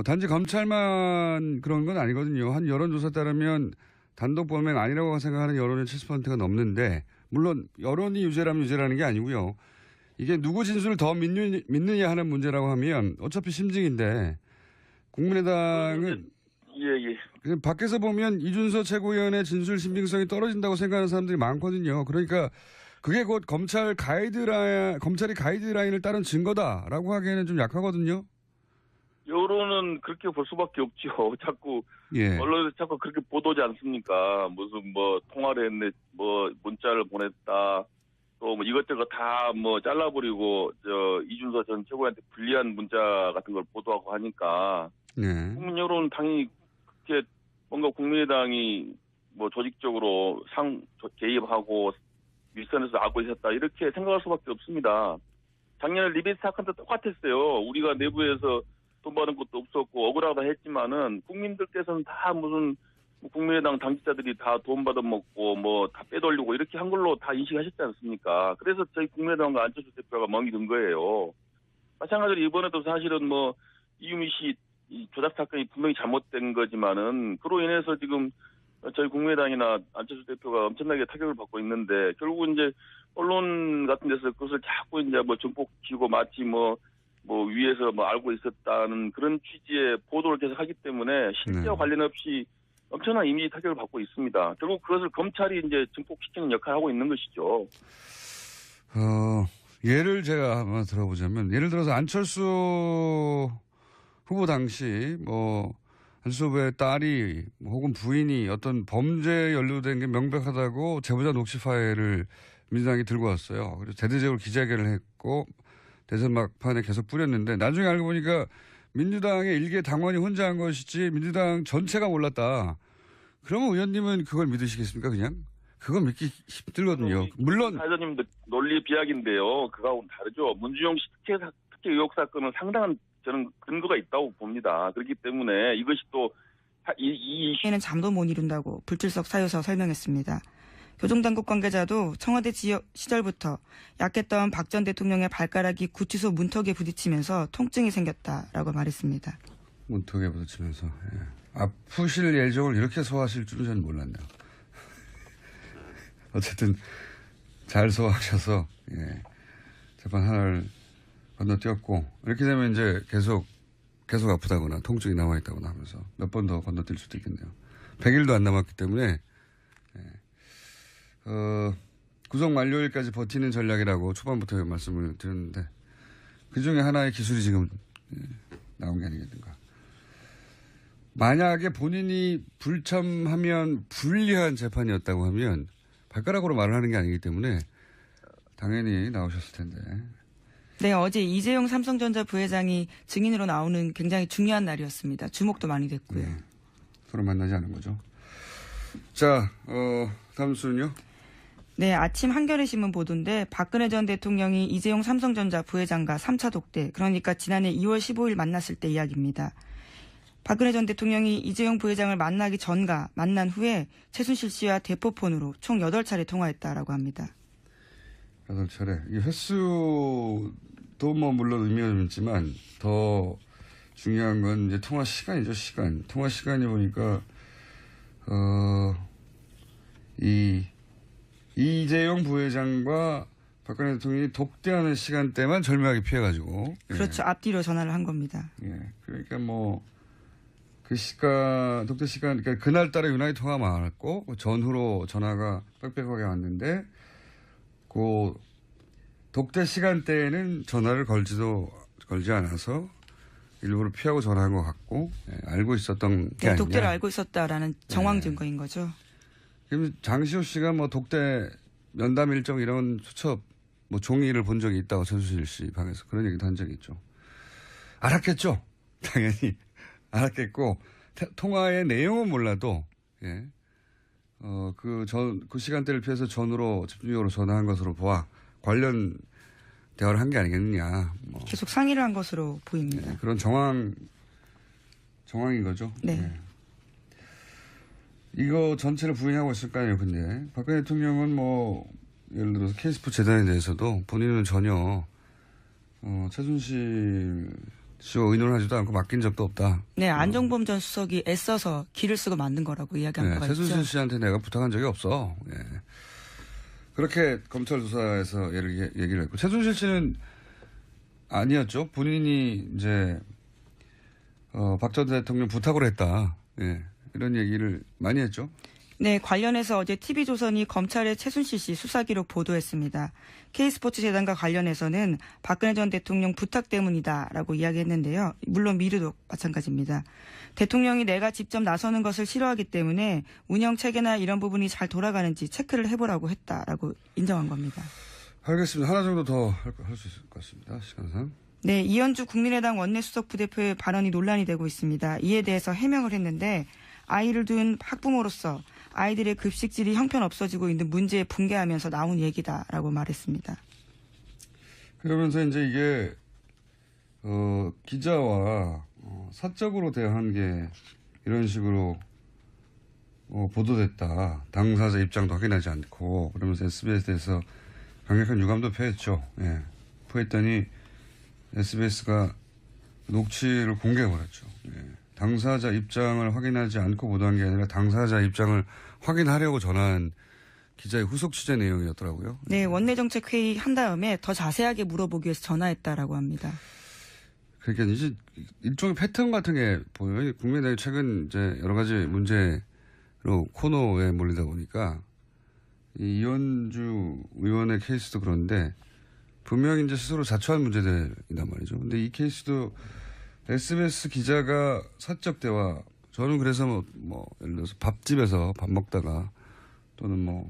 단지 검찰만 그런 건 아니거든요. 한 여론조사 따르면 단독 범행 아니라고 생각하는 여론이 70%가 넘는데, 물론 여론이 유죄라면 유죄라는 게 아니고요. 이게 누구 진술을 더 믿느냐 하는 문제라고 하면 어차피 심증인데, 국민의당은 밖에서 보면 이준서 최고위원의 진술 신빙성이 떨어진다고 생각하는 사람들이 많거든요. 그러니까 그게 곧 검찰이 가이드라인을 따른 증거다라고 하기에는 좀 약하거든요. 여론은 그렇게 볼 수밖에 없죠. 자꾸 언론에서 자꾸 그렇게 보도지 않습니까? 무슨 뭐 통화를 했네, 뭐 문자를 보냈다, 또 뭐 이것저것 다 뭐 잘라버리고 이준서 전 최고위원한테 불리한 문자 같은 걸 보도하고 하니까 국민 여론은 당연히 그렇게 뭔가 국민의당이 뭐 조직적으로 개입하고 윗선에서 하고 있었다 이렇게 생각할 수밖에 없습니다. 작년에 리베이트 사건도 똑같았어요. 우리가 내부에서 돈 버는 것도 없었고 억울하다 했지만은 국민들께서는 다 무슨 국민의당 당직자들이 다 돈 받아먹고 뭐 다 빼돌리고 이렇게 한 걸로 다 인식하셨지 않습니까? 그래서 저희 국민의당과 안철수 대표가 멍이 든 거예요. 마찬가지로 이번에도 사실은 뭐 이유미 씨 조작 사건이 분명히 잘못된 거지만은 그로 인해서 지금 저희 국민의당이나 안철수 대표가 엄청나게 타격을 받고 있는데, 결국은 이제 언론 같은 데서 그것을 자꾸 이제 뭐 증폭시키고 마치 뭐 위에서 뭐 알고 있었다는 그런 취지의 보도를 계속 하기 때문에 실제와 관련 없이 엄청난 이미지 타격을 받고 있습니다. 결국 그것을 검찰이 이제 증폭시키는 역할을 하고 있는 것이죠. 예를 제가 한번 들어보자면, 예를 들어서 안철수 후보 당시 뭐 안철수 후보의 딸이 혹은 부인이 어떤 범죄에 연루된 게 명백하다고 제보자 녹취 파일을 민주당이 들고 왔어요. 그래서 대대적으로 기자회견을 했고 대선 막판에 계속 뿌렸는데, 나중에 알고 보니까 민주당의 일개 당원이 혼자 한 것이지 민주당 전체가 몰랐다. 그러면 의원님은 그걸 믿으시겠습니까? 그냥? 그건 믿기 힘들거든요. 물론 사장님 논리 비약인데요. 그거하고는 다르죠. 문주영 씨 특혜 의혹 사건은 상당한 저는 근거가 있다고 봅니다. 그렇기 때문에 이것이 또 이는 잠도 못 이룬다고 불출석 사유서 설명했습니다. 교정당국 관계자도 청와대 지역 시절부터 약했던 박 전 대통령의 발가락이 구치소 문턱에 부딪히면서 통증이 생겼다라고 말했습니다. 문턱에 부딪히면서. 아프실 예정을 이렇게 소화하실 줄은 저는 몰랐네요. 어쨌든 잘 소화하셔서 재판 하나를 건너뛰었고, 이렇게 되면 이제 계속 아프다거나 통증이 남아있다거나 하면서 몇 번 더 건너뛸 수도 있겠네요. 100일도 안 남았기 때문에 구속 만료일까지 버티는 전략이라고 초반부터 말씀을 드렸는데, 그중에 하나의 기술이 지금 나온 게 아니겠는가. 만약에 본인이 불참하면 불리한 재판이었다고 하면 발가락으로 말을 하는 게 아니기 때문에 당연히 나오셨을 텐데. 네, 어제 이재용 삼성전자 부회장이 증인으로 나오는 굉장히 중요한 날이었습니다. 주목도 많이 됐고요. 서로 만나지 않은 거죠. 자, 다음 수는요? 네, 아침 한겨레 신문 보도인데, 박근혜 전 대통령이 이재용 삼성전자 부회장과 3차 독대, 그러니까 지난해 2월 15일 만났을 때 이야기입니다. 박근혜 전 대통령이 이재용 부회장을 만나기 전과 만난 후에 최순실 씨와 대포폰으로 총 8차례 통화했다라고 합니다. 8차례. 이 횟수도 뭐 물론 의미가 좀 있지만 더 중요한 건 이제 통화 시간이죠, 시간. 통화 시간이 보니까 이재용 부회장과 박근혜 대통령이 독대하는 시간대만 절묘하게 피해가지고. 그렇죠. 앞뒤로 전화를 한 겁니다. 그러니까 뭐 그 시간, 독대 시간, 그러니까 그날따라 유난히 통화가 많았고, 그 전후로 전화가 빽빽하게 왔는데, 그 독대 시간대에는 전화를 걸지 않아서 일부러 피하고 전화한 것 같고, 알고 있었던 게 아니냐. 독대를 알고 있었다라는 정황 증거인 거죠. 그럼 장시호 씨가 뭐 독대 면담 일정 이런 수첩, 뭐 종이를 본 적이 있다고 최순실 씨 방에서 그런 얘기도 한 적이 있죠. 알았겠죠? 당연히. 알았겠고, 통화의 내용은 몰라도, 예. 그 시간대를 피해서 전후로 집중적으로 전화한 것으로 보아 관련 대화를 한 게 아니겠느냐. 뭐. 계속 상의를 한 것으로 보입니다. 네, 그런 정황인 거죠. 네. 네. 이거 전체를 부인하고 있을 거 아니에요, 근데. 박근혜 대통령은 뭐, 예를 들어서 K스포츠 재단에 대해서도 본인은 전혀, 최순실 씨와 의논을 하지도 않고 맡긴 적도 없다. 네, 안종범 전 수석이 애써서 길을 쓰고 만든 거라고 이야기한 거가 있죠. 최순실 씨한테 내가 부탁한 적이 없어. 예. 그렇게 검찰 조사에서 얘기를 했고, 최순실 씨는 아니었죠. 본인이 이제 박 전 대통령 부탁으로 했다. 예. 이런 얘기를 많이 했죠. 네, 관련해서 어제 TV조선이 검찰의 최순실 씨 수사 기록 보도했습니다. K스포츠 재단과 관련해서는 박근혜 전 대통령 부탁 때문이다라고 이야기했는데요. 물론 미르도 마찬가지입니다. 대통령이 내가 직접 나서는 것을 싫어하기 때문에 운영 체계나 이런 부분이 잘 돌아가는지 체크를 해보라고 했다라고 인정한 겁니다. 알겠습니다. 하나 정도 더 할 수 있을 것 같습니다. 시간상. 네, 이현주 국민의당 원내수석 부대표의 발언이 논란이 되고 있습니다. 이에 대해서 해명을 했는데 아이를 둔 학부모로서 아이들의 급식질이 형편없어지고 있는 문제에 분개하면서 나온 얘기다라고 말했습니다. 그러면서 이제 이게 기자와 사적으로 대한 게 이런 식으로 보도됐다. 당사자 입장도 확인하지 않고 그러면서 SBS에서 강력한 유감도 표했죠. 예. 표했더니 SBS가 녹취를 공개해버렸죠. 예. 당사자 입장을 확인하지 않고 보도한 게 아니라 당사자 입장을 확인하려고 전한 기자의 후속 취재 내용이었더라고요. 네, 원내정책회의 한 다음에 더 자세하게 물어보기 위해서 전화했다라고 합니다. 그러니까 이제 일종의 패턴 같은 게 보여요. 국민의당이 최근 이제 여러 가지 문제로 코너에 몰리다 보니까 이 이현주 의원의 케이스도 그런데 분명히 이제 스스로 자초한 문제들이란 말이죠. 근데 이 케이스도 SBS 기자가 사적 대화, 저는 그래서 뭐 예를 들어서 밥집에서 밥 먹다가 또는 뭐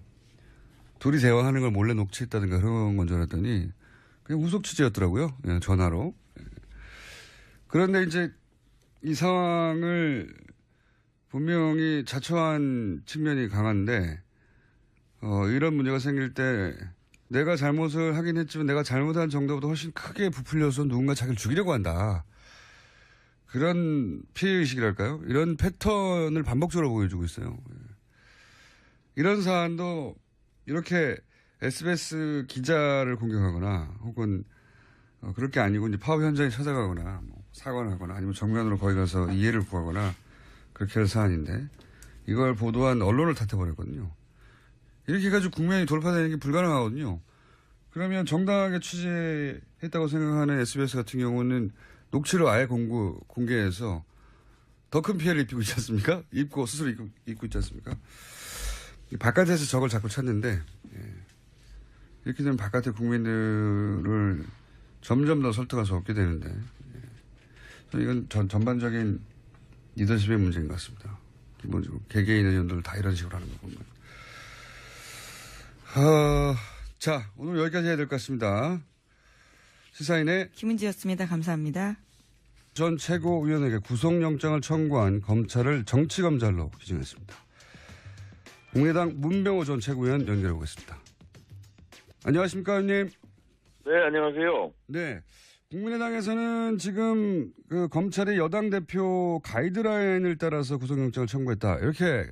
둘이 대화하는 걸 몰래 녹취했다든가 그런 건 줄 알았더니 그냥 후속 취재였더라고요. 예, 전화로. 예. 그런데 이제 이 상황을 분명히 자초한 측면이 강한데 이런 문제가 생길 때 내가 잘못을 하긴 했지만 내가 잘못한 정도보다 훨씬 크게 부풀려서 누군가 자기를 죽이려고 한다. 그런 피해의식이랄까요? 이런 패턴을 반복적으로 보여주고 있어요. 이런 사안도 이렇게 SBS 기자를 공격하거나 혹은 그럴 게 아니고 이제 파업 현장에 찾아가거나 뭐 사과를 하거나 아니면 정면으로 거기 가서 이해를 구하거나 그렇게 할 사안인데 이걸 보도한 언론을 탓해버렸거든요. 이렇게 해가지고 국면이 돌파되는 게 불가능하거든요. 그러면 정당하게 취재했다고 생각하는 SBS 같은 경우는 녹취를 아예 공개해서 더 큰 피해를 입히고 있지 않습니까? 스스로 입고 있지 않습니까? 바깥에서 저걸 자꾸 찾는데, 이렇게 되면 바깥의 국민들을 점점 더 설득할 수 없게 되는데, 이건 전반적인 리더십의 문제인 것 같습니다. 기본적으로 개개인 의원들 다 이런 식으로 하는 거 보면. 자, 오늘 여기까지 해야 될 것 같습니다. 시사인의 김은지였습니다. 감사합니다. 전 최고위원에게 구속영장을 청구한 검찰을 정치검찰로 규정했습니다. 국민의당 문병호 전 최고위원 연결해 보겠습니다. 안녕하십니까, 의원님? 네, 안녕하세요. 네. 국민의당에서는 지금 그 검찰의 여당 대표 가이드라인을 따라서 구속영장을 청구했다. 이렇게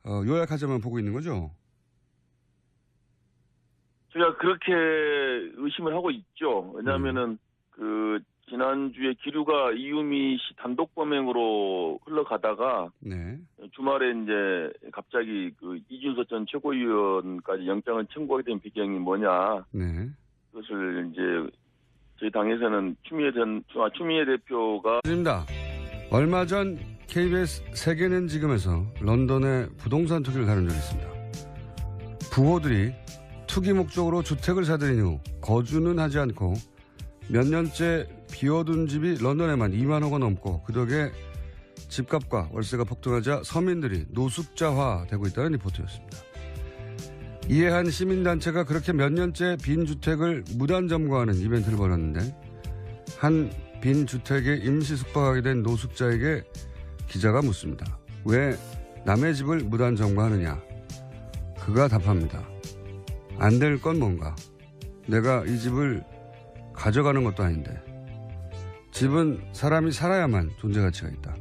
요약하자만 보고 있는 거죠? 제가 그렇게 의심을 하고 있죠. 왜냐하면은 지난주에 기류가 이유미 씨 단독 범행으로 흘러가다가 네. 주말에 이제 갑자기 이준석 전 최고위원까지 영장을 청구하게 된 배경이 뭐냐. 네. 그것을 이제 저희 당에서는 추미애 대표가 맞습니다. 얼마 전 KBS 세계는 지금에서 런던의 부동산 투기를 다룬 적이 있습니다. 부호들이 투기 목적으로 주택을 사들인 후 거주는 하지 않고 몇 년째 비워둔 집이 런던에만 2만 호가 넘고 그 덕에 집값과 월세가 폭등하자 서민들이 노숙자화되고 있다는 리포트였습니다. 이에 한 시민단체가 그렇게 몇 년째 빈 주택을 무단 점거하는 이벤트를 벌였는데 한 빈 주택에 임시 숙박하게 된 노숙자에게 기자가 묻습니다. 왜 남의 집을 무단 점거하느냐? 그가 답합니다. 안 될 건 뭔가? 내가 이 집을 가져가는 것도 아닌데. 집은 사람이 살아야만 존재 가치가 있다.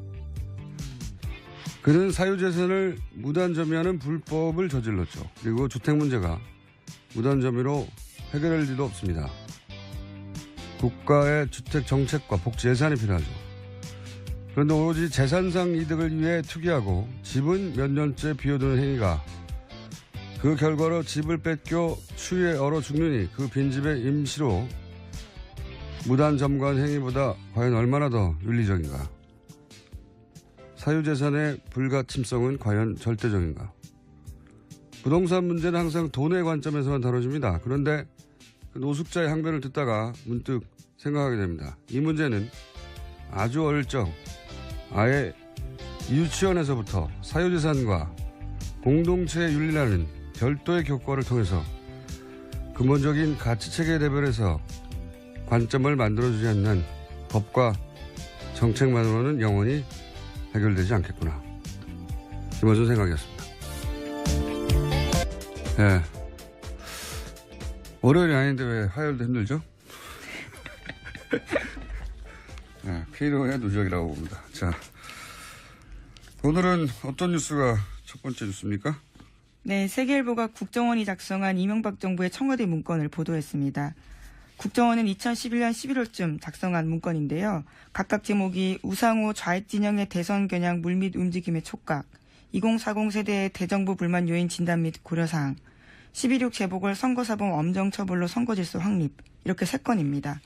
그는 사유재산을 무단 점유하는 불법을 저질렀죠. 그리고 주택 문제가 무단 점유로 해결할 리도 없습니다. 국가의 주택 정책과 복지 예산이 필요하죠. 그런데 오로지 재산상 이득을 위해 투기하고 집은 몇 년째 비워두는 행위가 그 결과로 집을 뺏겨 추위에 얼어 죽느니 그 빈집에 임시로 무단 점거한 행위보다 과연 얼마나 더 윤리적인가? 사유재산의 불가침성은 과연 절대적인가? 부동산 문제는 항상 돈의 관점에서만 다뤄집니다. 그런데 그 노숙자의 항변을 듣다가 문득 생각하게 됩니다. 이 문제는 아주 어릴 적 아예 유치원에서부터 사유재산과 공동체의 윤리라는 별도의 교과를 통해서 근본적인 가치체계 레벨에서 관점을 만들어주지 않는 법과 정책만으로는 영원히 해결되지 않겠구나. 김어준 생각이었습니다. 네. 월요일이 아닌데 왜 화요일도 힘들죠? 네, 피로의 누적이라고 봅니다. 자, 오늘은 어떤 뉴스가 첫 번째 뉴스입니까? 네, 세계일보가 국정원이 작성한 이명박 정부의 청와대 문건을 보도했습니다. 국정원은 2011년 11월쯤 작성한 문건인데요. 각각 제목이 우상호 좌익 진영의 대선 겨냥 물밑 움직임의 촉각, 2040 세대의 대정부 불만 요인 진단 및 고려사항, 12.6 재보궐 선거사범 엄정 처벌로 선거질서 확립, 이렇게 3건입니다.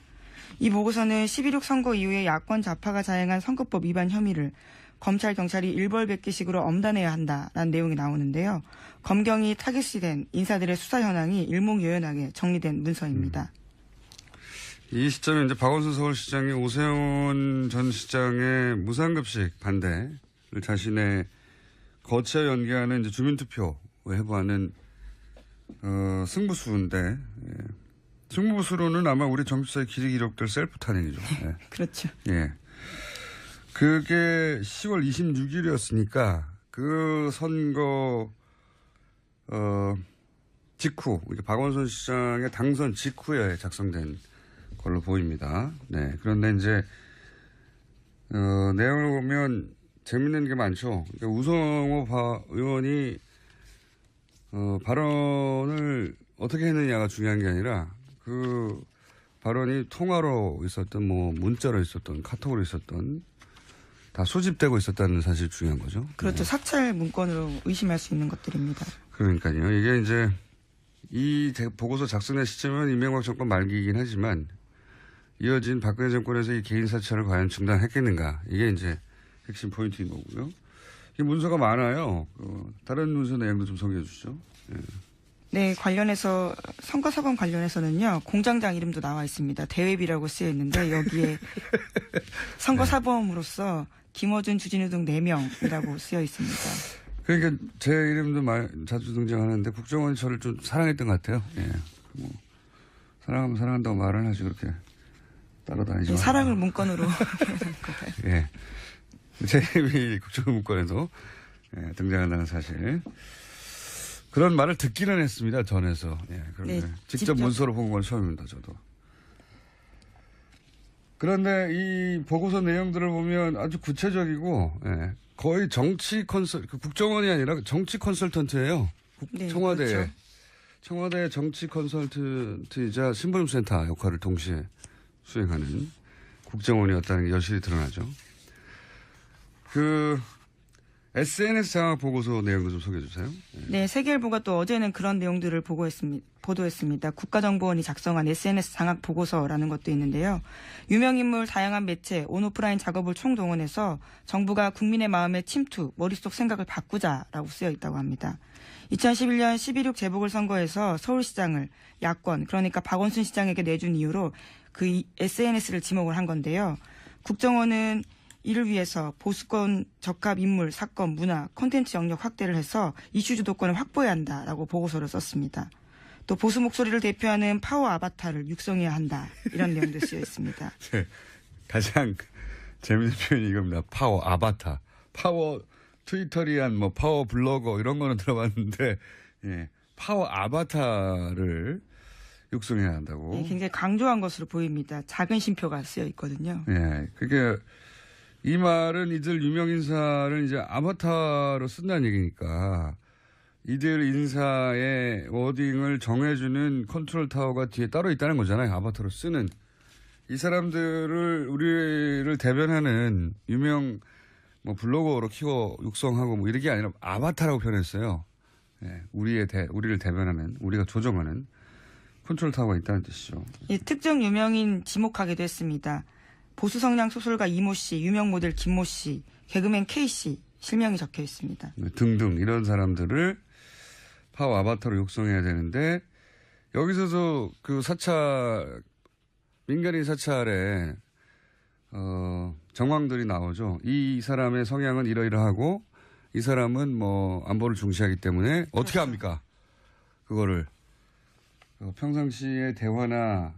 이 보고서는 12.6 선거 이후에 야권 좌파가 자행한 선거법 위반 혐의를 검찰, 경찰이 일벌백계식으로 엄단해야 한다라는 내용이 나오는데요. 검경이 타깃이 된 인사들의 수사 현황이 일목요연하게 정리된 문서입니다. 이 시점에 이제 박원순 서울시장이 오세훈 전 시장의 무상급식 반대를 자신의 거치와 연계하는 이제 주민투표에 해부하는 승부수인데, 예. 승부수로는 아마 우리 정치사의 길이 기록될 셀프 탄핵이죠. 예. 그렇죠. 예. 그게 10월 26일이었으니까 그 선거 직후, 박원순 시장의 당선 직후에 작성된 걸로 보입니다. 네. 그런데 이제 내용을 보면 재밌는 게 많죠. 그러니까 우성호 의원이 발언을 어떻게 했느냐가 중요한 게 아니라 그 발언이 통화로 있었던 뭐 문자로 있었던 카톡으로 있었던 다 수집되고 있었다는 사실이 중요한 거죠. 그렇죠. 네. 사찰 문건으로 의심할 수 있는 것들입니다. 그러니까요. 이게 이제 이 보고서 작성된 시점은 이명박 정권 말기이긴 하지만 이어진 박근혜 정권에서 이 개인 사찰을 과연 중단했겠는가. 이게 이제 핵심 포인트인 거고요. 이 문서가 많아요. 다른 문서 내용도 좀 소개해 주시죠. 네. 네, 관련해서 선거사범 관련해서는요. 공장장 이름도 나와 있습니다. 대회비라고 쓰여 있는데 여기에 선거사범으로서 김어준, 주진우 등 4명이라고 쓰여 있습니다. 그러니까 제 이름도 자주 등장하는데 국정원이 저를 좀 사랑했던 것 같아요. 예. 뭐 사랑하면 사랑한다고 말을 하지 그렇게 따라다니지. 네, 사랑을 문건으로 표현한 거예요. 예. 제 이름이 국정원 문건에도 등장한다는 사실. 그런 말을 듣기는 했습니다. 전에서. 예, 그런데 네, 직접 문서로 본 건 처음입니다. 저도. 그런데 이 보고서 내용들을 보면 아주 구체적이고 거의 정치 국정원이 아니라 정치 컨설턴트예요. 네, 청와대에. 그렇죠. 청와대 정치 컨설턴트이자 신분센터 역할을 동시에 수행하는 국정원이었다는 게 여실히 드러나죠. SNS 장악 보고서 내용도 좀 소개해 주세요. 네, 세계일보가 또 어제는 그런 내용들을 보도했습니다. 국가정보원이 작성한 SNS 장악 보고서라는 것도 있는데요. 유명인물 다양한 매체, 온오프라인 작업을 총동원해서 정부가 국민의 마음의 침투, 머릿속 생각을 바꾸자라고 쓰여 있다고 합니다. 2011년 11.6 재보궐선거에서 서울시장을 야권, 그러니까 박원순 시장에게 내준 이유로 그 SNS를 지목을 한 건데요. 국정원은 이를 위해서 보수권 적합 인물, 사건, 문화, 콘텐츠 영역 확대를 해서 이슈 주도권을 확보해야 한다라고 보고서를 썼습니다. 또 보수 목소리를 대표하는 파워 아바타를 육성해야 한다. 이런 내용도 쓰여 있습니다. 네, 가장 재밌는 표현이 이겁니다. 파워 아바타. 파워 트위터리안 뭐 파워 블로거 이런 거는 들어봤는데 예, 파워 아바타를 육성해야 한다고. 네, 굉장히 강조한 것으로 보입니다. 작은 쉼표가 쓰여 있거든요. 예, 그게 이 말은 이들 유명인사를 이제 아바타로 쓴다는 얘기니까 이들 인사의 워딩을 정해주는 컨트롤 타워가 뒤에 따로 있다는 거잖아요. 아바타로 쓰는. 이 사람들을 우리를 대변하는 유명 뭐 블로거로 키워 육성하고 뭐 이런 게 아니라 아바타라고 표현했어요. 예, 우리를 대변하는, 우리가 조정하는 컨트롤 타워가 있다는 뜻이죠. 예, 특정 유명인 지목하기도 했습니다. 보수 성향 소설가 이모 씨, 유명 모델 김모 씨, 개그맨 K 씨 실명이 적혀 있습니다. 등등 이런 사람들을 파워 아바타로 육성해야 되는데 여기서도 그 사찰 민간인 사찰에 정황들이 나오죠. 이 사람의 성향은 이러이러하고 이 사람은 뭐 안보를 중시하기 때문에 어떻게 합니까? 그거를 평상시의 대화나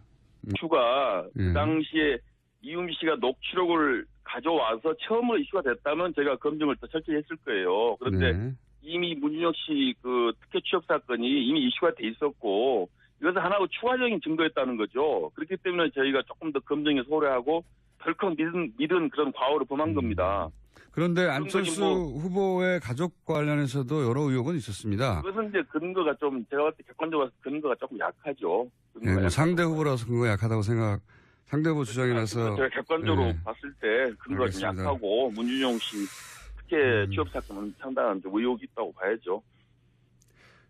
이슈가 예. 그 당시에 이은비 씨가 녹취록을 가져와서 처음으로 이슈가 됐다면 제가 검증을 더 철저히 했을 거예요. 그런데 네. 이미 문준혁 씨 그 특혜 취업 사건이 이미 이슈가 돼 있었고 이것은 하나의 추가적인 증거였다는 거죠. 그렇기 때문에 저희가 조금 더 검증에 소홀하고 덜컥 믿은 그런 과오를 범한 겁니다. 그런데 안철수 후보의 가족 관련해서도 여러 의혹은 있었습니다. 그것은 이제 근거가 좀 제가 봤을 때 객관적으로 봐서 근거가 조금 약하죠. 네, 뭐 상대 후보라서 근거가 약하다고 상대 후보 주장이라서 제가 객관적으로 네. 봤을 때 근거가 좀 알겠습니다. 약하고 문준용 씨 특혜 취업 사건은 상당한 의혹이 있다고 봐야죠.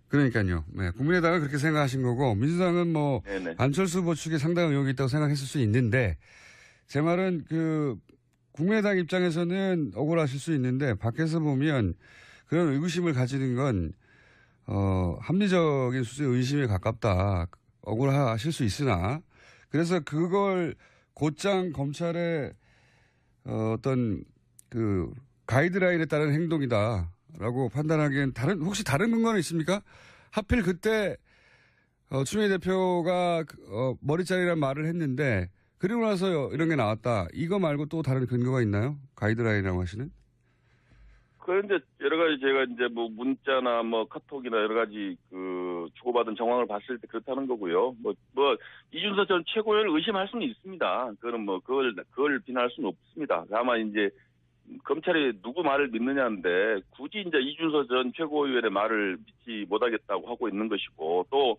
그러니까요. 네, 국민의당은 그렇게 생각하신 거고 민주당은 뭐 네네. 안철수 후보 측에 상당한 의혹이 있다고 생각했을 수 있는데 제 말은 그 국민의당 입장에서는 억울하실 수 있는데 밖에서 보면 그런 의구심을 가지는 건 합리적인 수준의 의심에 가깝다. 억울하실 수 있으나 그래서 그걸 곧장 검찰의 어떤 그 가이드라인에 따른 행동이다라고 판단하기엔 혹시 다른 근거는 있습니까? 하필 그때 추미애 대표가 머리짜리란 말을 했는데 그리고 나서 이런 게 나왔다. 이거 말고 또 다른 근거가 있나요? 가이드라인이라고 하시는? 그런데 여러 가지 제가 이제 뭐 문자나 뭐 카톡이나 여러 가지 그 주고받은 정황을 봤을 때 그렇다는 거고요. 뭐 이준석 전 최고위원을 의심할 수는 있습니다. 그거는 뭐 그걸 비난할 수는 없습니다. 다만 이제 검찰이 누구 말을 믿느냐인데 굳이 이제 이준석 전 최고위원의 말을 믿지 못하겠다고 하고 있는 것이고 또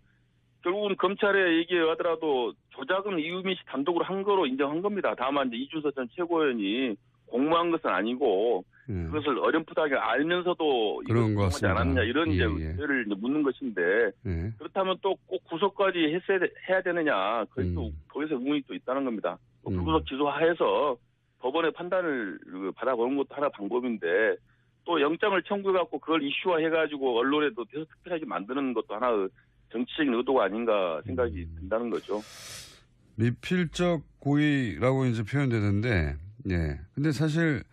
결국은 검찰에 얘기하더라도 조작은 이유미 씨 단독으로 한 거로 인정한 겁니다. 다만 이제 이준석 전 최고위원이 공모한 것은 아니고 그것을 어렴풋하게 알면서도 그런 거 하지 않았느냐 이런 이제 예. 의뢰를 이제 묻는 것인데 예. 그렇다면 또 꼭 구속까지 해야 되느냐 거기서 의문이 또 있다는 겁니다. 불구속 기소하해서 법원의 판단을 받아보는 것도 하나 방법인데 또 영장을 청구해갖고 그걸 이슈화해가지고 언론에도 계속 특별하게 만드는 것도 하나 정치적인 의도가 아닌가 생각이 든다는 거죠. 미필적 고의라고 이제 표현되는데, 예. 근데 사실,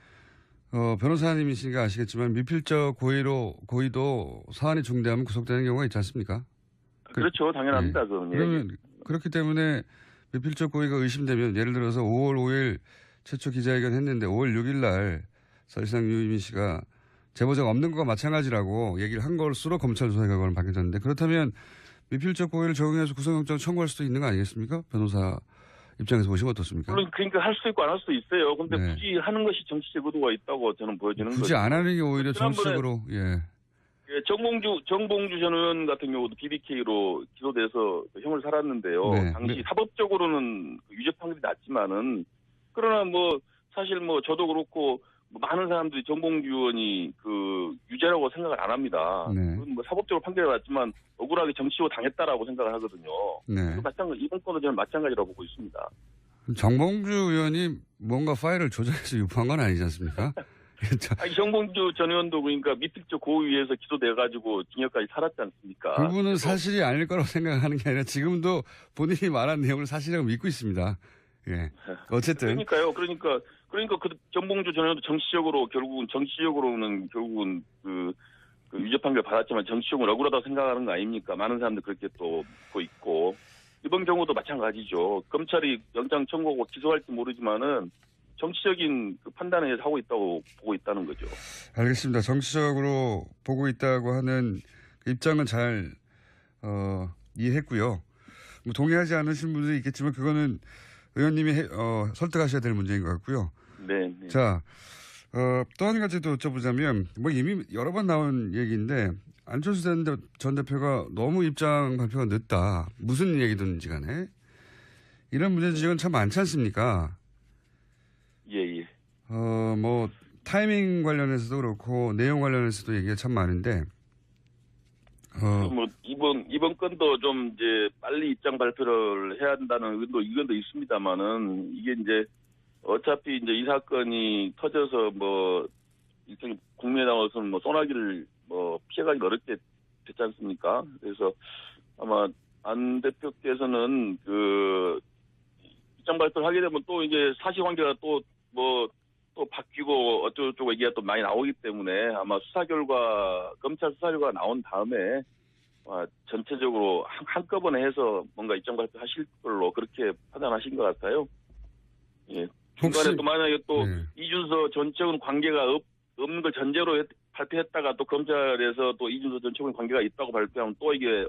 변호사님이시니까 아시겠지만 미필적 고의도 사안이 중대하면 구속되는 경우가 있지 않습니까? 그렇죠. 당연합니다. 예. 그러면 그렇기 때문에 미필적 고의가 의심되면 예를 들어서 5월 5일 최초 기자회견 했는데 5월 6일 날 사실상 유이민 씨가 제보자가 없는 것과 마찬가지라고 얘기를 한 것으로 검찰 조사 결과는 밝혀졌는데 그렇다면 미필적 고의를 적용해서 구속영장 청구할 수도 있는 거 아니겠습니까? 변호사 입장에서 보시면 어떻습니까? 물론 그러니까 할 수도 있고 안 할 수도 있어요. 근데 네. 굳이 하는 것이 정치적 의도가 있다고 저는 보여지는 거죠. 굳이 안 하는 게 오히려 정치적으로 예. 정봉주 전 의원 같은 경우도 BBK로 기소돼서 형을 살았는데요. 네. 당시 사법적으로는 유죄 판결이 났지만은 그러나 뭐 사실 뭐 저도 그렇고 많은 사람들이 정봉주 의원이 그 유죄라고 생각을 안 합니다. 네. 그건 뭐 사법적으로 판결받았지만 억울하게 정치적으로 당했다라고 생각을 하거든요. 네. 마찬가지 이번 건도 저는 마찬가지라고 보고 있습니다. 정봉주 의원이 뭔가 파일을 조작해서 유포한 건 아니지 않습니까? 아니, 정봉주 전 의원도 그러니까 미필적 고의에서 기소돼가지고 징역까지 살았지 않습니까? 그분은 사실이 아닐 거라고 생각하는 게 아니라 지금도 본인이 말한 내용을 사실이라고 믿고 있습니다. 예. 어쨌든. 그러니까 그 정봉주 전 의원도 정치적으로는 결국은 그 유죄 판결 받았지만 정치적으로 억울하다고 생각하는 거 아닙니까? 많은 사람들 그렇게 또 믿고 있고. 이번 경우도 마찬가지죠. 검찰이 영장 청구하고 기소할지 모르지만은 정치적인 그 판단을 하고 있다고 보고 있다는 거죠. 알겠습니다. 정치적으로 보고 있다고 하는 입장은 잘 이해했고요. 뭐 동의하지 않으신 분들이 있겠지만 그거는 의원님이 설득하셔야 될 문제인 것 같고요. 네. 자, 또 한 가지 또 여쭤보자면 뭐 이미 여러 번 나온 얘기인데 안철수 전 대표가 너무 입장 발표가 늦다. 무슨 얘기든지 간에 이런 문제 지적은 참 많지 않습니까? 예. 뭐 타이밍 관련해서도 그렇고 내용 관련해서도 얘기가 참 많은데 뭐 이번 건도 좀 이제 빨리 입장 발표를 해야 한다는 의견도 있습니다만은 이게 이제 어차피 이제 이 사건이 터져서 뭐 일종의 국민의당으로서는 뭐 소나기를 뭐 피해가기 어렵게 됐지 않습니까? 그래서 아마 안 대표께서는 그 입장 발표를 하게 되면 또 이제 사실관계가 또 바뀌고 어쩌고저쩌고 얘기가 또 많이 나오기 때문에 아마 검찰 수사 결과 나온 다음에 전체적으로 한꺼번에 해서 뭔가 입장 발표하실 걸로 그렇게 판단하신 것 같아요. 예. 중간에 또 만약에 또 이준서 전 최고는 관계가 없는 걸 전제로 발표했다가 또 검찰에서 또 이준서 전 최고는 관계가 있다고 발표하면 또 이게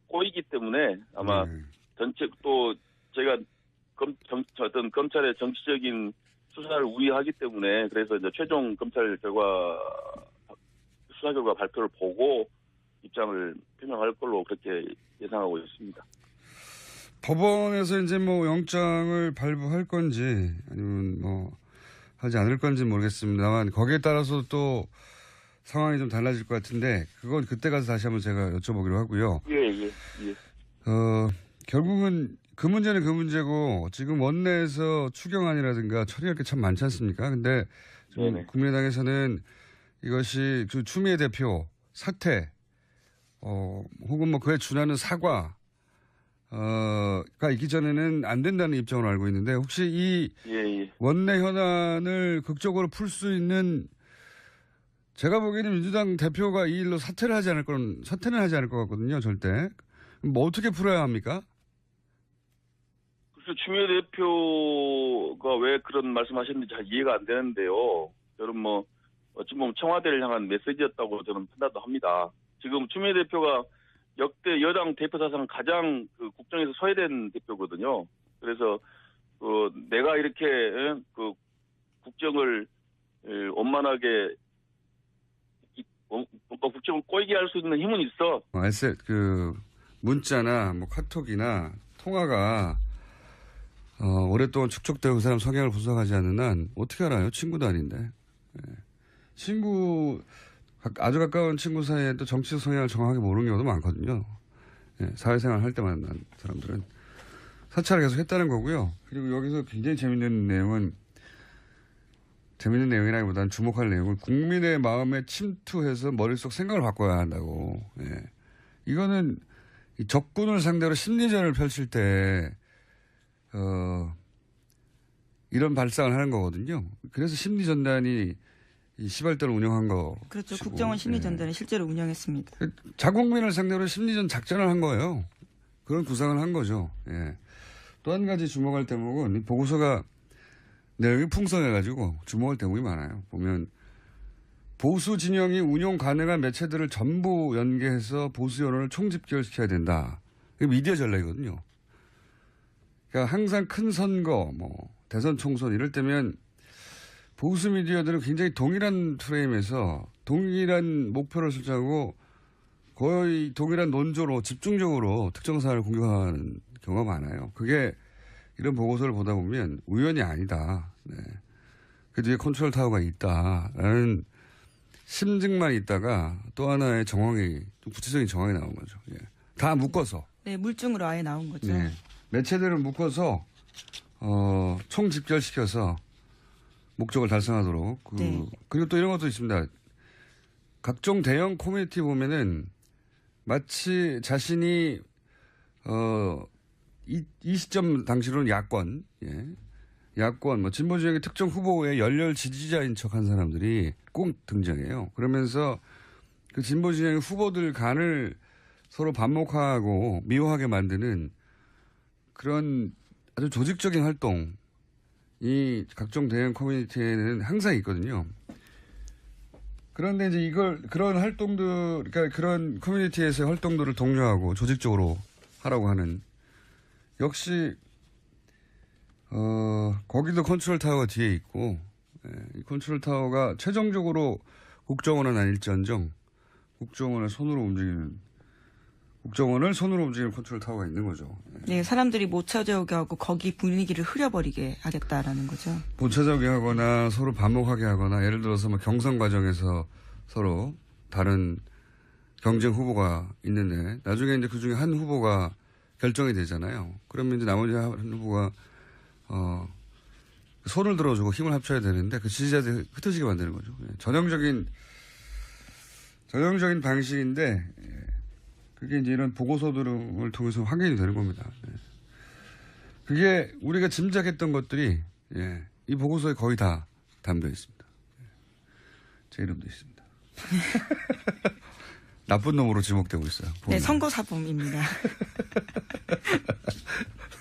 꼬이기 때문에 아마 전체 또 제가 어떤 검찰의 정치적인 수사를 우려하기 때문에 그래서 이제 최종 검찰 수사 결과 발표를 보고 입장을 표명할 걸로 그렇게 예상하고 있습니다. 법원에서 이제 뭐 영장을 발부할 건지 아니면 뭐 하지 않을 건지 모르겠습니다만 거기에 따라서 또 상황이 좀 달라질 것 같은데 그건 그때 가서 다시 한번 제가 여쭤보기로 하고요. 예. 결국은 그 문제는 그 문제고 지금 원내에서 추경안이라든가 처리할 게 참 많지 않습니까? 근데 국민의당에서는 이것이 그 추미애 대표 사퇴 혹은 뭐 그에 준하는 사과가 있기 전에는 안 된다는 입장으로 알고 있는데 혹시 이 원내 현안을 극적으로 풀 수 있는 제가 보기에는 민주당 대표가 이 일로 사퇴는 하지 않을 것 같거든요. 절대. 뭐 어떻게 풀어야 합니까? 글쎄 추미애 대표가 왜 그런 말씀하셨는지 잘 이해가 안 되는데요. 저는 뭐 어찌 보면 청와대를 향한 메시지였다고 저는 판단도 합니다. 지금 추미애 대표가 역대 여당 대표 사상 가장 그 국정에서 소외된 대표거든요. 그래서 내가 이렇게 그 국정을 원만하게 국정을 꼬이게 할 수 있는 힘은 있어. 그 문자나 뭐 카톡이나 통화가 오랫동안 축적되고 그 사람 성향을 분석하지 않는 한 어떻게 알아요? 친구도 아닌데. 아주 가까운 친구 사이에도 정치적 성향을 정확하게 모르는 경우도 많거든요. 사회생활 할 때 만난 사람들은. 사찰을 계속 했다는 거고요. 그리고 여기서 굉장히 재밌는 내용이라기보다는 주목할 내용은 국민의 마음에 침투해서 머릿속 생각을 바꿔야 한다고. 이거는 적군을 상대로 심리전을 펼칠 때 이런 발상을 하는 거거든요. 그래서 심리전단이 이 시발대를 운영한 거. 그렇죠. 국정원 심리전단을 실제로 운영했습니다. 자국민을 상대로 심리전 작전을 한 거예요. 그런 구상을 한 거죠. 또 한 가지 주목할 대목은 이 보고서가 내용이 풍성해가지고 주목할 대목이 많아요. 보면 보수 진영이 운용 가능한 매체들을 전부 연계해서 보수 여론을 총집결시켜야 된다. 이게 미디어 전략이거든요. 그러니까 항상 큰 선거, 대선 총선 이럴 때면 보수 미디어들은 굉장히 동일한 프레임에서 동일한 목표를 설정하고 거의 동일한 논조로 집중적으로 특정 사안을 공격하는 경우가 많아요. 그게 이런 보고서를 보다 보면 우연이 아니다. 그 뒤에 컨트롤 타워가 있다라는 심증만 있다가 또 하나의 정황이, 좀 구체적인 정황이 나온 거죠. 예. 다 묶어서. 네, 물증으로 아예 나온 거죠. 네. 매체들을 묶어서, 총 집결시켜서 목적을 달성하도록. 네. 그리고 또 이런 것도 있습니다. 각종 대형 커뮤니티 보면은 마치 자신이, 이 시점 당시로는 야권, 예. 야권, 뭐, 진보 진영의 특정 후보의 열렬 지지자인 척 한 사람들이 꼭 등장해요. 그러면서 그 진보 진영의 후보들 간을 서로 반목하고 미워하게 만드는 그런 아주 조직적인 활동이 각종 대형 커뮤니티에는 항상 있거든요. 그런데 이제 그런 활동들, 그러니까 그런 커뮤니티에서의 활동들을 독려하고 조직적으로 하라고 하는, 역시, 거기도 컨트롤 타워가 뒤에 있고, 예, 이 컨트롤 타워가 최종적으로 국정원은 아닐지언정 국정원을 손으로 움직이는 컨트롤 타워가 있는 거죠. 예. 네, 사람들이 못 찾아오게 하고 거기 분위기를 흐려버리게 하겠다라는 거죠. 못 찾아오게 하거나 서로 반목하게 하거나, 예를 들어서 뭐 경선 과정에서 서로 다른 경쟁 후보가 있는데 나중에 이제 그 중에 한 후보가 결정이 되잖아요. 그러면 이제 나머지 한 후보가 손을 들어주고 힘을 합쳐야 되는데 그 지지자들이 흩어지게 만드는 거죠. 예. 전형적인 방식인데, 예. 그게 이제 이런 보고서들을 통해서 확인이 되는 겁니다. 예. 그게 우리가 짐작했던 것들이, 예, 이 보고서에 거의 다 담겨 있습니다. 예. 제 이름도 있습니다. 나쁜 놈으로 지목되고 있어요. 네, 선거사범입니다.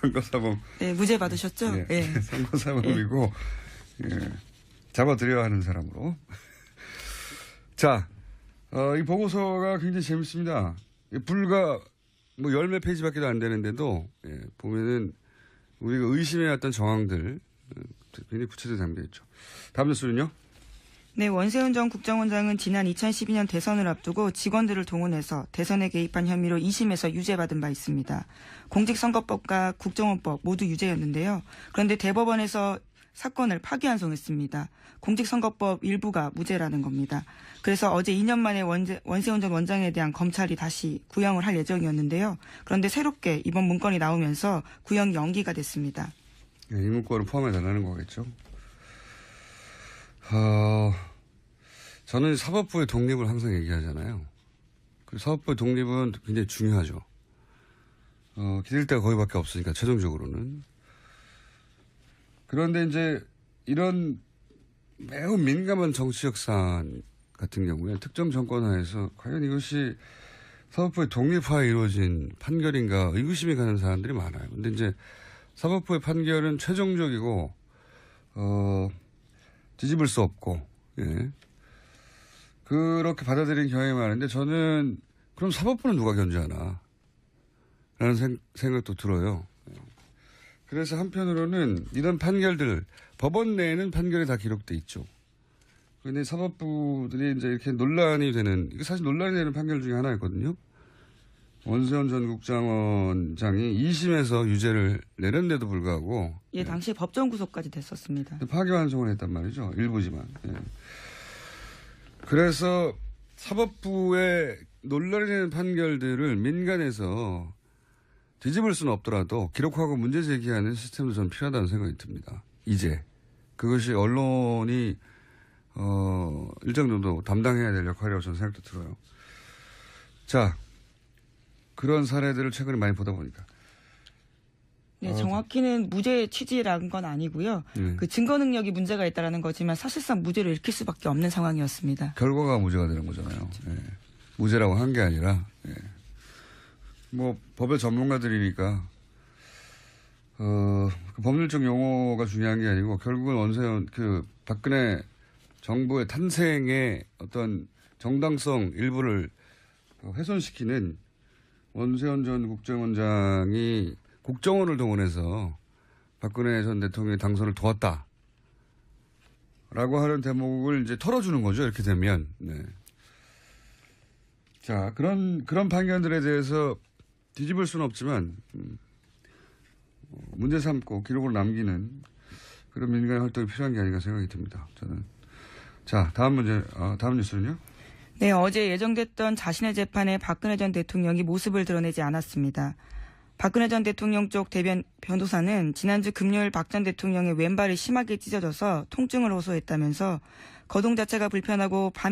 선거사범. 네, 무죄 받으셨죠? 네. 네. 선거사범이고, 예. 잡아들여야 하는 사람으로. 자, 이 보고서가 굉장히 재밌습니다. 불과 뭐 10몇 페이지밖에 안 되는데도, 예, 보면은 우리가 의심해왔던 정황들 굉장히 구체적으로 담겨 있죠. 다음 뉴스는요? 네, 원세훈 전 국정원장은 지난 2012년 대선을 앞두고 직원들을 동원해서 대선에 개입한 혐의로 2심에서 유죄받은 바 있습니다. 공직선거법과 국정원법 모두 유죄였는데요. 그런데 대법원에서 사건을 파기환송했습니다. 공직선거법 일부가 무죄라는 겁니다. 그래서 어제 2년 만에 원세훈 전 원장에 대한 검찰이 다시 구형을 할 예정이었는데요. 그런데 새롭게 이번 문건이 나오면서 구형이 연기가 됐습니다. 네, 이 문건을 포함해달라는 거겠죠. 저는 사법부의 독립을 항상 얘기하잖아요. 그 사법부의 독립은 굉장히 중요하죠. 기댈 데가 거기밖에 없으니까 최종적으로는. 그런데 이제 이런 매우 민감한 정치적 사안 같은 경우에 특정 정권 하에서 과연 이것이 사법부의 독립화에 이루어진 판결인가 의구심이 가는 사람들이 많아요. 근데 이제 사법부의 판결은 최종적이고, 뒤집을 수 없고, 예. 그렇게 받아들이는 경향이 많은데 저는 그럼 사법부는 누가 견제하나? 라는 생각도 들어요. 그래서 한편으로는 이런 판결들, 법원 내에는 판결이 다 기록돼 있죠. 그런데 사법부들이 이제 이렇게 논란이 되는, 이게 사실 논란이 되는 판결 중에 하나였거든요. 원세훈 전 국정원장이 2심에서 유죄를 내렸는데도 불구하고. 예, 당시 법정 구속까지 됐었습니다. 파기환송을 했단 말이죠. 일부지만. 예. 그래서 사법부의 논란이 되는 판결들을 민간에서 뒤집을 수는 없더라도 기록하고 문제 제기하는 시스템도 저는 필요하다는 생각이 듭니다. 이제. 그것이 언론이, 일정 정도 담당해야 될 역할이라고 저는 생각도 들어요. 자, 그런 사례들을 최근에 많이 보다 보니까. 네, 정확히는 무죄 취지라는 건 아니고요. 그 증거 능력이 문제가 있다라는 거지만 사실상 무죄를 읽힐 수밖에 없는 상황이었습니다. 결과가 무죄가 되는 거잖아요. 예. 무죄라고 한 게 아니라, 예. 뭐 법의 전문가들이니까 그 법률적 용어가 중요한 게 아니고 결국은 원세훈 그 박근혜 정부의 탄생의 어떤 정당성 일부를 훼손시키는 원세훈 전 국정원장이 국정원을 동원해서 박근혜 전 대통령의 당선을 도왔다라고 하는 대목을 이제 털어주는 거죠. 이렇게 되면. 네. 자, 그런 판결들에 대해서 뒤집을 수는 없지만 문제 삼고 기록으로 남기는 그런 민간의 활동이 필요한 게 아닌가 생각이 듭니다. 저는. 자, 다음 문제, 다음 뉴스는요? 네, 어제 예정됐던 자신의 재판에 박근혜 전 대통령이 모습을 드러내지 않았습니다. 박근혜 전 대통령 쪽 대변 변호사는 지난주 금요일 박 전 대통령의 왼발이 심하게 찢어져서 통증을 호소했다면서 거동 자체가 불편하고 밤